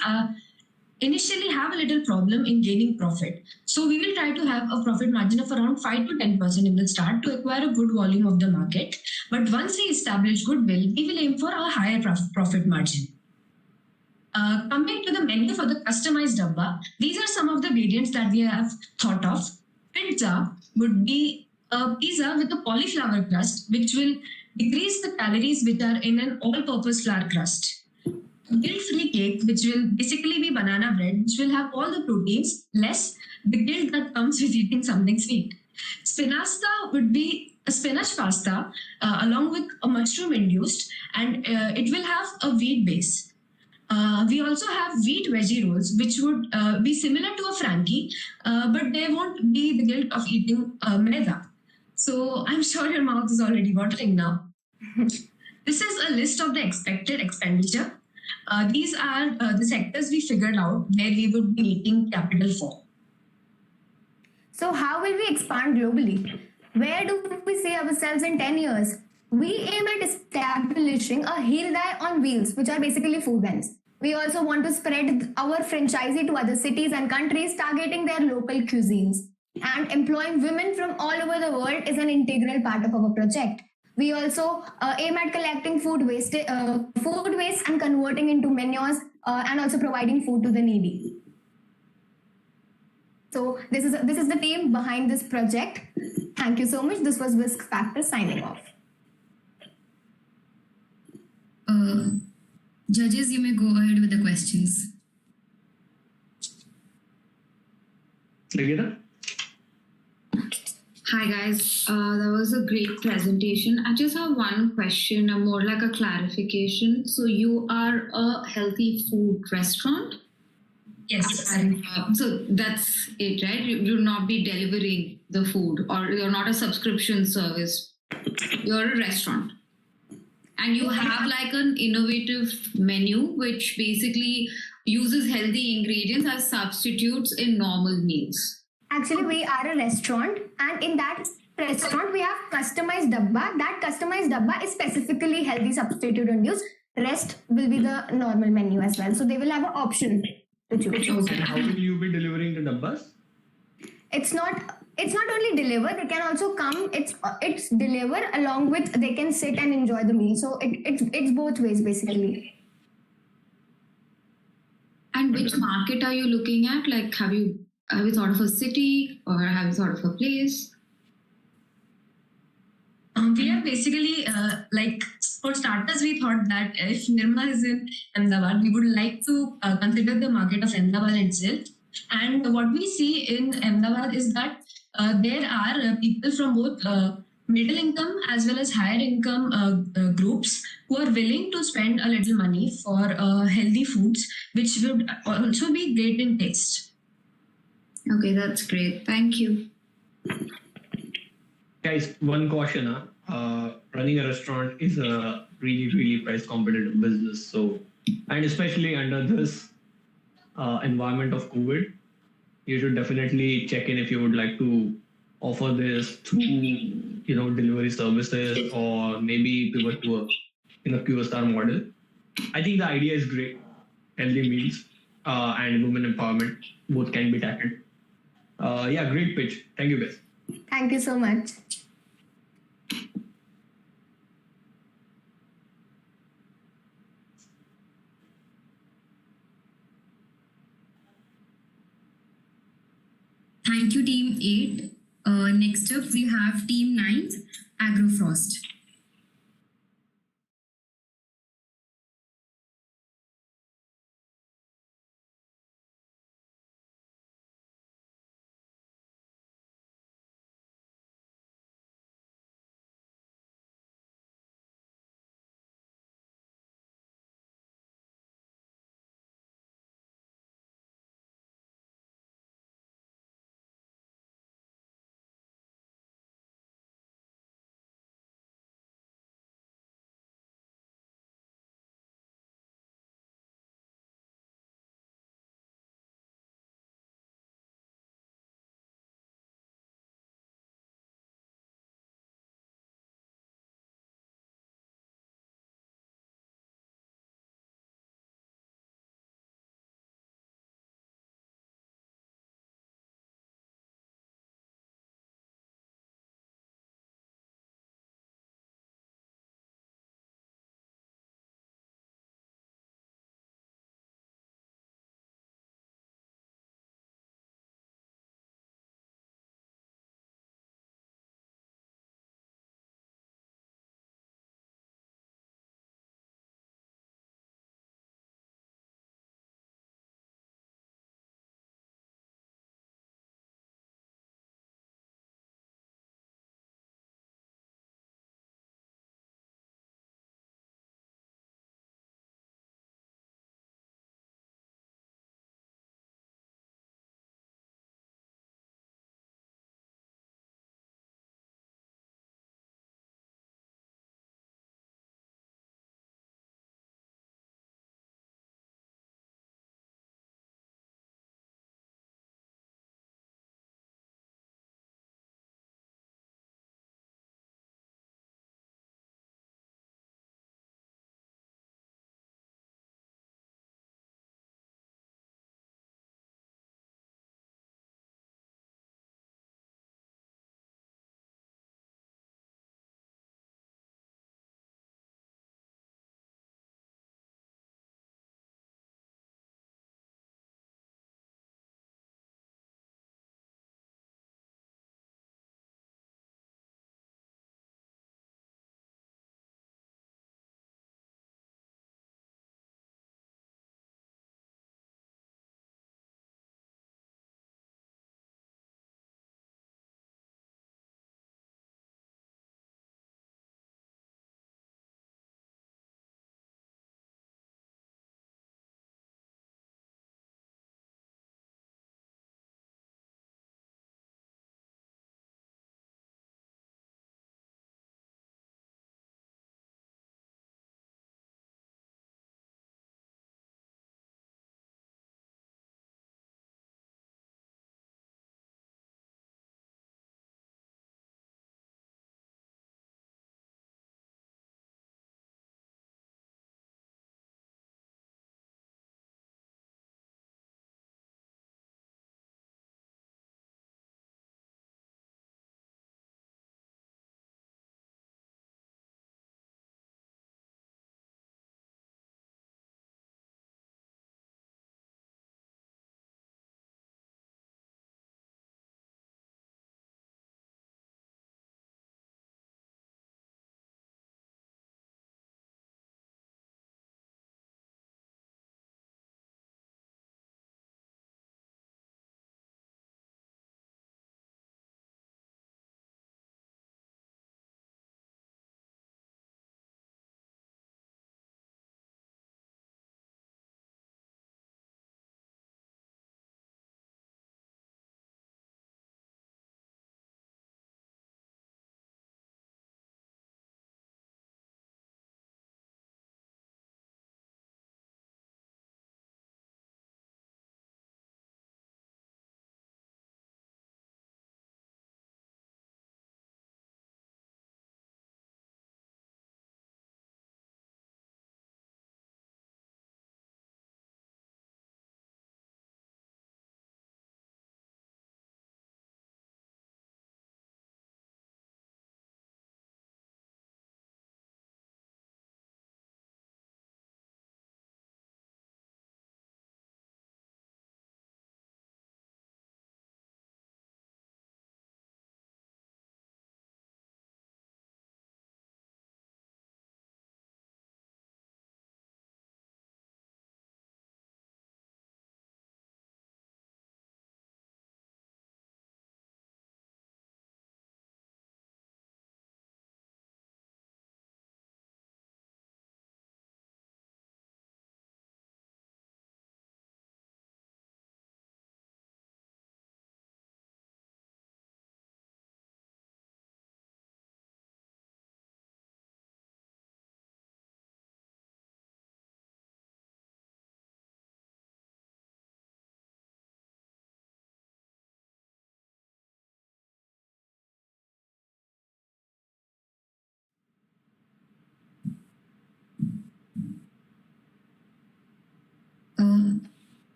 initially have a little problem in gaining profit. So we will try to have a profit margin of around 5 to 10% in the start to acquire a good volume of the market. But once we establish goodwill, we will aim for a higher profit margin. Coming to the menu for the customized dabba, these are some of the variants that we have thought of. Pizza would be a pizza with a cauliflower crust, which will decrease the calories which are in an all-purpose flour crust. Guilt-free cake, which will basically be banana bread, which will have all the proteins, less the guilt that comes with eating something sweet. Spinasta would be a spinach pasta along with a mushroom-induced, and it will have a wheat base. We also have wheat veggie rolls, which would be similar to a Frankie, but they won't be the guilt of eating maida. So I'm sure your mouth is already watering now. This is a list of the expected expenditure. These are the sectors we figured out where we would be needing capital for.
So how will we expand globally? Where do we see ourselves in 10 years? We aim at establishing a Hildai on wheels, which are basically food vans. We also want to spread our franchisee to other cities and countries, targeting their local cuisines. And employing women from all over the world is an integral part of our project. We also aim at collecting food waste and converting into manures, and also providing food to the needy. So this is the team behind this project. Thank you so much. This was Whisk Factor signing off.
Judges, you may go ahead with the questions.
Hi guys, that was a great presentation. I just have one question, more like a clarification. So you are a healthy food restaurant?
Yes.
And, so that's it, right? You'll not be delivering the food, or you're not a subscription service. You're a restaurant. And you have like an innovative menu, which basically uses healthy ingredients as substitutes in normal meals.
Actually, we are a restaurant, and in that restaurant, we have customized dabba. That customized dabba is specifically healthy substitute induced. Rest will be the normal menu as well. So they will have an option to choose.
And how will you be delivering the dabbas?
It's not only deliver, they can also come, it's deliver along with, they can sit and enjoy the meal. So it's both ways basically.
And which market are you looking at? Like, have you thought of a city, or have you thought of a place?
We are basically, like, for starters, we thought that if Nirma is in Ahmedabad, we would like to consider the market of Ahmedabad itself. And what we see in Ahmedabad is that there are people from both middle income as well as higher income groups who are willing to spend a little money for healthy foods, which would also be great in taste.
Okay, that's great. Thank you.
Guys, one caution. Running a restaurant is a really, really price competitive business. So, and especially under this environment of COVID, you should definitely check in if you would like to offer this through, delivery services, or maybe pivot to a QSR model. I think the idea is great. Healthy meals and women empowerment both can be tackled. Yeah, great pitch. Thank you, guys.
Thank you so much.
Thank you, Team 8. Next up, we have Team 9, Agrofrost.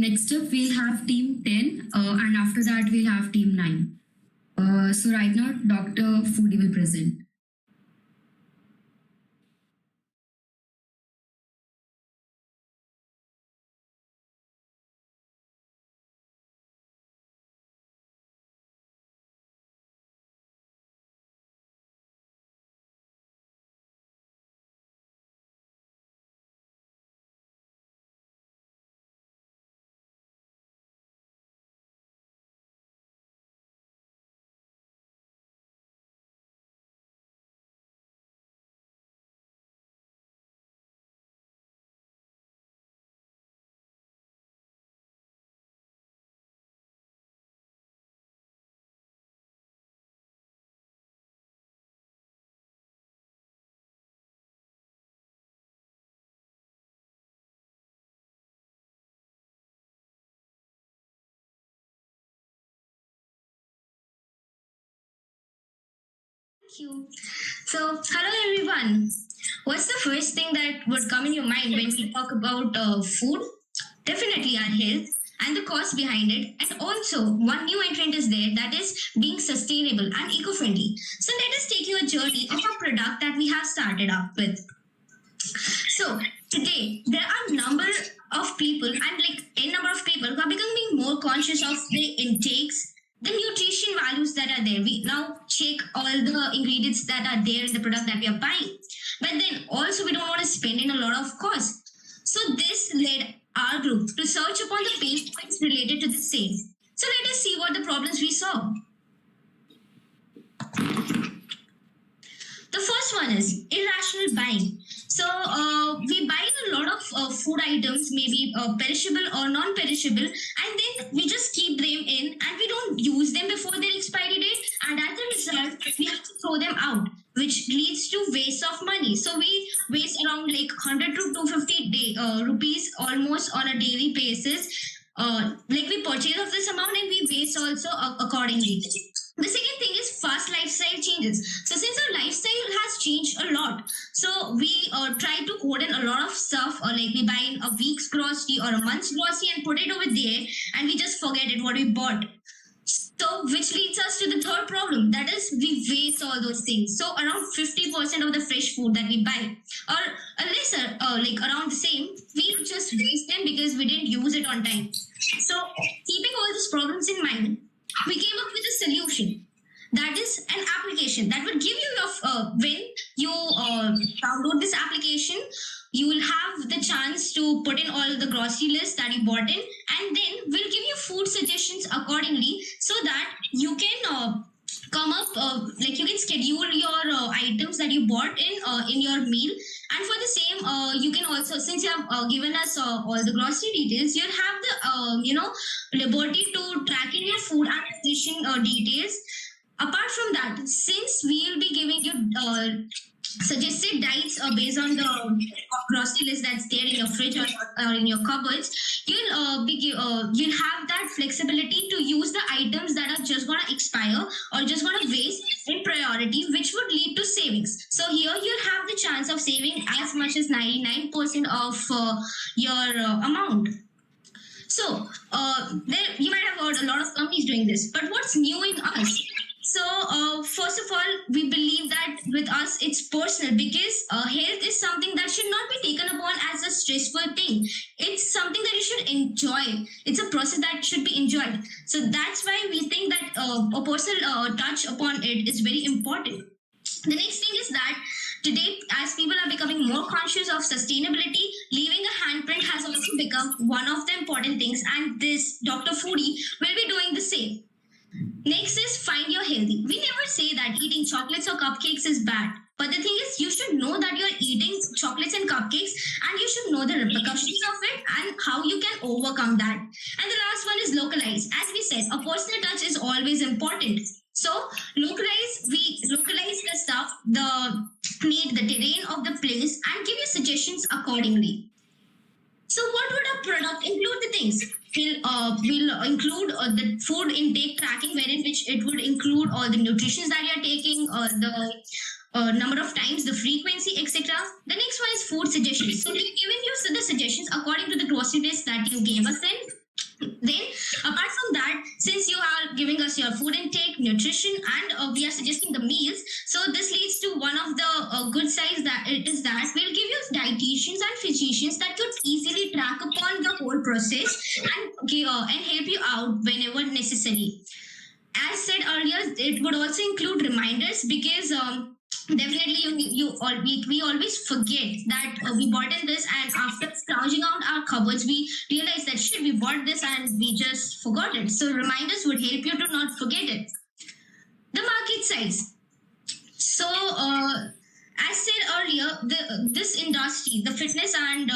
Next up, we'll have team 10, and after that, we'll have team 9. So right now, Dr. Foodie will present.
Thank you. So, hello everyone. What's the first thing that would come in your mind when we talk about food? Definitely our health and the cost behind it. And also, one new entrant is there, that is being sustainable and eco-friendly. So, let us take you a journey of a product that we have started up with. So, today, there are number of people and like a number of people who are becoming more conscious of their intakes, the nutrition values that are there. We now check all the ingredients that are there in the product that we are buying. But then also we don't want to spend in a lot of cost. So this led our group to search upon the pain points related to the same. So let us see what the problems we saw. The first one is irrational buying. So we buy a lot of food items, maybe perishable or non-perishable, and then we just keep them in and we don't use them before their expiry date. And as a result, we have to throw them out, which leads to waste of money. So we waste around like 100 to 250 rupees almost on a daily basis. Like we purchase of this amount and we waste also accordingly. The second thing is fast lifestyle changes. So since our lifestyle has changed a lot, so we try to code in a lot of stuff, or like we buy a week's grocery or a month's grocery and put it over there, and we just forget it what we bought. So which leads us to the third problem, that is we waste all those things. So around 50% of the fresh food that we buy, or a lesser, like around the same, we just waste them because we didn't use it on time. So keeping all these problems in mind, we came up with a solution. That is an application that would give you your, when you download this application, you will have the chance to put in all the grocery lists that you bought in, and then we'll give you food suggestions accordingly so that you can come up, like you can schedule your items that you bought in your meal. And for the same, you can also, since you have given us all the grocery details, you'll have the, liberty to track in your food and nutrition details. Apart from that, since we will be giving you suggested diets based on the grocery list that's there in your fridge or in your cupboards, you'll have that flexibility to use the items that are just going to expire or just going to waste in priority, which would lead to savings. So here you'll have the chance of saving as much as 99% of your amount. So there you might have heard a lot of companies doing this, but what's new in us? So first of all, we believe that with us it's personal, because health is something that should not be taken upon as a stressful thing. It's something that you should enjoy. It's a process that should be enjoyed. So that's why we think that a personal touch upon it is very important. The next thing is that today, as people are becoming more conscious of sustainability, leaving a handprint has also become one of the important things, and this Dr. Foodie will be doing the same. Next is find your healthy. We never say that eating chocolates or cupcakes is bad. But the thing is, you should know that you're eating chocolates and cupcakes, and you should know the repercussions of it and how you can overcome that. And the last one is localize. As we said, a personal touch is always important. So we localize the stuff, the need, the terrain of the place, and give you suggestions accordingly. So what would a product include? The things we'll include the food intake tracking, wherein which it would include all the nutrition that you're taking, the number of times, the frequency, etc. The next one is food suggestions. So we've given you the suggestions according to the grocery list that you gave us in. nutrition, and we are suggesting the meals. So this leads to one of the good sides that it is that we'll give you dietitians and physicians that could easily track upon the whole process and help you out whenever necessary. As said earlier, it would also include reminders because definitely we always forget that we bought in this, and after scrounging out our cupboards we realize that shit, we bought this and we just forgot it. So reminders would help you to not forget it. The market size. So as said earlier, this industry, the fitness and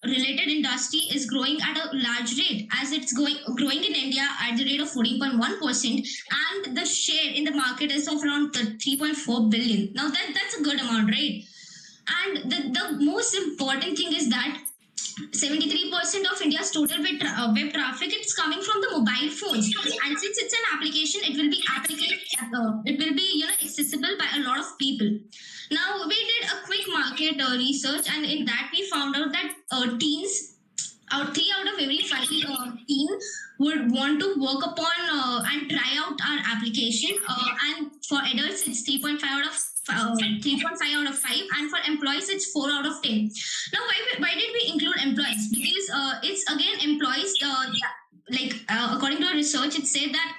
related industry, is growing at a large rate, as it's growing in India at the rate of 14.1%, and the share in the market is of around 3.4 billion. Now that's a good amount, right? And the most important thing is that 73% of India's total web traffic, it's coming from the mobile phones, and since it's an application, it will be accessible by a lot of people. Now we did a quick market research, and in that we found out that 3 out of every 5 teens would want to work upon and try out our application, and for adults it's 3.5 out of 5, and for employees it's 4 out of 10. Now why did we include employees? Because it's again employees, according to research, it said that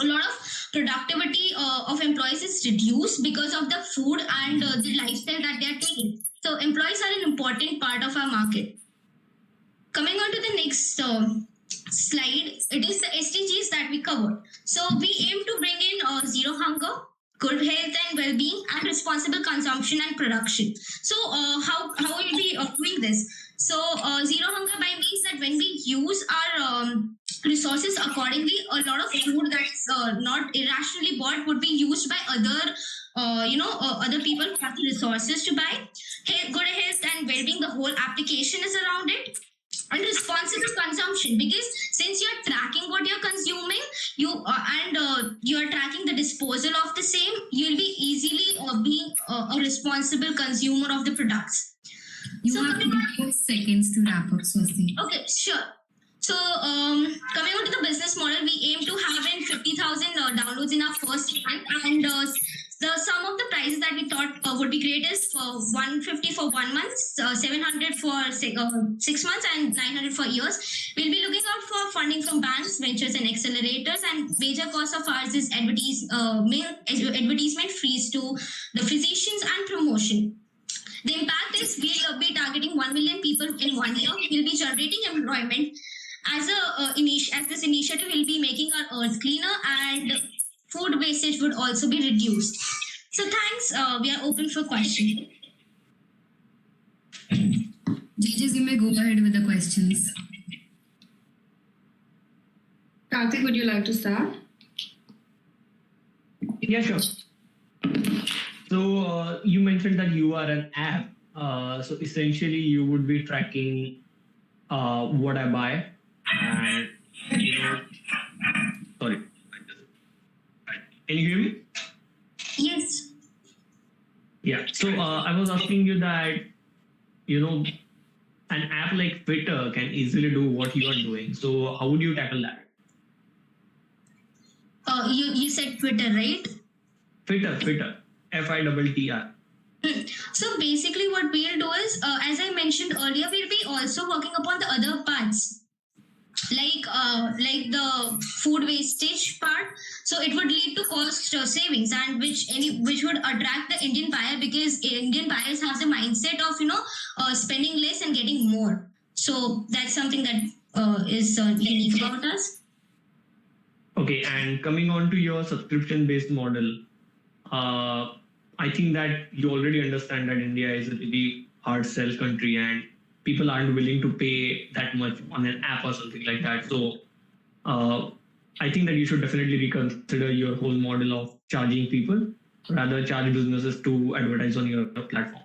a lot of productivity of employees is reduced because of the food and the lifestyle that they are taking. So employees are an important part of our market. Coming on to the next slide, it is the SDGs that we covered. So we aim to bring in zero hunger, good health and well-being, and responsible consumption and production. So how will we be doing this? So zero hunger by means that when we use our resources accordingly, a lot of food that's not irrationally bought would be used by other people who have the resources to buy. Good health and well-being, the whole application is around it. And responsible consumption, because since you're tracking what you're consuming, you are tracking the disposal of the same, you'll be easily being a responsible consumer of the products.
You have 4 seconds to wrap up, Swasti.
Okay, sure. So coming on to the business model, we aim to have in 50,000 downloads in our first month, and the sum of the prices that we thought would be great is for 150 for 1 month, 700 for 6 months, and 900 for years. We'll be looking out for funding from banks, ventures, and accelerators. And major cost of ours is advertisement fees to the physicians and promotion. The impact is we'll be targeting 1 million people in 1 year. We'll be generating employment. As this initiative will be making our earth cleaner, and food wastage would also be reduced. So thanks. We are open for questions.
Judges, you may go ahead with the questions.
Karthik, would you like to start?
Yeah, sure. So you mentioned that you are an app. So essentially, you would be tracking what I buy. And sorry. Can you hear me?
Yes.
Yeah. So I was asking you that, an app like Twitter can easily do what you are doing. So how would you tackle that?
You said Twitter, right?
Twitter. FITTR.
So basically what we'll do is, as I mentioned earlier, we'll be also working upon the other parts, like the food wastage part. So it would lead to cost savings, and which would attract the Indian buyer, because Indian buyers have the mindset of spending less and getting more. So that's something that is unique about us.
Okay, and coming on to your subscription-based model, I think that you already understand that India is a really hard sell country, and people aren't willing to pay that much on an app or something like that. So I think that you should definitely reconsider your whole model of charging people, rather charge businesses to advertise on your platform.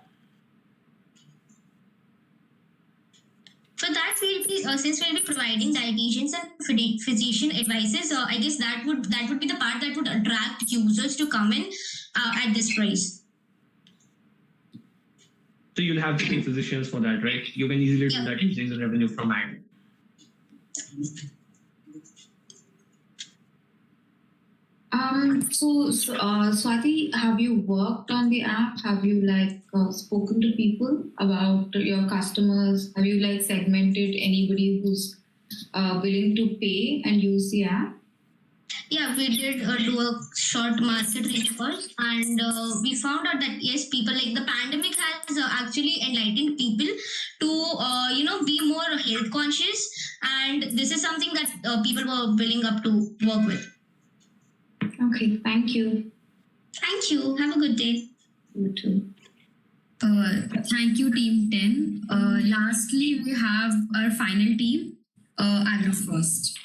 For that, we'll be since we'll be providing dietitians and physician advices, I guess that would be the part that would attract users to come in at this price.
So you'll have to pay physicians for that, right? You can easily do that using the revenue from ad.
Swati, have you worked on the app? Have you spoken to people about your customers? Have you segmented anybody who's willing to pay and use the app?
Yeah, we did do a short market research, and we found out that yes, people the pandemic has actually enlightened people to be more health conscious, and this is something that people were willing up to work with.
Okay, thank you.
Thank you. Have a good day.
You too.
Thank you, Team 10. Lastly, we have our final team, Agro First.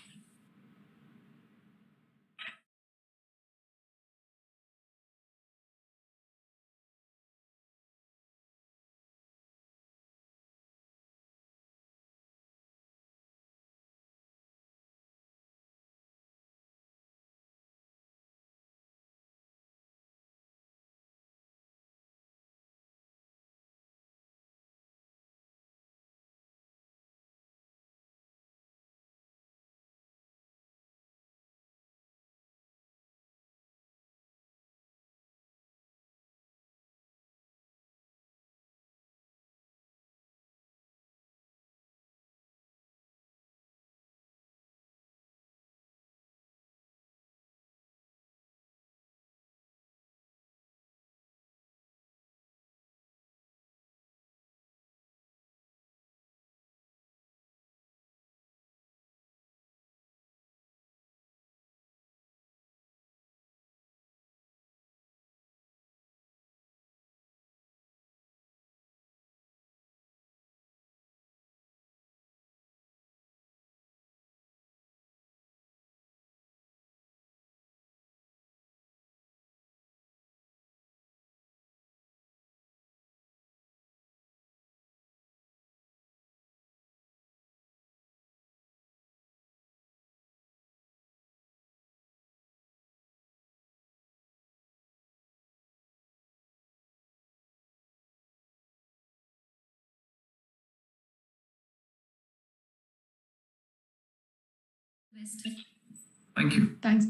Thank you.
Thanks.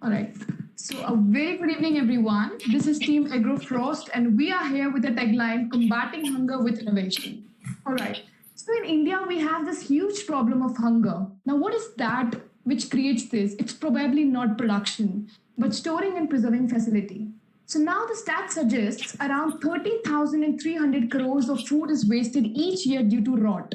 All right. So a very good evening, everyone. This is Team Agro Frost, and we are here with the tagline, Combating Hunger with Innovation. All right. So in India, we have this huge problem of hunger. Now, what is that which creates this? It's probably not production, but storing and preserving facility. So now the stat suggests around 13,300 crores of food is wasted each year due to rot.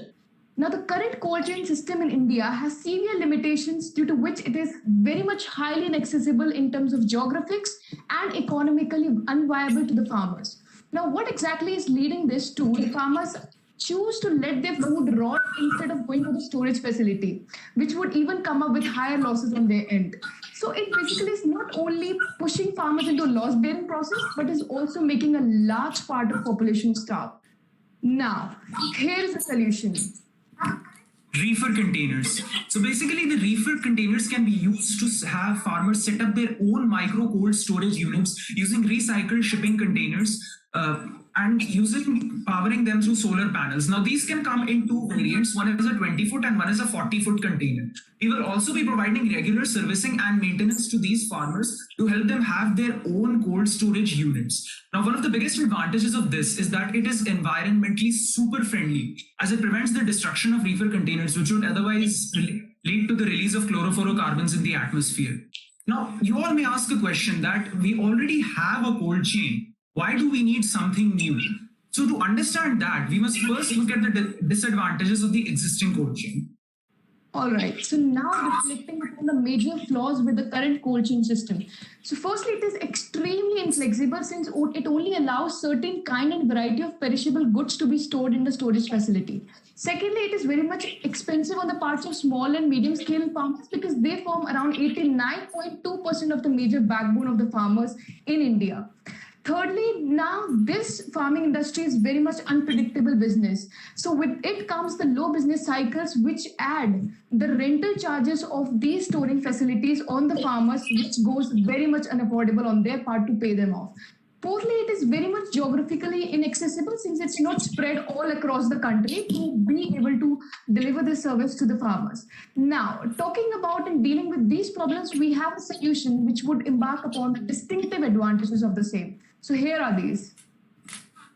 Now, the current cold chain system in India has severe limitations due to which it is very much highly inaccessible in terms of geographics and economically unviable to the farmers. Now, what exactly is leading this to? The farmers choose to let their food rot instead of going to the storage facility, which would even come up with higher losses on their end. So it basically is not only pushing farmers into a loss-bearing process, but is also making a large part of population starve. Now, here is the solution.
Reefer containers. So basically the reefer containers can be used to have farmers set up their own micro cold storage units using recycled shipping containers and powering them through solar panels. Now these can come in two variants. One is a 20-foot and one is a 40-foot container. We will also be providing regular servicing and maintenance to these farmers to help them have their own cold storage units. Now, one of the biggest advantages of this is that it is environmentally super friendly, as it prevents the destruction of reefer containers, which would otherwise lead to the release of chlorofluorocarbons in the atmosphere. Now, you all may ask a question that we already have a cold chain. Why do we need something new? So to understand that, we must first look at the disadvantages of the existing cold chain.
All right, so now reflecting upon the major flaws with the current cold chain system. So firstly, it is extremely inflexible since it only allows certain kind and variety of perishable goods to be stored in the storage facility. Secondly, it is very much expensive on the parts of small and medium scale farmers because they form around 89.2% of the major backbone of the farmers in India. Thirdly, now this farming industry is very much unpredictable business. So with it comes the low business cycles, which add the rental charges of these storing facilities on the farmers, which goes very much unaffordable on their part to pay them off. Fourthly, it is very much geographically inaccessible since it's not spread all across the country to be able to deliver this service to the farmers. Now, talking about and dealing with these problems, we have a solution which would embark upon the distinctive advantages of the same. So here are these.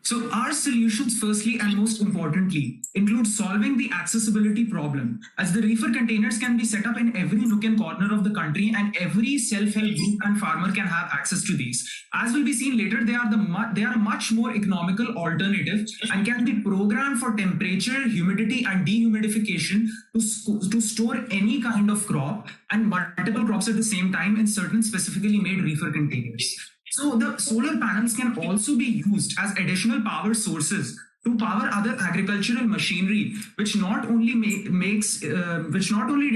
So our solutions, firstly and most importantly, include solving the accessibility problem, as the reefer containers can be set up in every nook and corner of the country, and every self-help group and farmer can have access to these. As will be seen later, they are a much more economical alternative and can be programmed for temperature, humidity, and dehumidification to store any kind of crop and multiple crops at the same time in certain specifically made reefer containers. So the solar panels can also be used as additional power sources to power other agricultural machinery, which not only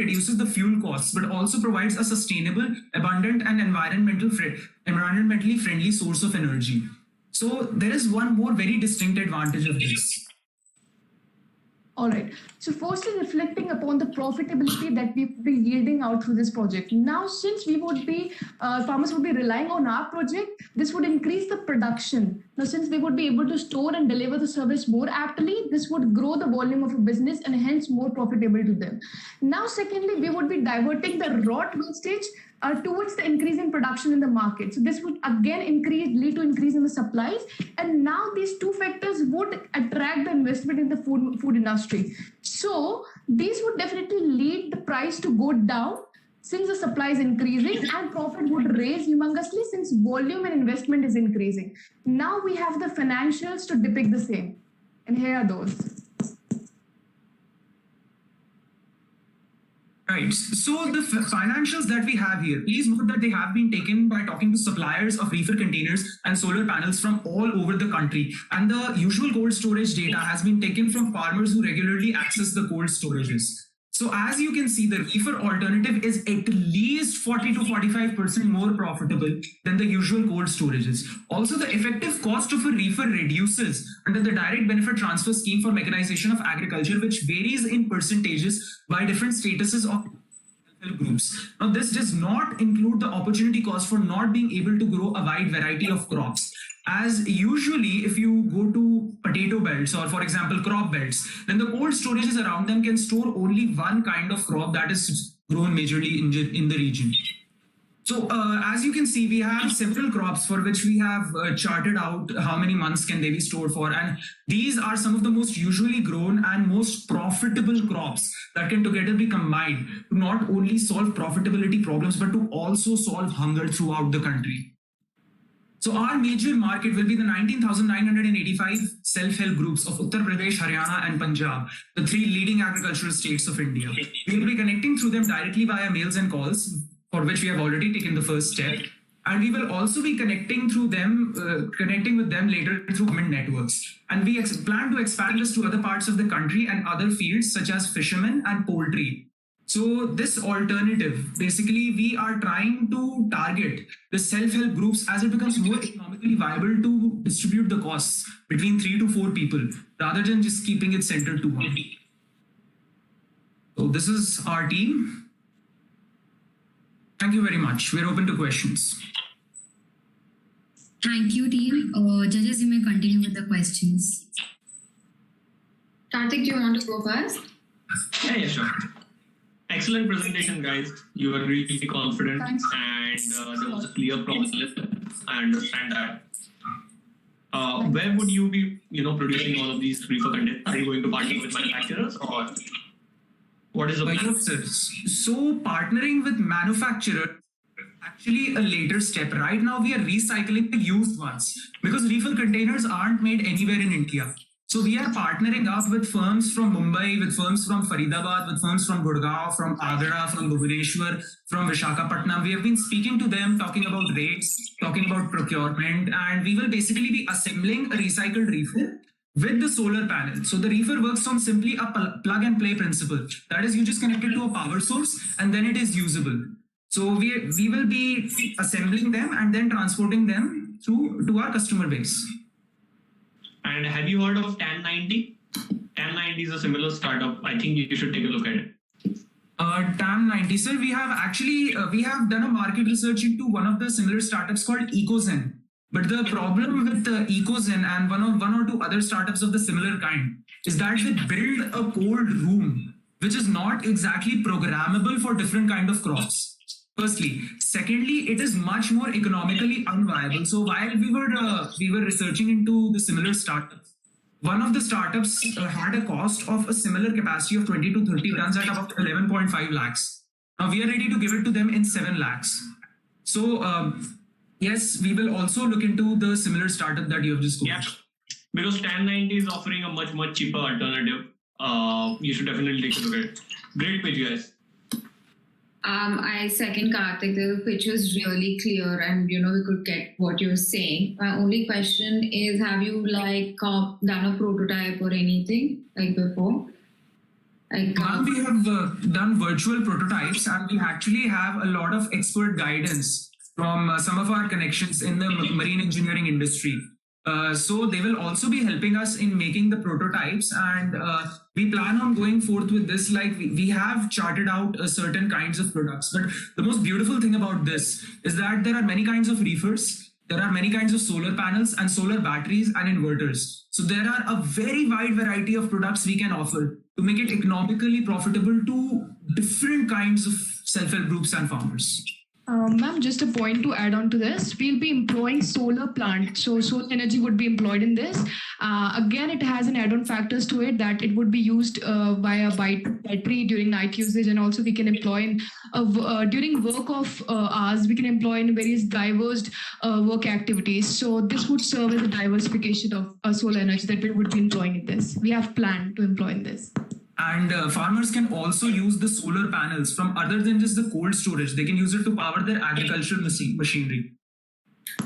reduces the fuel costs, but also provides a sustainable, abundant, and environmentally friendly source of energy. So there is one more very distinct advantage of this.
All right. So firstly, reflecting upon the profitability that we will be yielding out through this project. Now, since we would be, farmers would be relying on our project, this would increase the production. Now, since they would be able to store and deliver the service more aptly, this would grow the volume of a business and hence more profitable to them. Now, secondly, we would be diverting the rot wastage towards the increase in production in the market. So this would again lead to increase in the supplies. And now these two factors would attract the investment in the food industry. So these would definitely lead the price to go down since the supply is increasing, and profit would raise humongously since volume and investment is increasing. Now we have the financials to depict the same. And here are those.
Right. So the financials that we have here, please note that they have been taken by talking to suppliers of reefer containers and solar panels from all over the country. And the usual cold storage data has been taken from farmers who regularly access the cold storages. So as you can see, the reefer alternative is at least 40 to 45% more profitable than the usual cold storages. Also, the effective cost of a reefer reduces under the direct benefit transfer scheme for mechanization of agriculture, which varies in percentages by different statuses of groups. Now, this does not include the opportunity cost for not being able to grow a wide variety of crops. As usually, if you go to potato belts or, for example, crop belts, then the cold storages around them can store only one kind of crop that is grown majorly in the region. So as you can see, we have several crops for which we have charted out how many months can they be stored for. And these are some of the most usually grown and most profitable crops that can together be combined to not only solve profitability problems, but to also solve hunger throughout the country. So our major market will be the 19,985 self-help groups of Uttar Pradesh, Haryana, and Punjab, the three leading agricultural states of India. We will be connecting through them directly via mails and calls, for which we have already taken the first step. And we will also be connecting with them later through government networks. And we plan to expand this to other parts of the country and other fields such as fishermen and poultry. So this alternative, basically, we are trying to target the self-help groups as it becomes more economically viable to distribute the costs between 3 to 4 people, rather than just keeping it centered to one. So this is our team. Thank you very much. We're open to questions.
Thank you, team. Judges, you may continue with the questions.
Karthik, you want to go first?
Yeah, sure. Excellent presentation, guys. You were really confident.
Thanks.
And there was a clear problem. I understand that. Where would you be, producing all of these reefer containers? Are you going to partner with manufacturers, or what is the plan?
So partnering with manufacturers actually a later step. Right now, we are recycling the used ones because reefer containers aren't made anywhere in India. So we are partnering up with firms from Mumbai, with firms from Faridabad, with firms from Gurgaon, from Agra, from Bhubaneswar, from Visakhapatnam. We have been speaking to them, talking about rates, talking about procurement, and we will basically be assembling a recycled reefer with the solar panel. So the reefer works on simply a plug and play principle. That is, you just connect it to a power source and then it is usable. So we will be assembling them and then transporting them to our customer base.
And have you heard of TAN90? TAN90 is a similar startup. I think you should take a look at it.
TAN90, sir, we have done a market research into one of the similar startups called EcoZen. But the problem with Ecozen and one or two other startups of the similar kind is that they build a cold room, which is not exactly programmable for different kind of crops. Firstly. Secondly, it is much more economically unviable. So while we were researching into the similar startups, one of the startups had a cost of a similar capacity of 20 to 30 tons at about 11.5 lakhs. Now we are ready to give it to them in 7 lakhs. So yes, we will also look into the similar startup that you have just quoted.
Yeah, because 1090 is offering a much cheaper alternative. You should definitely take a look at it. Great pitch, guys.
I second Karthik. The pitch was really clear, and we could get what you're saying. My only question is, have you done a prototype or anything like before?
Now we have done virtual prototypes, and we actually have a lot of expert guidance from some of our connections in the marine engineering industry. So they will also be helping us in making the prototypes, and we plan on going forth with this. Like we have charted out certain kinds of products, but the most beautiful thing about this is that there are many kinds of reefers, there are many kinds of solar panels and solar batteries and inverters. So there are a very wide variety of products we can offer to make it economically profitable to different kinds of self-help groups and farmers.
Ma'am, just a point to add on to this. We'll be employing solar plant. So solar energy would be employed in this. Again, it has an add-on factors to it that it would be used via battery during night usage, and also we can employ during work of hours, we can employ in various diverse work activities. So this would serve as a diversification of solar energy that we would be employing in this. We have planned to employ in this.
And farmers can also use the solar panels from other than just the cold storage. They can use it to power their agricultural machinery.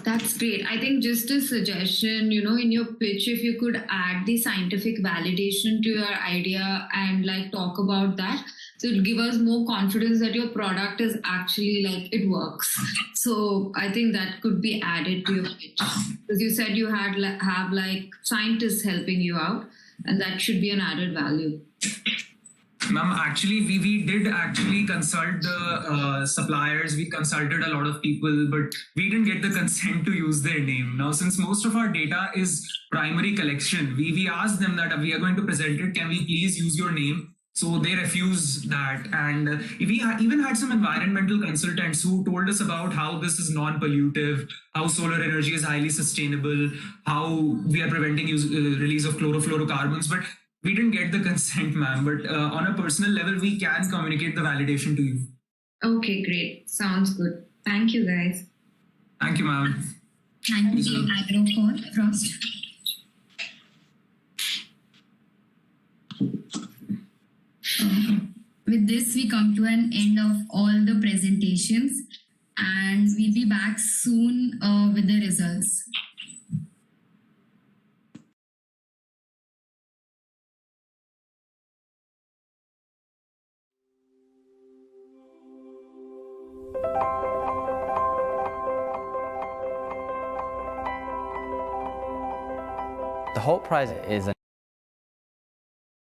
That's great. I think just a suggestion, in your pitch, if you could add the scientific validation to your idea and talk about that. So it'll give us more confidence that your product is actually it works. So I think that could be added to your pitch. Because you said you have scientists helping you out, and that should be an added value.
Ma'am, actually, we did actually consult the suppliers. We consulted a lot of people, but we didn't get the consent to use their name. Now, since most of our data is primary collection, we asked them that we are going to present it. Can we please use your name? So they refused that. And we even had some environmental consultants who told us about how this is non-pollutive, how solar energy is highly sustainable, how we are preventing release of chlorofluorocarbons. But we didn't get the consent, ma'am, but on a personal level, we can communicate the validation to you.
Okay, great. Sounds good. Thank you, guys.
Thank you, ma'am.
Thank you, Team Agro Frost. With this, we come to an end of all the presentations, and we'll be back soon with the results.
The Hult Prize is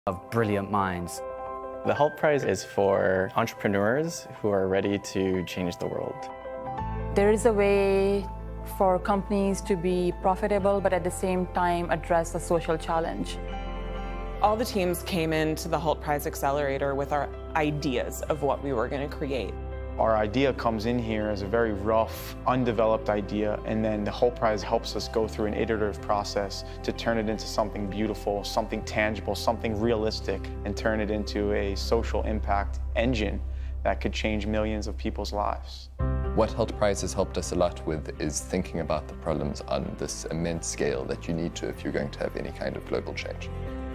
of brilliant minds.
The Hult Prize is for entrepreneurs who are ready to change the world.
There is a way for companies to be profitable, but at the same time address a social challenge.
All the teams came into the Hult Prize Accelerator with our ideas of what we were going to create.
Our idea comes in here as a very rough, undeveloped idea, and then the Hult Prize helps us go through an iterative process to turn it into something beautiful, something tangible, something realistic, and turn it into a social impact engine that could change millions of people's lives.
What Hult Prize has helped us a lot with is thinking about the problems on this immense scale that you need to if you're going to have any kind of global change.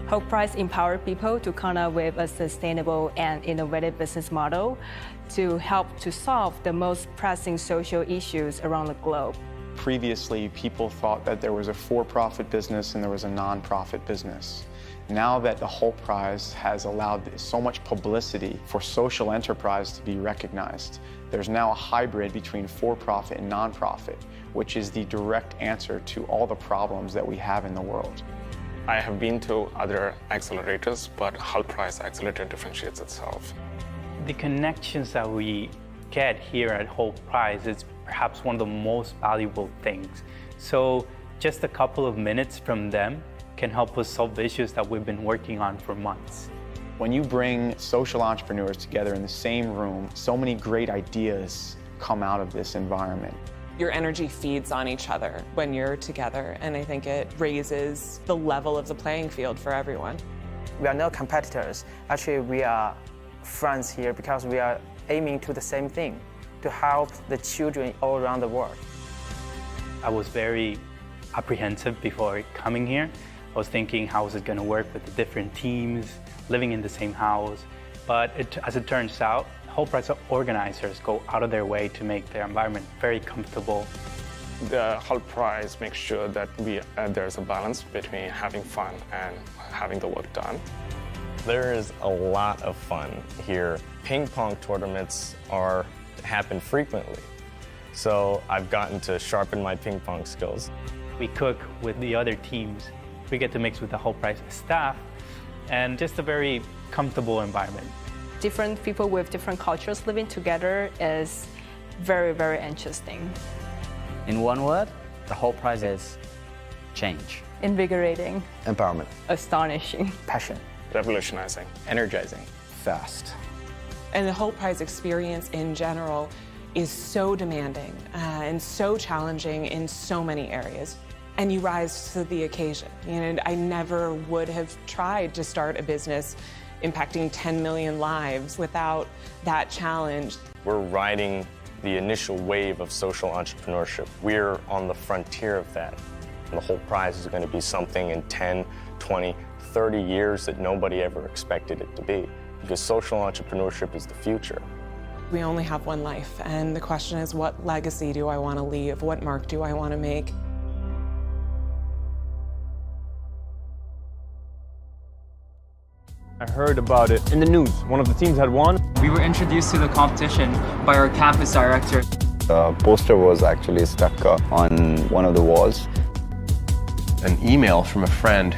Hult Prize empower people to come up with a sustainable and innovative business model to help to solve the most pressing social issues around the globe.
Previously, people thought that there was a for-profit business and there was a non-profit business. Now that the Hult Prize has allowed so much publicity for social enterprise to be recognized, there's now a hybrid between for-profit and non-profit, which is the direct answer to all the problems that we have in the world.
I have been to other accelerators, but Hult Prize Accelerator differentiates itself.
The connections that we get here at Hult Prize is perhaps one of the most valuable things, So just a couple of minutes from them can help us solve issues that we've been working on for months.
When you bring social entrepreneurs together in the same room, so many great ideas come out of this environment.
Your energy feeds on each other when you're together, and I think it raises the level of the playing field for everyone.
We are not competitors. Actually, we are friends here because we are aiming to the same thing, to help the children all around the world.
I was very apprehensive before coming here. I was thinking, how is it going to work with the different teams, living in the same house? But as it turns out, Hult Prize organizers go out of their way to make their environment very comfortable.
The Hult Prize makes sure that there's a balance between having fun and having the work done.
There is a lot of fun here. Ping pong tournaments happen frequently, so I've gotten to sharpen my ping pong skills.
We cook with the other teams. We get to mix with the Hult Prize staff, and just a very comfortable environment.
Different people with different cultures living together is very, very interesting.
In one word, the Hult Prize is change.
Invigorating.
Empowerment.
Astonishing.
Passion.
Revolutionizing.
Energizing.
Fast.
And the Hult Prize experience in general is so demanding and so challenging in so many areas. And you rise to the occasion. I never would have tried to start a business impacting 10 million lives without that challenge.
We're riding the initial wave of social entrepreneurship. We're on the frontier of that. And the Hult Prize is going to be something in 10, 20, 30 years that nobody ever expected it to be, because social entrepreneurship is the future.
We only have one life, and the question is, what legacy do I want to leave? What mark do I want to make?
I heard about it in the news. One of the teams had won.
We were introduced to the competition by our campus director.
The poster was actually stuck on one of the walls.
An email from a friend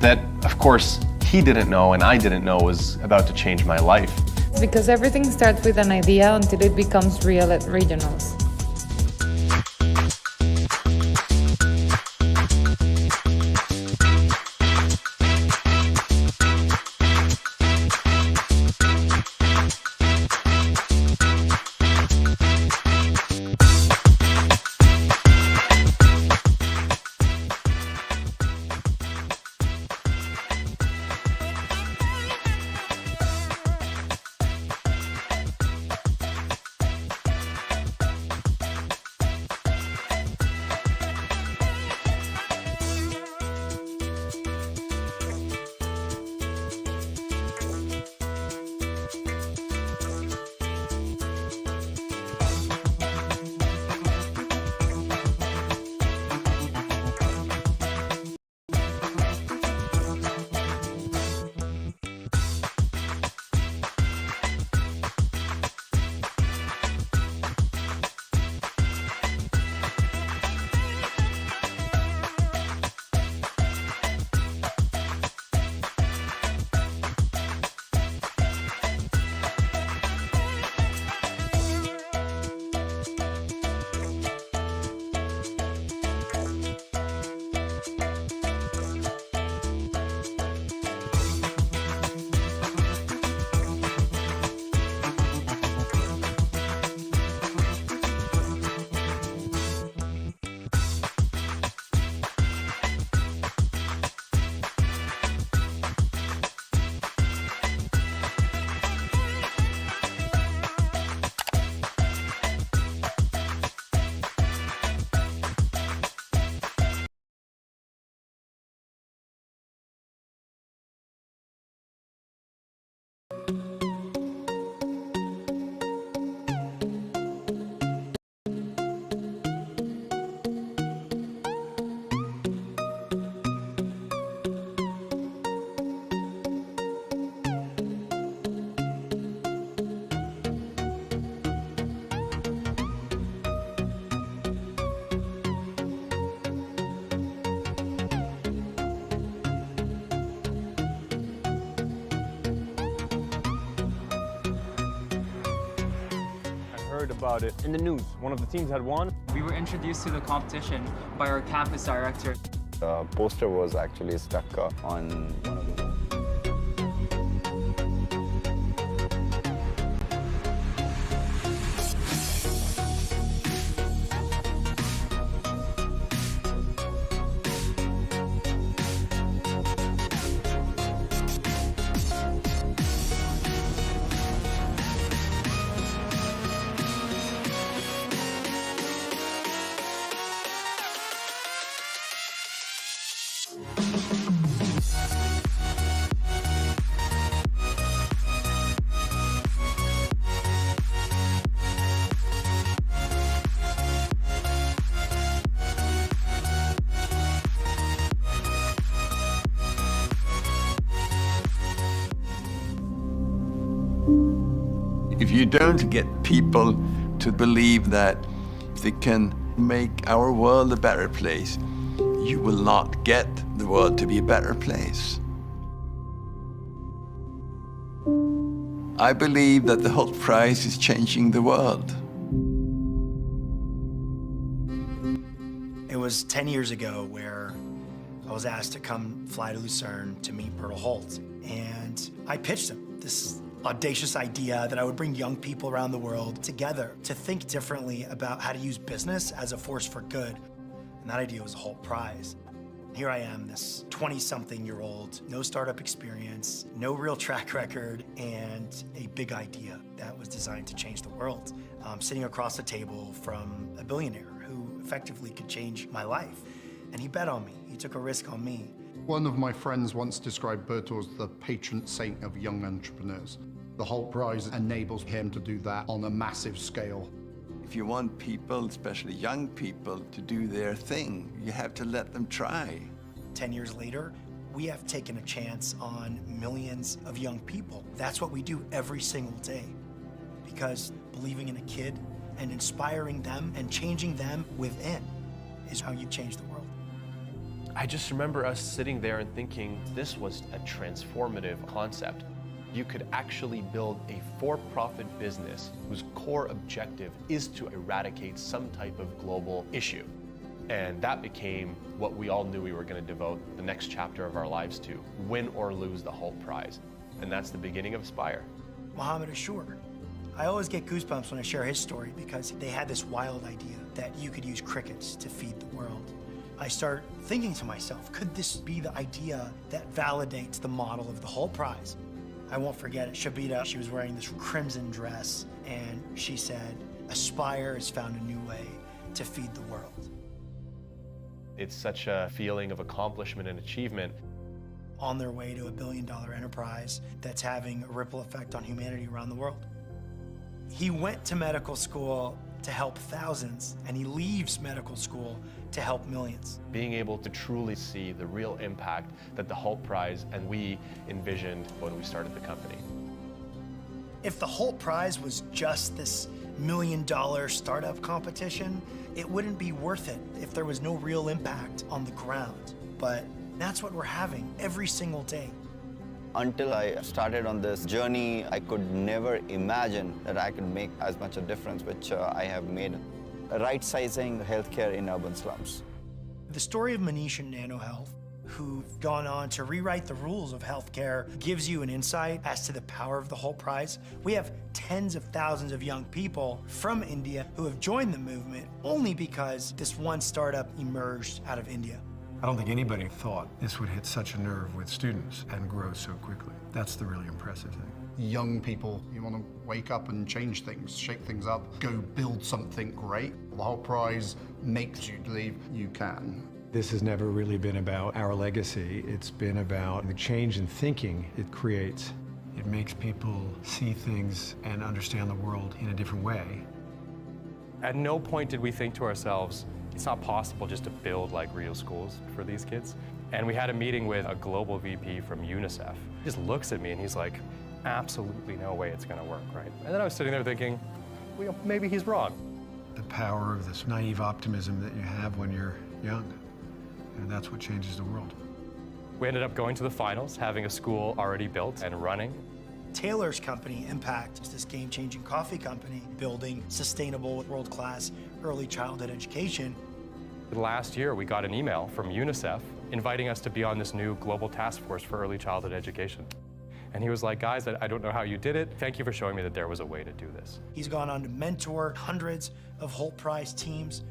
that, of course, he didn't know and I didn't know was about to change my life.
Because everything starts with an idea until it becomes real at regionals.
heard about it in the news. One of the teams had won.
We were introduced to the competition by our campus director.
The poster was actually stuck on one of the walls.
If you don't get people to believe that they can make our world a better place, you will not get the world to be a better place. I believe that the Hult Prize is changing the world.
It was 10 years ago where I was asked to come fly to Lucerne to meet Bertil Hult. And I pitched him this audacious idea that I would bring young people around the world together to think differently about how to use business as a force for good. And that idea was the Hult Prize. Here I am, this 20-something-year-old, no startup experience, no real track record, and a big idea that was designed to change the world. Sitting across the table from a billionaire who effectively could change my life. And he bet on me. He took a risk on me.
One of my friends once described Bertil as the patron saint of young entrepreneurs. The Hult Prize enables him to do that on a massive scale.
If you want people, especially young people, to do their thing, you have to let them try.
10 years later, we have taken a chance on millions of young people. That's what we do every single day. Because believing in a kid and inspiring them and changing them within is how you change the world.
I just remember us sitting there and thinking this was a transformative concept. You could actually build a for-profit business whose core objective is to eradicate some type of global issue. And that became what we all knew we were going to devote the next chapter of our lives to, win or lose the Hult Prize. And that's the beginning of Aspire.
Mohammed Ashur. I always get goosebumps when I share his story because they had this wild idea that you could use crickets to feed the world. I start thinking to myself, could this be the idea that validates the model of the Hult Prize? I won't forget it. Shabita, she was wearing this crimson dress, and she said, Aspire has found a new way to feed the world.
It's such a feeling of accomplishment and achievement.
On their way to $1 billion enterprise that's having a ripple effect on humanity around the world. He went to medical school to help thousands, and he leaves medical school to help millions.
Being able to truly see the real impact that the Hult Prize and we envisioned when we started the company.
If the Hult Prize was just this $1 million startup competition, it wouldn't be worth it if there was no real impact on the ground. But that's what we're having every single day.
Until I started on this journey, I could never imagine that I could make as much a difference, which I have made. Right-sizing healthcare in urban slums.
The story of Manish and NanoHealth, who've gone on to rewrite the rules of healthcare, gives you an insight as to the power of the Hult Prize. We have tens of thousands of young people from India who have joined the movement only because this one startup emerged out of India.
I don't think anybody thought this would hit such a nerve with students and grow so quickly. That's the really impressive thing.
Young people, you want to wake up and change things, shake things up, go build something great. The Hult Prize makes you believe you can.
This has never really been about our legacy. It's been about the change in thinking it creates. It makes people see things and understand the world in a different way.
At no point did we think to ourselves, it's not possible just to build like real schools for these kids. And we had a meeting with a global VP from UNICEF. He just looks at me and he's like, absolutely no way it's gonna work, right? And then I was sitting there thinking, well, maybe he's wrong.
The power of this naive optimism that you have when you're young, and that's what changes the world.
We ended up going to the finals, having a school already built and running.
Taylor's company, Impact, is this game-changing coffee company building sustainable, world-class early childhood education.
Last year, we got an email from UNICEF inviting us to be on this new global task force for early childhood education. And he was like, guys, I don't know how you did it. Thank you for showing me that there was a way to do this.
He's gone on to mentor hundreds of Hult Prize teams.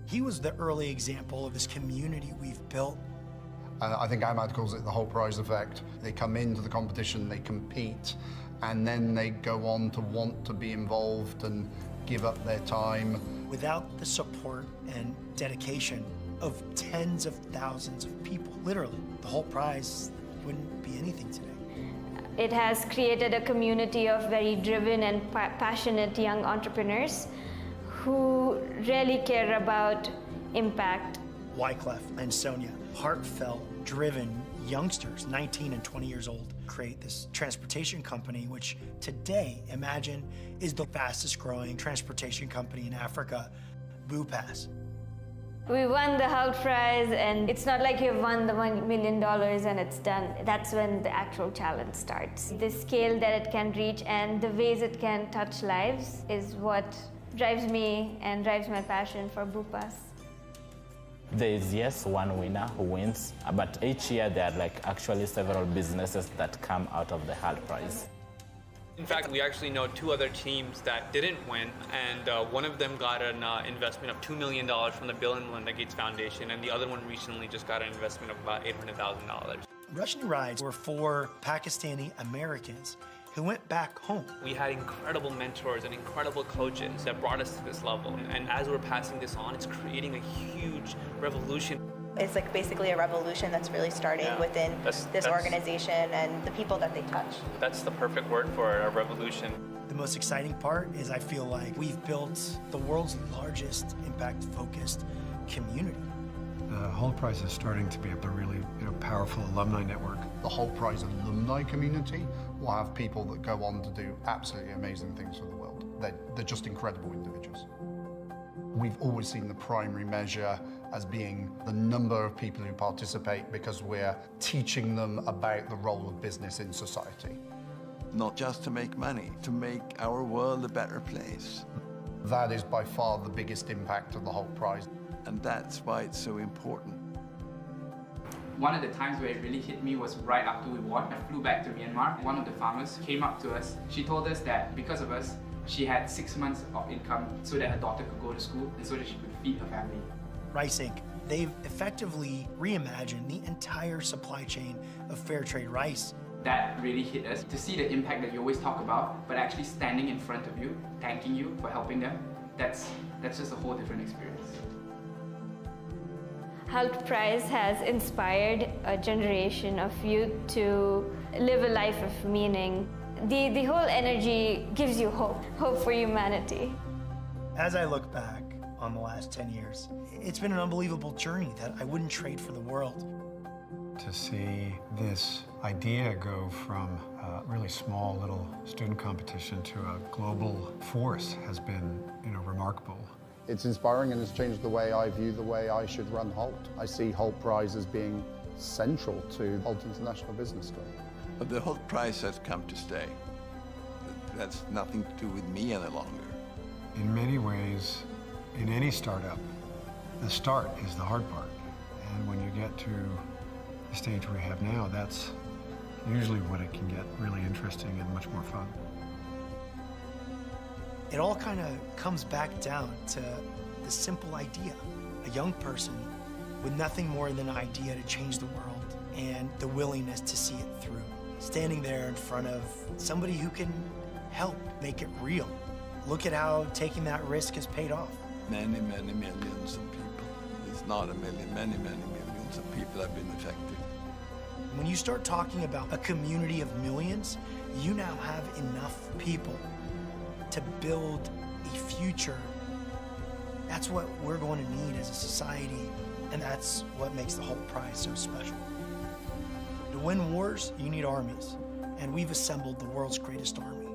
He was the early example of this community we've built.
I think Ahmad calls it the Hult Prize effect. They come into the competition, they compete, and then they go on to want to be involved and give up their time.
Without the support and dedication of tens of thousands of people, literally, the Hult Prize wouldn't be anything today.
It has created a community of very driven and passionate young entrepreneurs who really care about impact.
Wyclef and Sonia, heartfelt, driven youngsters, 19 and 20 years old, create this transportation company, which today, imagine, is the fastest growing transportation company in Africa, Bupass.
We won the Hult Prize, and it's not like you've won the $1 million and it's done. That's when the actual challenge starts. The scale that it can reach and the ways it can touch lives is what drives me and drives my passion for Bupass.
There is, yes, one winner who wins, but each year there are actually several businesses that come out of the Hult Prize.
In fact, we actually know two other teams that didn't win, and one of them got an investment of $2 million from the Bill and Melinda Gates Foundation, and the other one recently just got an investment of about $800,000.
Rushni Rides were for Pakistani Americans who went back home.
We had incredible mentors and incredible coaches that brought us to this level, and as we're passing this on, it's creating a huge revolution.
It's like basically a revolution that's really starting within this organization and the people that they touch.
That's the perfect word for it, a revolution.
The most exciting part is I feel like we've built the world's largest impact-focused community.
The Hult Prize is starting to be a really powerful alumni network.
The Hult Prize alumni community will have people that go on to do absolutely amazing things for the world. They're just incredible individuals. We've always seen the primary measure as being the number of people who participate because we're teaching them about the role of business in society.
Not just to make money, to make our world a better place.
That is by far the biggest impact of the Hult Prize.
And that's why it's so important.
One of the times where it really hit me was right after we won. I flew back to Myanmar. One of the farmers came up to us. She told us that because of us, she had 6 months of income so that her daughter could go to school and so that she could feed her family.
Rice Inc., they've effectively reimagined the entire supply chain of fair trade rice.
That really hit us, to see the impact that you always talk about, but actually standing in front of you, thanking you for helping them, that's just a whole different experience.
Hult Prize has inspired a generation of youth to live a life of meaning. The whole energy gives you hope for humanity.
As I look back on the last 10 years, it's been an unbelievable journey that I wouldn't trade for the world.
To see this idea go from a really small little student competition to a global force has been, remarkable.
It's inspiring and it's changed the way I view the way I should run Hult. I see Hult Prize as being central to Hult International Business School.
But the Hult Prize has come to stay. That's nothing to do with me any longer.
In many ways, in any startup, the start is the hard part. And when you get to the stage we have now, that's usually when it can get really interesting and much more fun.
It all kind of comes back down to the simple idea. A young person with nothing more than an idea to change the world and the willingness to see it through. Standing there in front of somebody who can help make it real. Look at how taking that risk has paid off.
Many, many millions of people. It's not a million, many, many millions of people have been affected.
When you start talking about a community of millions, you now have enough people to build a future. That's what we're going to need as a society, and that's what makes the Hult Prize so special. To win wars, you need armies, and we've assembled the world's greatest army.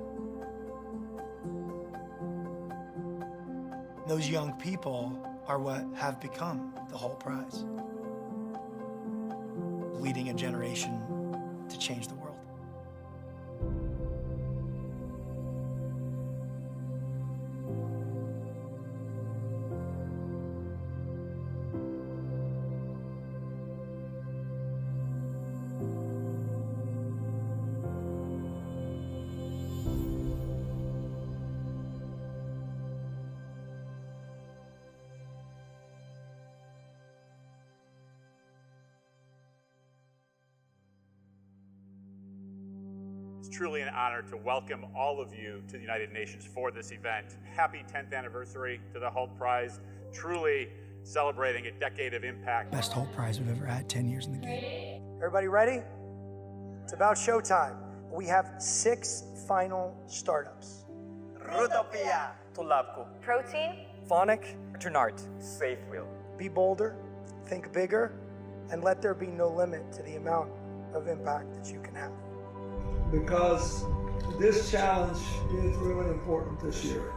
Those young people are what have become the Hult Prize, leading a generation to change the world.
It's truly an honor to welcome all of you to the United Nations for this event. Happy 10th anniversary to the Hult Prize, truly celebrating a decade of impact.
Best Hult Prize we've ever had, 10 years in the game. Everybody ready? It's about showtime. We have 6 final startups. Rutopia. Tulabko.
Protein.
Phonic. Turnart.
Safe Will.
Be bolder, think bigger, and let there be no limit to the amount of impact that you can have.
Because this challenge is really important this year.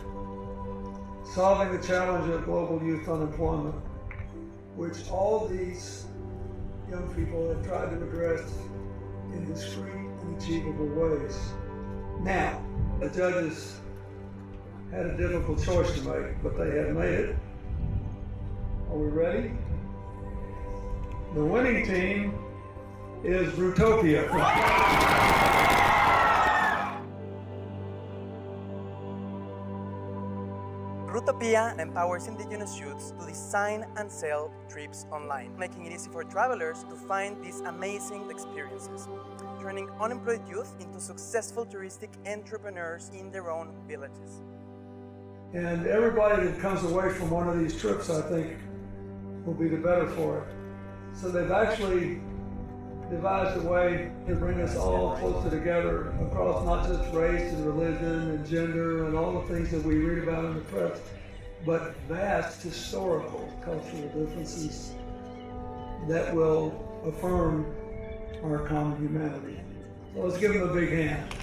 Solving the challenge of global youth unemployment, which all these young people have tried to address in discrete and achievable ways. Now, the judges had a difficult choice to make, but they have made it. Are we ready? The winning team is Fruitopia.
Fruitopia empowers indigenous youths to design and sell trips online, making it easy for travelers to find these amazing experiences, turning unemployed youth into successful touristic entrepreneurs in their own villages.
And everybody that comes away from one of these trips, I think, will be the better for it. So they've actually devised a way to bring us all closer together across not just race and religion and gender and all the things that we read about in the press, but vast historical cultural differences that will affirm our common humanity. So let's give them a big hand.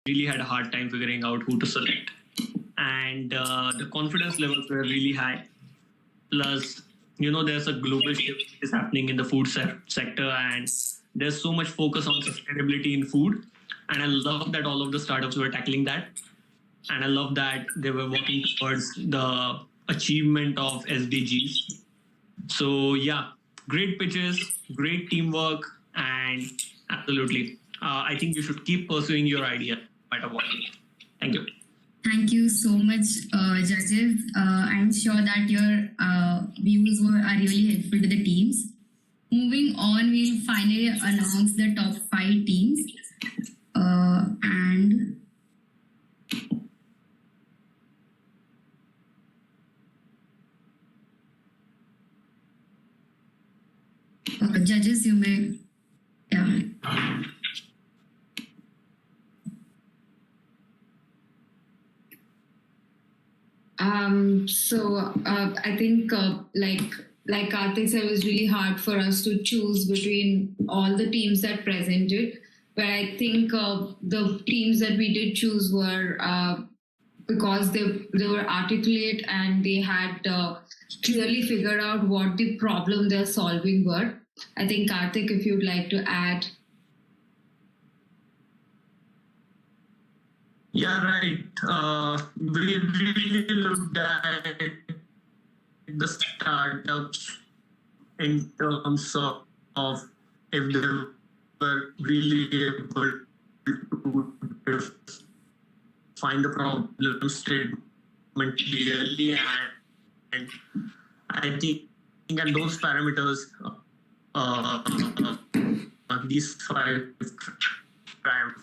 Really had a hard time figuring out who to select, and the confidence levels were really high. Plus, there's a global shift that is happening in the food sector, and there's so much focus on sustainability in food. And I love that all of the startups were tackling that, and I love that they were working towards the achievement of SDGs. So yeah, great pitches, great teamwork, and absolutely, I think you should keep pursuing your idea. Thank you.
Thank you so much, judges. I'm sure that your views are really helpful to the teams. Moving on, we'll finally announce the top 5 teams. And judges, you may. Yeah. I think like Karthik said, it was really hard for us to choose between all the teams that presented. But I think the teams that we did choose were because they were articulate and they had clearly figured out what the problem they're solving were. I think Karthik, if you'd like to add.
Yeah, right. We really looked at the startups in terms of if they were really able to find the problem statement clearly, and I think at those parameters, these 5 triumphs.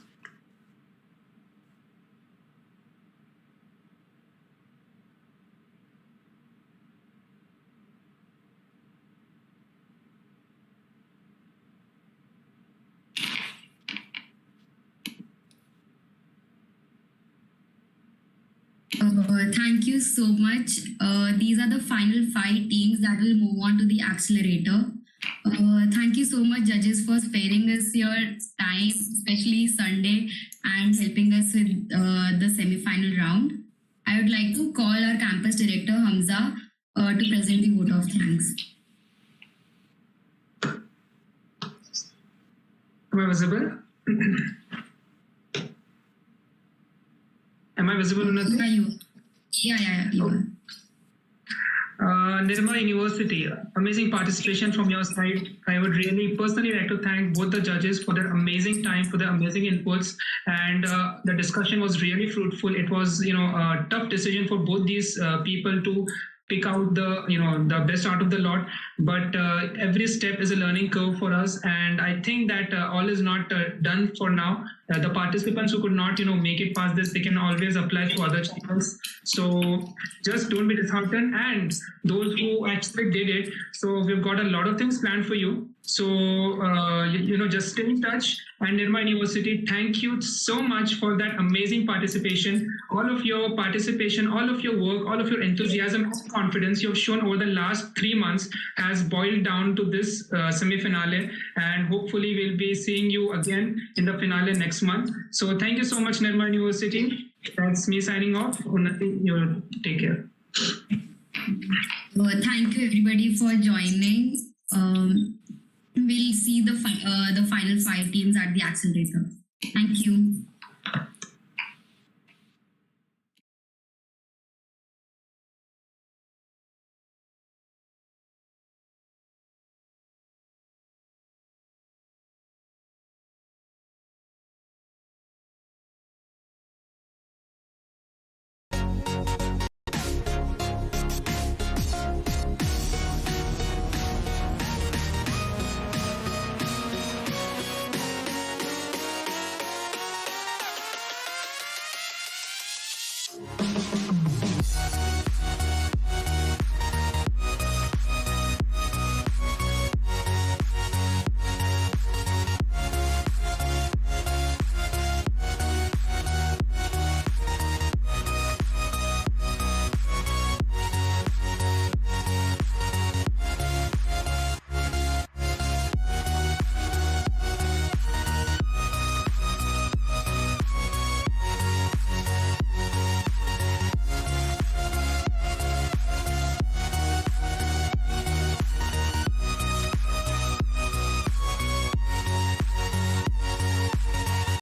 Thank you so much. These are the final 5 teams that will move on to the accelerator. Thank you so much, judges, for sparing us your time, especially Sunday, and helping us with the semi-final round. I would like to call our campus director, Hamza, to present the vote of thanks.
Am I visible? Am I visible, Unnati?
Yeah, you are.
Nirma University, amazing participation from your side. I would really personally like to thank both the judges for their amazing time, for their amazing inputs, and the discussion was really fruitful. It was, a tough decision for both these people to pick out the best out of the lot, but every step is a learning curve for us, and I think that all is not done for now. The participants who could not make it past this, they can always apply for other channels, so just don't be disheartened. And those who actually did it, so we've got a lot of things planned for you, so just stay in touch. And Nirma University, thank you so much for that amazing participation. All of your participation, all of your work, all of your enthusiasm and confidence you have shown over the last 3 months has boiled down to this semi-finale, and hopefully we'll be seeing you again in the finale next month. So thank you so much, Nirma University. That's me signing off. Unnati, you take care.
Thank you everybody for joining. We'll see the final 5 teams at the accelerator. Thank you.